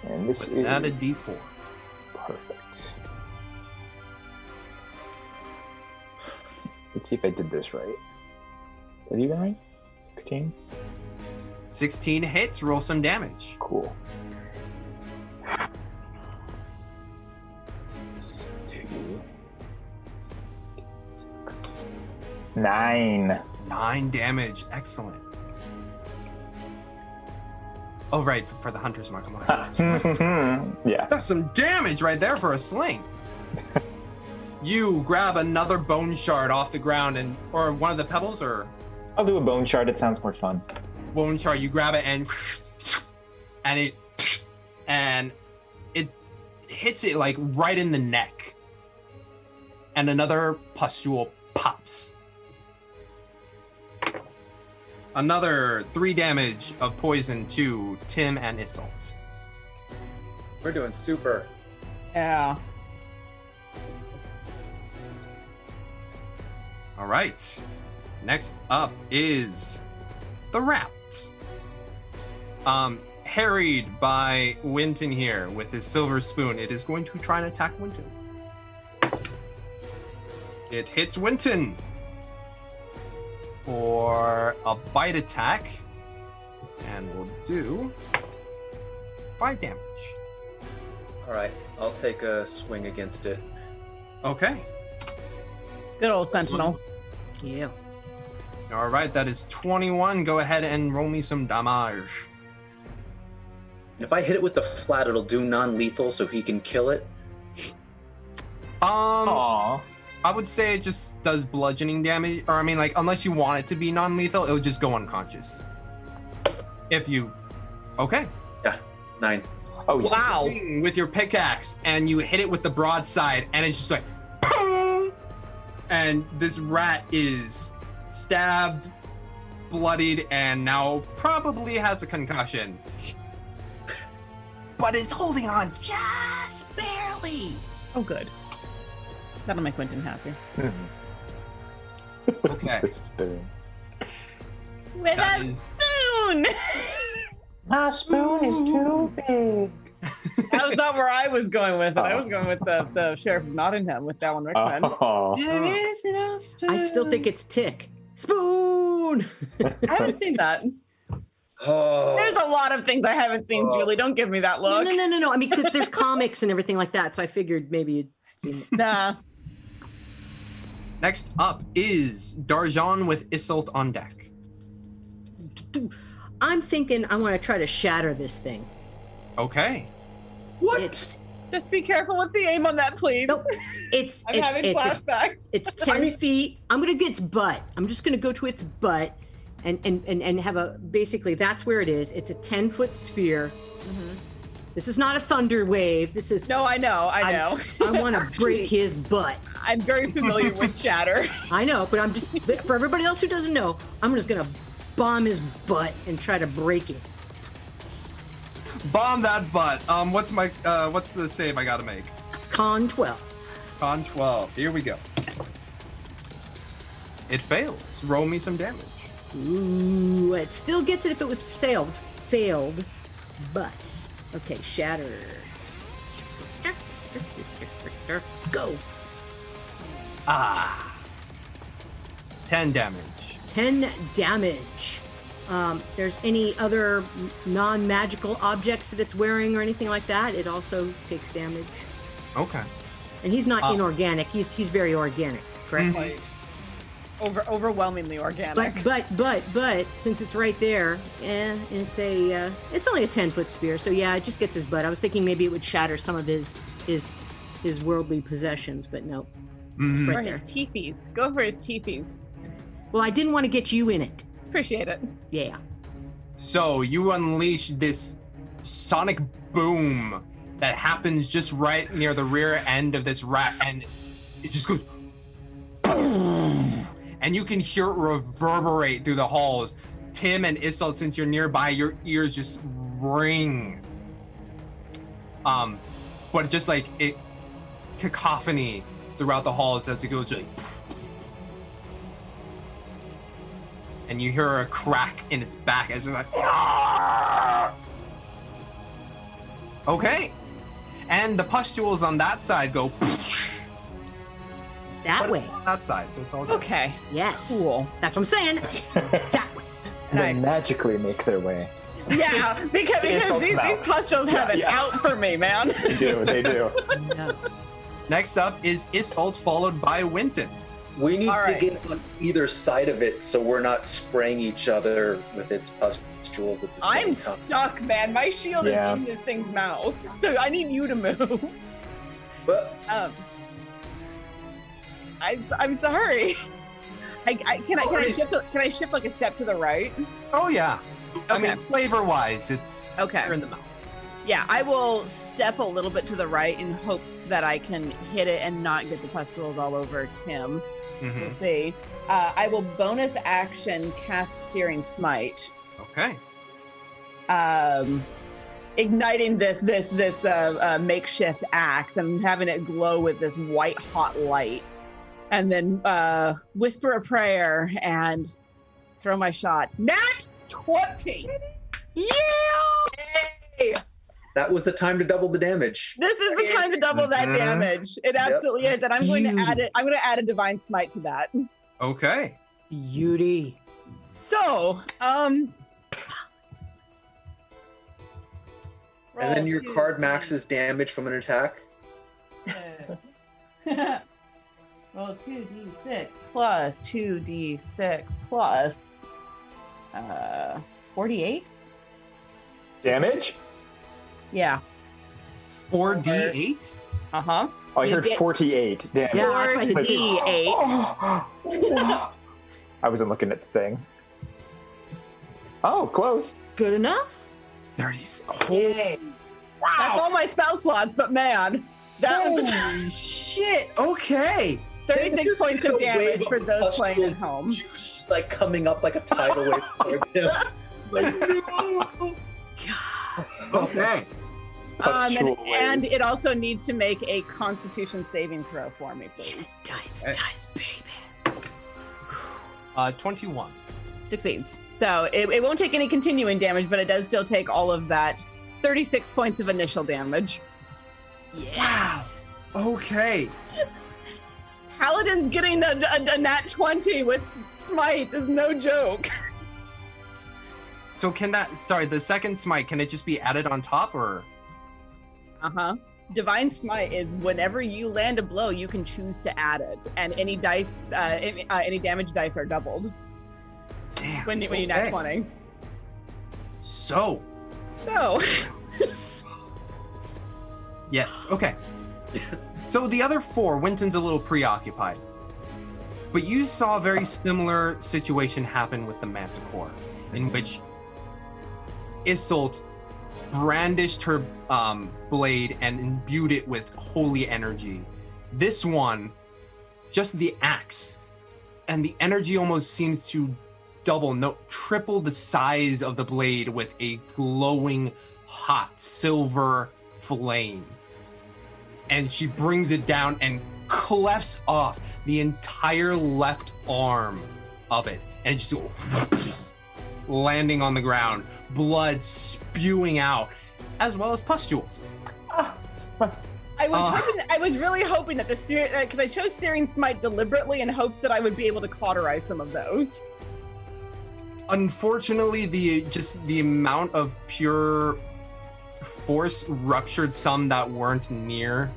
And this With that a D4. perfect. Let's see if I did this right. Is that even right? 16? 16 hits, roll some damage. Cool. 2. 9. 9 damage, excellent. Oh, right, for the Hunter's Mark. I'm like, Yeah. that's some damage right there for a sling. You grab another bone shard off the ground or one of the pebbles, or I'll do a bone shard. It sounds more fun. bone shard. You grab it and it hits it like right in the neck, and another pustule pops. Another 3 damage of poison to Tim and Isolt. We're doing super. Yeah. All right. Next up is the rat. Harried by Winton here with his silver spoon. It is going to try and attack Winton. It hits Winton for a bite attack, and we'll do 5 damage. All right, I'll take a swing against it. Okay. Good old Sentinel. Yeah. All right, that is 21. Go ahead and roll me some damage. If I hit it with the flat, it'll do non-lethal, so he can kill it. Aww. I would say it just does bludgeoning damage, or I mean, like, unless you want it to be non-lethal, it would just go unconscious. If you, okay. Yeah, 9. Oh, yes. Wow. With your pickaxe, and you hit it with the broadside, and it's just like, boom! And this rat is stabbed, bloodied, and now probably has a concussion. But is holding on just barely. Oh, good. That'll make Winton happy. Okay. The spoon. With That a is- spoon! My spoon is too big. That was not where I was going with it. I was going with the Sheriff of Nottingham with Alan Rickman. Oh. I still think it's tick. Spoon! I haven't seen that. Oh. There's a lot of things I haven't seen, Julie. Don't give me that look. No. I mean, because there's comics and everything like that, so I figured maybe you'd seen it. Nah. Next up is Darjan with Isolt on deck. I'm thinking I want to try to shatter this thing. Okay. What? Just be careful with the aim on that, please. Nope. I'm having flashbacks. It's 10 feet. I'm gonna get its butt. I'm just gonna go to its butt and have a, basically that's where it is. It's a 10-foot sphere. Mm-hmm. This is not a thunder wave. This is. No, I know. I want to break his butt. I'm very familiar with shatter. I know, but I'm just, for everybody else who doesn't know, I'm just gonna bomb his butt and try to break it. Bomb that butt. What's the save I gotta make? Con 12. Con 12. Here we go. It fails. Roll me some damage. Ooh, it still gets it if it was failed, but okay, shatter. Go. 10 damage. 10 damage. There's any other non-magical objects that it's wearing or anything like that, it also takes damage. Okay. And he's not inorganic. He's very organic, correct? Mm-hmm. Overwhelmingly organic. But since it's right there, it's only a 10-foot sphere, so yeah, it just gets his butt. I was thinking maybe it would shatter some of his worldly possessions, but no. Just right there. His teepees. Go for his teepees. Well, I didn't want to get you in it. Appreciate it. Yeah. So you unleash this sonic boom that happens just right near the rear end of this rat, and it just goes boom, and you can hear it reverberate through the halls. Tim and Isolt, since you're nearby, your ears just ring. But just like it, cacophony throughout the halls as it goes like, and you hear a crack in its back as it's like, okay. And the pustules on that side go that way. On that side, so it's all good. Okay. Yes. Cool. That's what I'm saying. That way. They Nice. magically make their way. Yeah, because these pustules have it out for me, man. They do. No. Next up is Isolt, followed by Winton. We need All to right. get on either side of it so we're not spraying each other with its pustules at the same I'm time. stuck, man. My shield Yeah. is in this thing's mouth, so I need you to move. But I'm sorry. Can I shift like a step to the right? Oh yeah. I Okay. mean, flavor-wise, it's Okay. you're in the mouth. Yeah, I will step a little bit to the right in hopes that I can hit it and not get the pustules all over Tim. Mm-hmm. We'll see. I will bonus action cast Searing Smite, Okay. igniting this makeshift axe and having it glow with this white hot light, and then whisper a prayer and throw my shot. Nat 20. Yeah. that was the time to double the damage. This is the time to double that Mhm. damage. It absolutely is, and I'm going to add it. I'm going to add a divine smite to that. Okay. Beauty. So, And then roll your 2d6. card maxes damage from an attack. Roll 2d6 plus 2d6 plus 48. Damage? Yeah. 4d8? Uh huh. Oh, I You heard get- 48 damage. Yeah, that's why I hit 4d8. I wasn't looking at the thing. Oh, close. Good enough. 30. Yay. That's all my spell slots, but man, that was Holy shit. Okay. 36 points of damage for those playing at home. Juice like coming up like a tidal wave towards him. Okay. And it also needs to make a Constitution saving throw for me, please. Dice, Okay. baby. 21. Succeeds. So it won't take any continuing damage, but it does still take all of that 36 points of initial damage. Yes. Okay. Paladin's getting a nat 20 with smite is no joke. So can that? Sorry, the second smite. Can it just be added on top, or? Divine Smite is whenever you land a blow, you can choose to add it, and any dice, any damage dice are doubled. Damn. When you nat 20. So. Yes. Okay. So the other 4, Winton's a little preoccupied, but you saw a very similar situation happen with the Manticore, in which Isolde brandished her blade and imbued it with holy energy. This one, just the axe, and the energy almost seems to triple the size of the blade with a glowing, hot silver flame. And she brings it down and clefts off the entire left arm of it, and just landing on the ground, blood spewing out, as well as pustules. I was really hoping that because I chose Searing Smite deliberately in hopes that I would be able to cauterize some of those. Unfortunately, the amount of pure force ruptured some that weren't near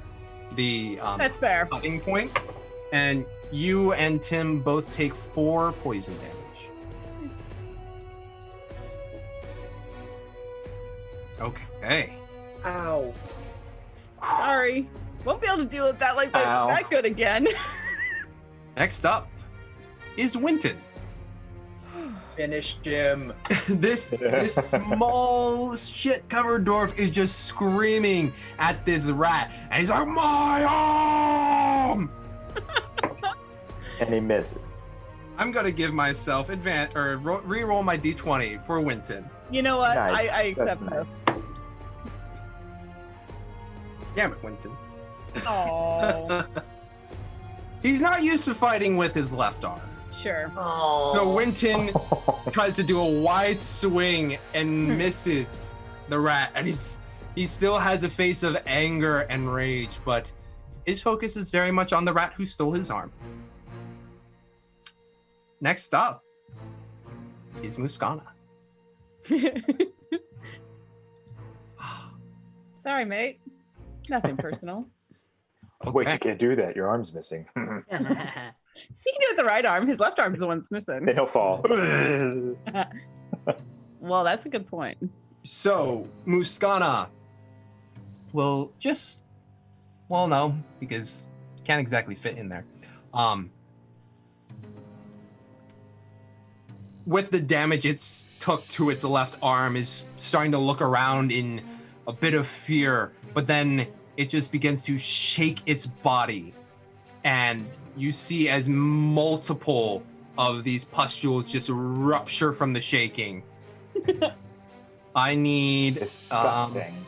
the That's fair. cutting point, and you and Tim both take 4 poison damage. Okay. Ow. Sorry. Won't be able to deal with that that good again. Next up is Winton. Finish Jim. This small shit-covered dwarf is just screaming at this rat, and he's like, "My arm!" And he misses. I'm gonna give myself re-roll my d20 for Winton. You know what? Nice. I accept That's this. Damn it, Winton. Oh, He's not used to fighting with his left arm. sure. Oh. So Winton tries to do a wide swing and misses the rat, and he still has a face of anger and rage, but his focus is very much on the rat who stole his arm. Next up is Mouskana. Sorry, mate. Nothing personal. Wait, you can't do that. Your arm's missing. He can do it with the right arm. His left arm's the one that's missing. Then he'll fall. Well, that's a good point. So Mouskana will just, no, because can't exactly fit in there. With the damage it's took to its left arm, is starting to look around in a bit of fear, but then it just begins to shake its body, and you see as multiple of these pustules just rupture from the shaking. I need Disgusting.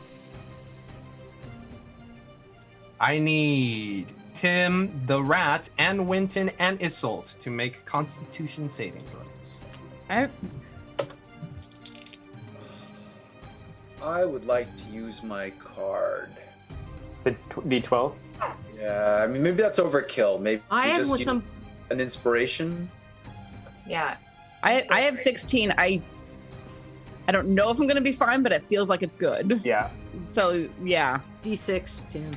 I need Tim, the rat, and Winton and Isolde to make Constitution saving throws. I would like to use my card. The D12? Yeah, I mean, maybe that's overkill. Maybe I am just with use some. an inspiration. Yeah. I have 16. I don't know if I'm going to be fine, but it feels like it's good. Yeah. So, yeah. D6, Tim.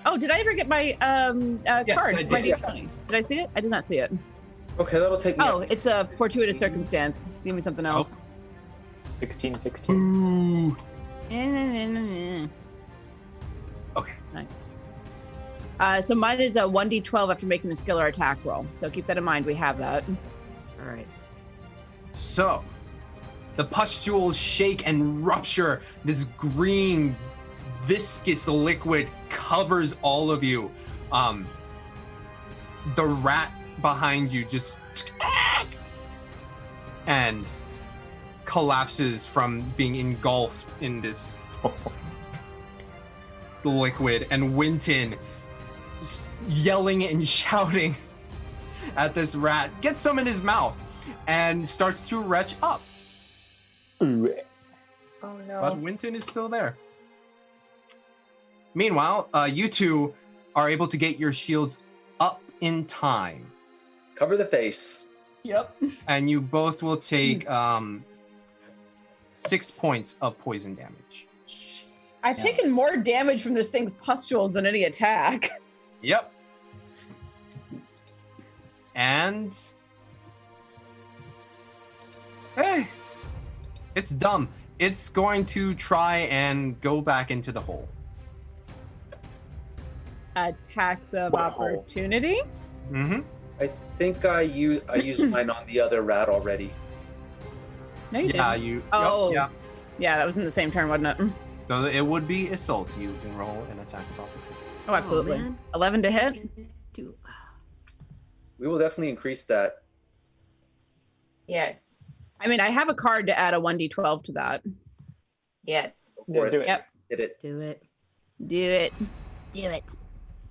Oh, did I ever get my Yes, card? I did. My D20. Did I see it? I did not see it. Okay, that'll take me. Oh, it's a fortuitous circumstance. Give me something else. 16, 16. Ooh. Okay. Nice. So mine is a 1d12 after making a skill or attack roll. So keep that in mind. We have that. All right. So, the pustules shake and rupture. This green, viscous liquid covers all of you. The rat behind you just and collapses from being engulfed in this liquid, and Winton yelling and shouting at this rat gets some in his mouth and starts to retch up. Ooh. Oh But no. Winton is still there. Meanwhile, you two are able to get your shields up in time. Cover the face. Yep. And you both will take 6 points of poison damage. I've taken more damage from this thing's pustules than any attack. Yep. And hey, it's dumb. It's going to try and go back into the hole. Attacks of What hole? opportunity. Mm-hmm. I think I used mine on the other rat already. No, you Yeah, didn't. you. Oh. Yep, Yeah, that was in the same turn, wasn't it? yeah. So it would be assault. You can roll an attack of opportunity. Oh, absolutely. man. 11 to hit. We will definitely increase that. Yes. I mean, I have a card to add a 1d12 to that. Yes. Yeah, do it. Yep. Hit it. Do it. Do it. Do it.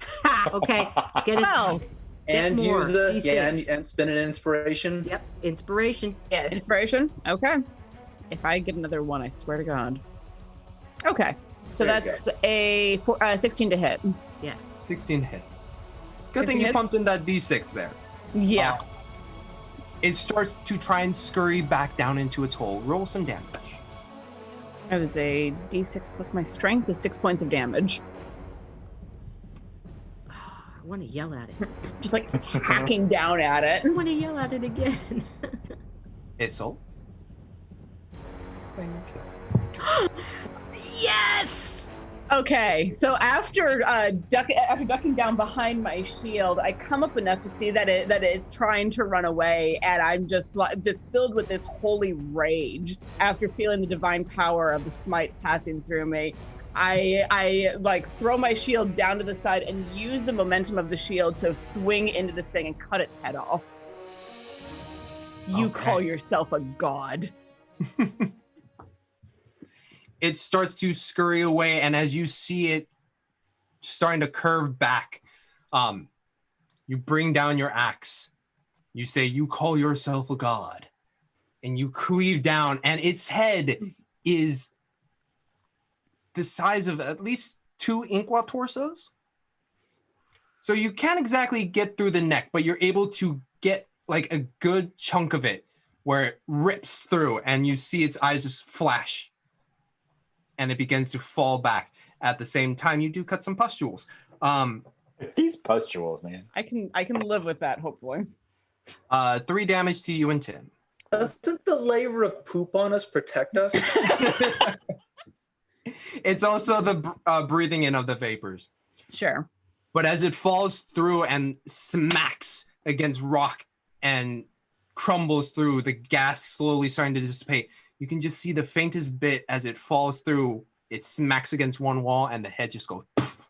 Ha! Okay. Get it. Well, Get And more, use a D6. and spin an inspiration. Yep. Inspiration. Yes. inspiration. Okay. If I get another one, I swear to God. Okay. So There you that's a 16 to hit. 16 hit. Good 16 thing you hits? pumped in that d6 there. Yeah. It starts to try and scurry back down into its hole. Roll some damage. That was a d6 plus my strength is 6 points of damage. I want to yell at it. Just like hacking down at it. I want to yell at it again. Assault. Thank you. Yes. Okay, so after ducking down behind my shield, I come up enough to see that it's trying to run away, and I'm just filled with this holy rage after feeling the divine power of the smites passing through me. I like throw my shield down to the side and use the momentum of the shield to swing into this thing and cut its head off. You Okay. call yourself a god. It starts to scurry away, and as you see it starting to curve back, you bring down your axe. You say, "You call yourself a god," and you cleave down, and its head is the size of at least 2 Inqua torsos. So you can't exactly get through the neck, but you're able to get like a good chunk of it where it rips through, and you see its eyes just flash. And it begins to fall back. At the same time, you do cut some pustules. These pustules, man. I can live with that, hopefully. 3 damage to you and Tim. Doesn't the layer of poop on us protect us? It's also the breathing in of the vapors. Sure. But as it falls through and smacks against rock and crumbles through, the gas slowly starting to dissipate. You can just see the faintest bit as it falls through. It smacks against one wall, and the head just goes. Poof.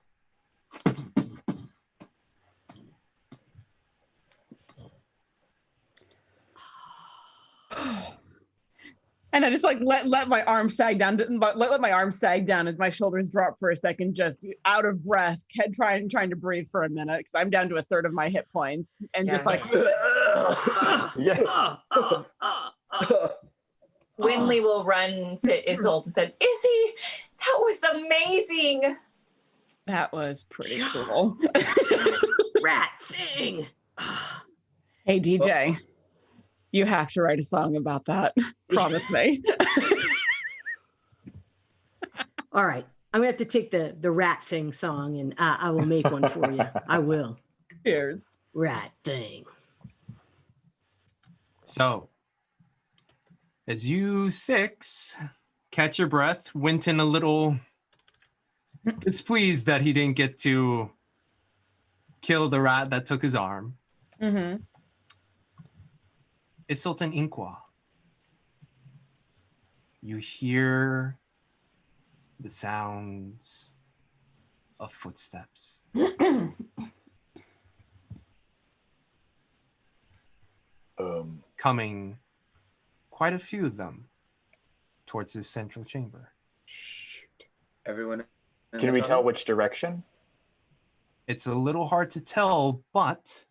And I just like let my arm sag down, let my arm sag down as my shoulders drop for a second, just out of breath, trying to breathe for a minute because I'm down to a third of my hit points, and just like Yeah. Winley will run to Isolde and said, "Izzy, that was amazing." that was pretty cool. Rat thing. Hey DJ, you have to write a song about that. Promise me. All right. I'm gonna have to take the rat thing song and I will make one for you. I will. Cheers. Rat thing. So, as you 6 catch your breath, Winton a little displeased that he didn't get to kill the rat that took his arm. Mm-hmm. It's Sultan Inqua. You hear the sounds of footsteps. Coming, quite a few of them, towards this central chamber. Everyone. in Can the we tunnel? tell which direction? It's a little hard to tell, but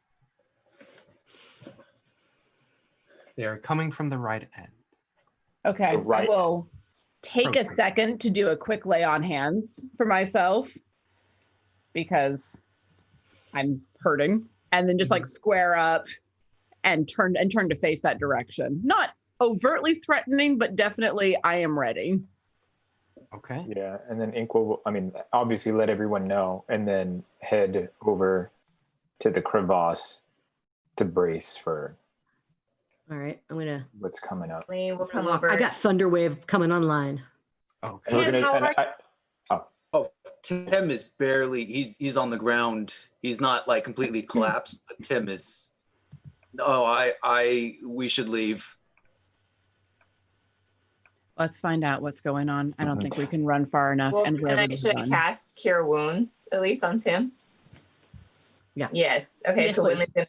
they are coming from the right end. Okay, The right- I will take a Okay. second to do a quick lay on hands for myself because I'm hurting, and then just like square up and turn to face that direction. Not overtly threatening, but definitely I am ready. Okay. Yeah, and then Ink will, obviously let everyone know, and then head over to the crevasse to brace for All right, I'm gonna. what's coming up. We will come over. I got Thunderwave coming online. Okay. And we're Tim, gonna, how Oh, Tim is barely. He's on the ground. He's not like completely collapsed, but Tim is. Oh, we should leave. Let's find out what's going on. I don't think we can run far enough. Well, and should I cast Cure Wounds at least on Tim? Yeah. Yes. Okay. Yes, So please. Winley's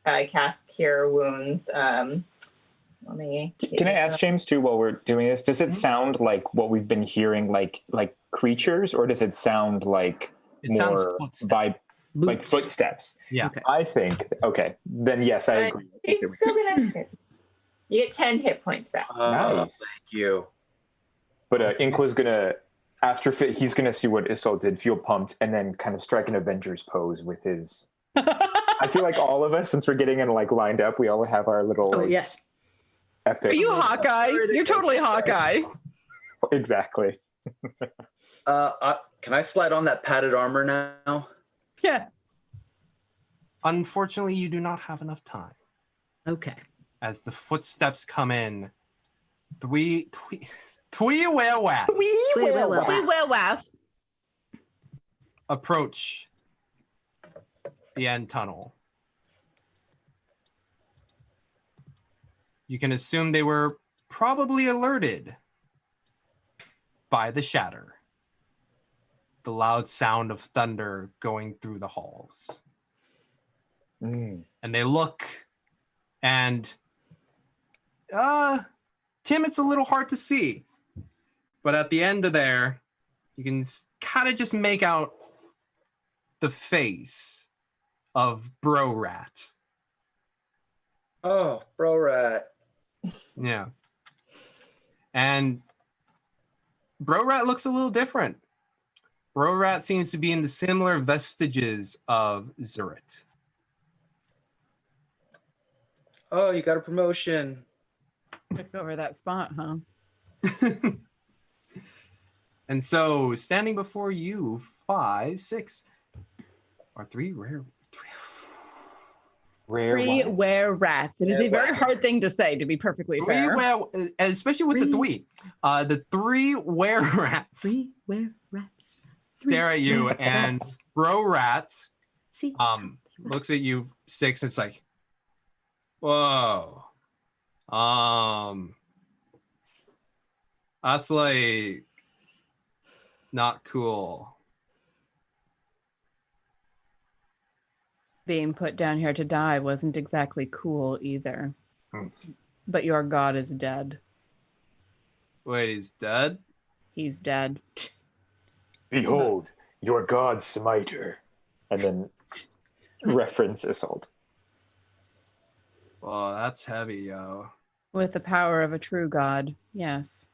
gonna cast Cure Wounds. Let me. Can I ask James too while we're doing this? Does it sound like what we've been hearing, like creatures, or does it sound like It sounds more footsteps. like Boots. footsteps? Yeah. Okay. I think. Okay, then yes, I agree. He's still gonna. You get 10 hit points back. Nice. Thank you. But Ink was gonna, he's gonna see what Isolde did, feel pumped, and then kind of strike an Avengers pose with his. I feel like all of us, since we're getting in like lined up, we all have our little. Oh like, yes. Epic. Are you Hawkeye? You're totally Hawkeye. Exactly. Can I slide on that padded armor now? Yeah. Unfortunately, you do not have enough time. Okay. As the footsteps come in, three werewolves approach the end tunnel. You can assume they were probably alerted by the shatter, the loud sound of thunder going through the halls. And they look, and Tim, it's a little hard to see, but at the end of there, you can kind of just make out the face of Bro Rat. Oh, Bro Rat. Yeah. And Bro Rat looks a little different. Bro Rat seems to be in the similar vestiges of Zurit. Oh, you got a promotion. Took over that spot, huh? And so, standing before you, 5, 6, or 3 rare. Three were-rats. It is a very hard thing to say, to be perfectly fair. Especially with the three. The 3 were-rats. 3 were-rats. Stare at you, and Bro Rat See. looks at you, 6, and it's like, whoa. That's like not cool. Being put down here to die wasn't exactly cool either. But your god is dead. Wait, he's dead? He's dead. Behold, your god smiter. And then reference Isolde. Oh, that's heavy, yo. With the power of a true god, yes.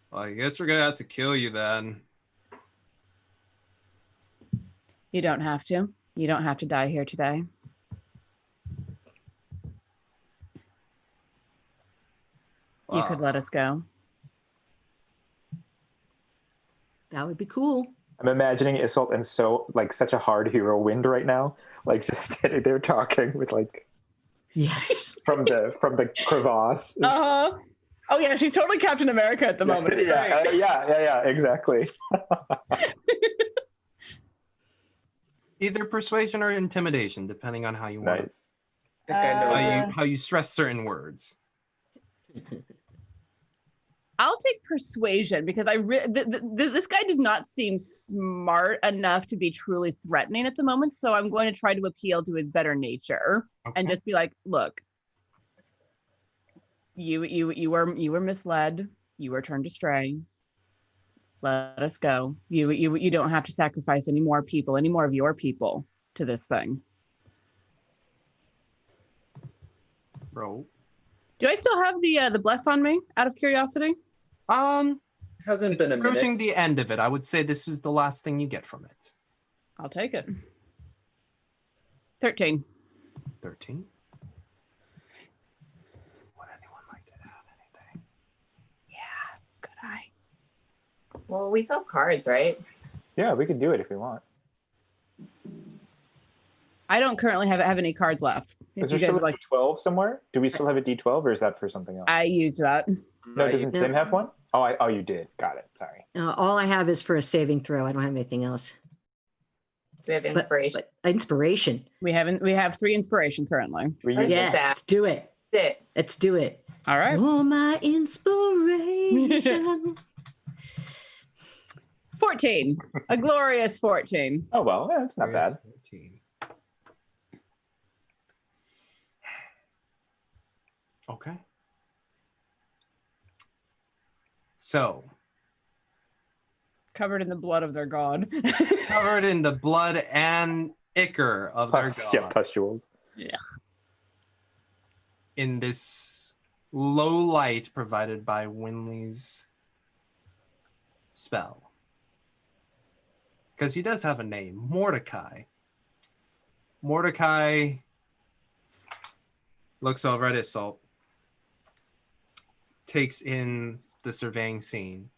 Well, I guess we're gonna have to kill you then. You don't have to. You don't have to die here today. You could let us go. That would be cool. I'm imagining Isolde and such a hard hero wind right now, like just standing there talking with like Yes. from the crevasse. Uh-huh. Oh yeah, she's totally Captain America at the moment. It's Yeah, great. yeah, exactly. Either persuasion or intimidation, depending on how you want it. Nice. I think I know. How you stress certain words. I'll take persuasion because this guy does not seem smart enough to be truly threatening at the moment. So I'm going to try to appeal to his better nature and just be like, look, you were misled. You were turned astray. Let us go. You don't have to sacrifice any more people, any more of your people to this thing. Bro. Do I still have the bless on me out of curiosity? Hasn't been a minute. Approaching the end of it, I would say this is the last thing you get from it. I'll take it. 13. 13. Would anyone like to add anything? Yeah, good eye. Well, we sell cards, right? Yeah, we could do it if we want. I don't currently have any cards left. If Is there you guys still a like, D12 somewhere? Do we still have a D12 or is that for something else? I used that. No, doesn't No. Tim have one? Oh, you did. Got it. Sorry. All I have is for a saving throw. I don't have anything else. We have inspiration. But inspiration. We have 3 inspiration currently. Let's Yeah, just add let's do it. it. Let's do it. All right. Oh, my inspiration. 14. A glorious 14. Oh, well, yeah, that's not bad. 14. Okay. So, Covered in the blood of their god. covered in the blood and ichor of their god. Yeah, pustules. Yeah. In this low light provided by Winley's spell. Because he does have a name, Mordecai. Mordecai looks over at Isolt, takes in the surveying scene.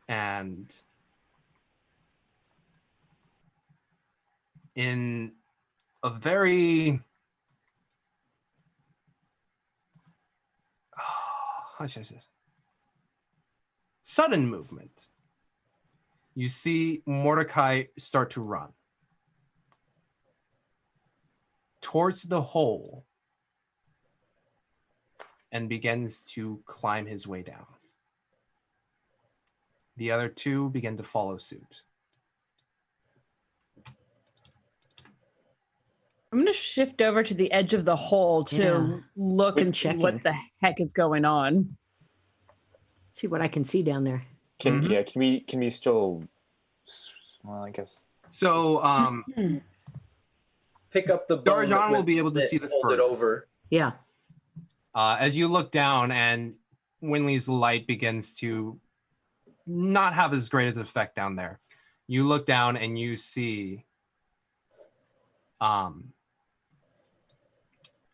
And in a very how should I say this? Sudden movement, you see Mordecai start to run towards the hole and begins to climb his way down. The other two begin to follow suit. I'm going to shift over to the edge of the hole to look We're and see checking. what the heck is going on. See what I can see down there. Can we still? Well, I guess. So, Pick up the bone. Darjan will with be able to it, see the hold it furthest. over. Yeah. As you look down and Winley's light begins to not have as great an effect down there, you look down and you see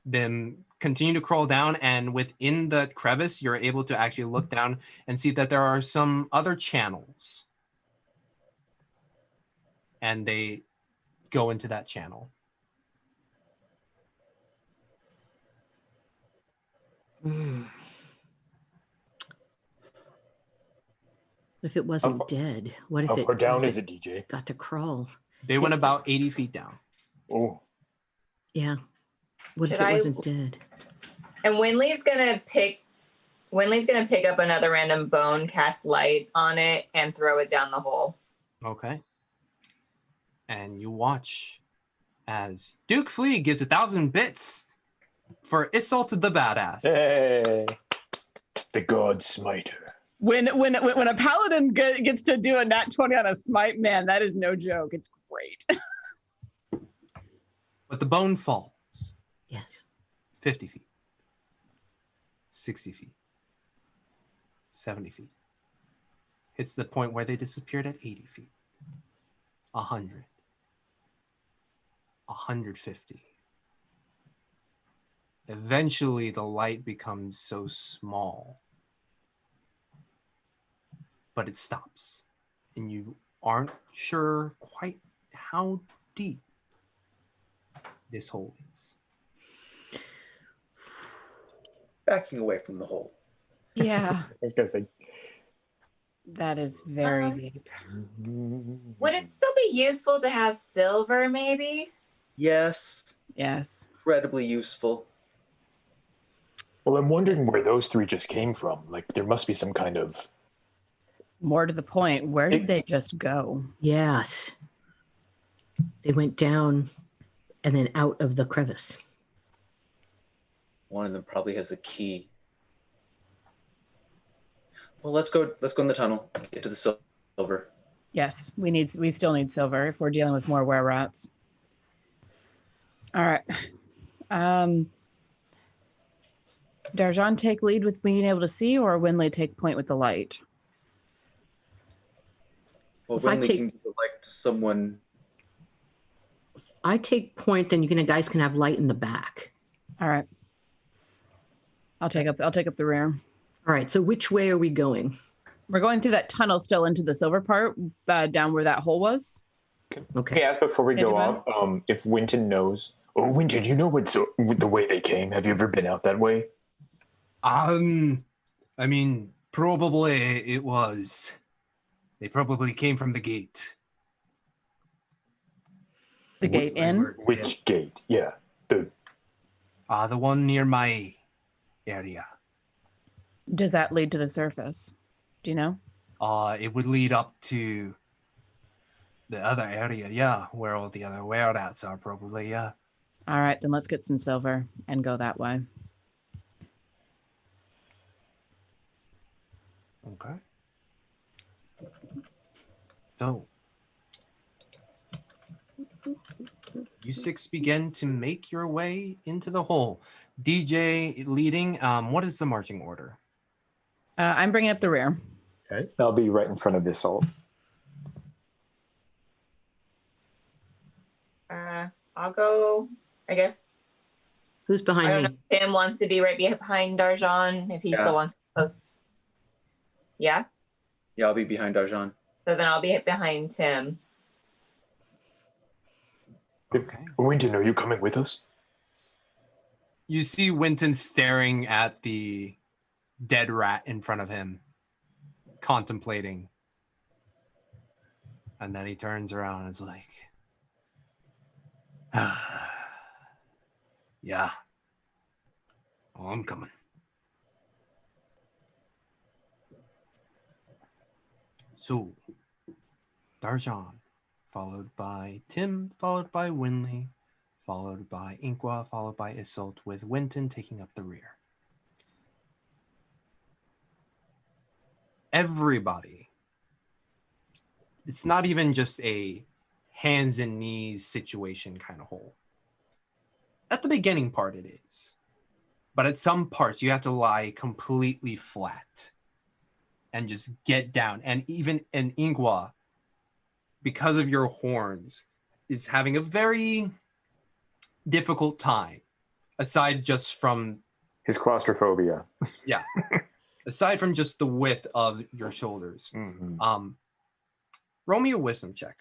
them continue to crawl down, and within the crevice, you're able to actually look down and see that there are some other channels. And they go into that channel. If it wasn't dead, what if How it far down is it, DJ? got to crawl? They went about 80 feet down. Oh, Yeah. What if Should it I- wasn't dead? And Winley's gonna pick up another random bone, cast light on it, and throw it down the hole. Okay. And you watch as Duke Flea gives 1,000 bits for Isolt the Badass. hey! The God Smiter. When a paladin gets to do a nat 20 on a smite, man, that is no joke. It's great. But the bone falls Yes. 50 feet, 60 feet, 70 feet. Hits the point where they disappeared at 80 feet, 100, 150. Eventually, the light becomes so small, but it stops, and you aren't sure quite how deep this hole is. Backing away from the hole. Yeah, I was gonna say. that is very deep. Would it still be useful to have silver, maybe? Yes, Yes. incredibly useful. Well, I'm wondering where those three just came from. Like, there must be some kind of. More to the point, where did they just go? Yes. They went down and then out of the crevice. One of them probably has the key. Well, let's go in the tunnel. Get to the silver. Yes, we still need silver if we're dealing with more were-rats. All right. Darjan take lead with being able to see, or Winley take point with the light? Well, If I Winley take- can select someone. I take point, then guys can have light in the back. All right. I'll take up the rear. All right. So which way are we going? We're going through that tunnel still into the silver part, down where that hole was. Okay. Can I ask before we go Anyone? off if Winton knows? Oh, Winton, you know with the way they came? Have you ever been out that way? I mean, probably it was. They probably came from the gate. The gate in. Which gate? Yeah, the one near my area. Does that lead to the surface? Do you know? It would lead up to the other area, yeah, where all the other whereabouts are, probably, yeah. All right, then let's get some silver and go that way. Okay. So, you six begin to make your way into the hole. DJ leading. What is the marching order? I'm bringing up the rear. okay. I'll be right in front of this hole. I'll go, I guess. Who's I behind don't me? know if Tim wants to be right behind Argent, if he Yeah. still wants to post. Yeah? Yeah, I'll be behind Argent. So then I'll be behind Tim. Okay. Winton, are you coming with us? You see Winton staring at the dead rat in front of him, contemplating. And then he turns around and is like, yeah. Oh, I'm coming. So, Darjan, followed by Tim, followed by Winley, followed by Inqua, followed by Isolt, with Winton taking up the rear. Everybody. It's not even just a hands and knees situation kind of hole. At the beginning part it is. But at some parts you have to lie completely flat and just get down. And even an Inqua, because of your horns, is having a very difficult time, aside just from His claustrophobia. aside from just the width of your shoulders. Mm-hmm. Roll me a wisdom check.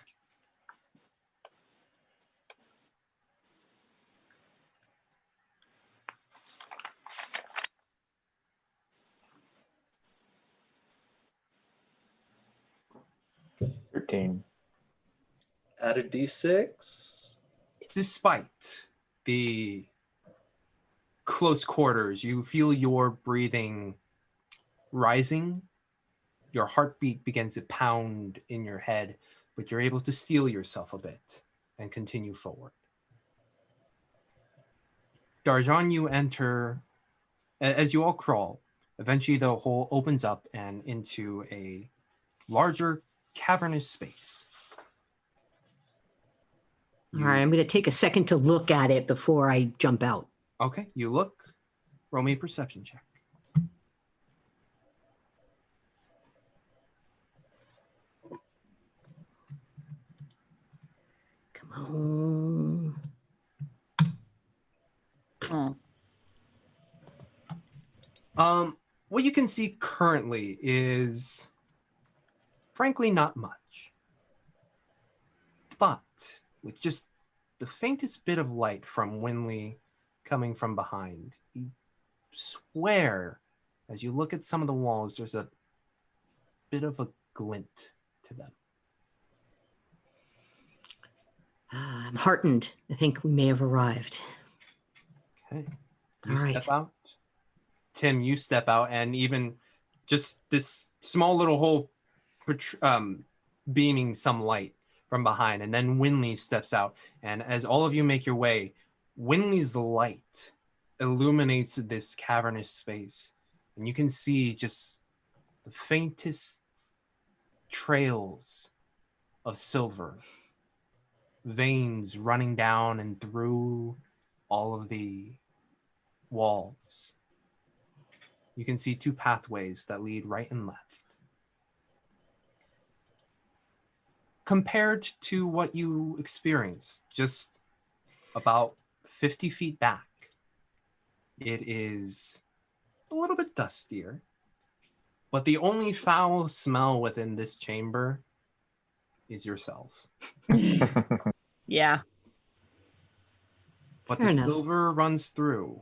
Add a d6. Despite the close quarters, you feel your breathing rising. Your heartbeat begins to pound in your head, but you're able to steel yourself a bit and continue forward. Darjan, you enter, as you all crawl, eventually the hole opens up and into a larger cavernous space. All right, I'm going to take a second to look at it before I jump out. Okay, you look. Roll me a perception check. Come on. What you can see currently is, frankly, not much. But with just the faintest bit of light from Winley coming from behind, you swear, as you look at some of the walls, there's a bit of a glint to them. I'm heartened. I think we may have arrived. Okay. You All step right. out. Tim, you step out, and even just this small little hole beaming some light from behind. And then Winley steps out. And as all of you make your way, Winley's light illuminates this cavernous space. And you can see just the faintest trails of silver, veins running down and through all of the walls. You can see two pathways that lead right and left. compared to what you experienced just about 50 feet back, it is a little bit dustier. But the only foul smell within this chamber is yourselves. Yeah. But Fair the enough. silver runs through,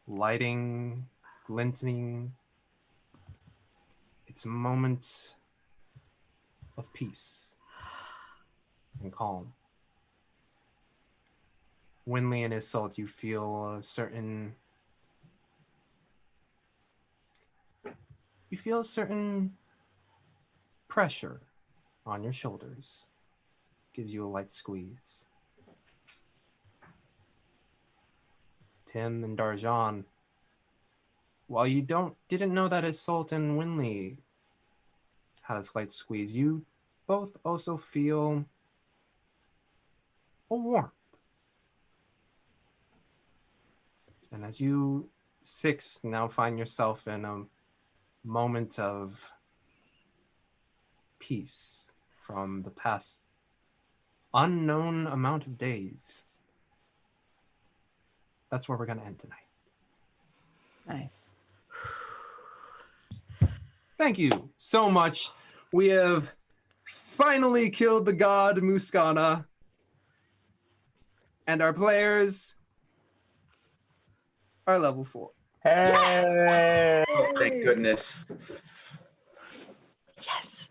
lighting, glinting. It's a moment of peace and calm. Winley and Isolt, you feel a certain pressure on your shoulders. Gives you a light squeeze. Tim and Darjan, while you didn't know that Isolt and Winley had a slight squeeze, you both also feel a warmth. And as you six now find yourself in a moment of peace from the past unknown amount of days, that's where we're going to end tonight. Nice. Thank you so much. We have finally killed the god Mouskana. And our players are level 4. Hey! Oh, thank goodness. Yes.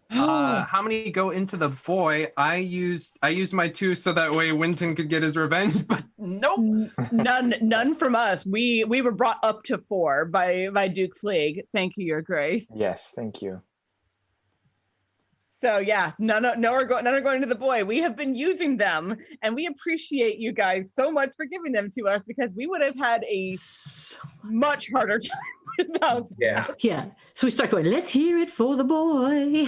How many go into the boy? I used my 2 so that way Winton could get his revenge, but nope. None from us. We were brought up to 4 by Duke Fleeg. Thank you, Your Grace. Yes, thank you. So yeah, none are going to the boy. We have been using them, and we appreciate you guys so much for giving them to us, because we would have had a much harder time without. Yeah. Yeah. So we start going, let's hear it for the boy.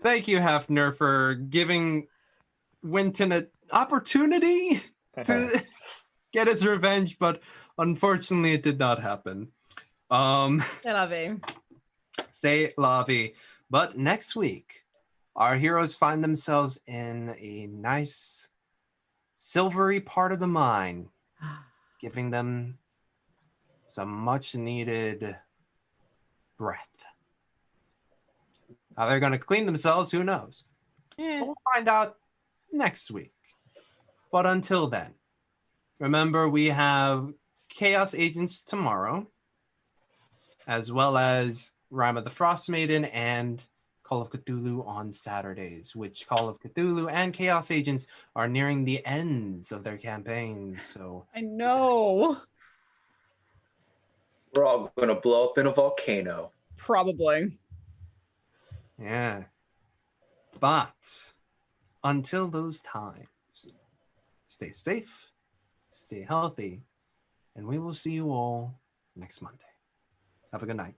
Thank you, Hefner, for giving Winton an opportunity to get his revenge, but unfortunately it did not happen. Say la vie. But next week, our heroes find themselves in a nice silvery part of the mine, giving them some much needed breath. How they're going to clean themselves, who knows? But we'll find out next week. But until then, remember we have Chaos Agents tomorrow, as well as Rime of the Frost Maiden and Call of Cthulhu on Saturdays, which Call of Cthulhu and Chaos Agents are nearing the ends of their campaigns. So I know. We're all going to blow up in a volcano. Probably. yeah. But until those times, stay safe, stay healthy, and we will see you all next Monday. Have a good night.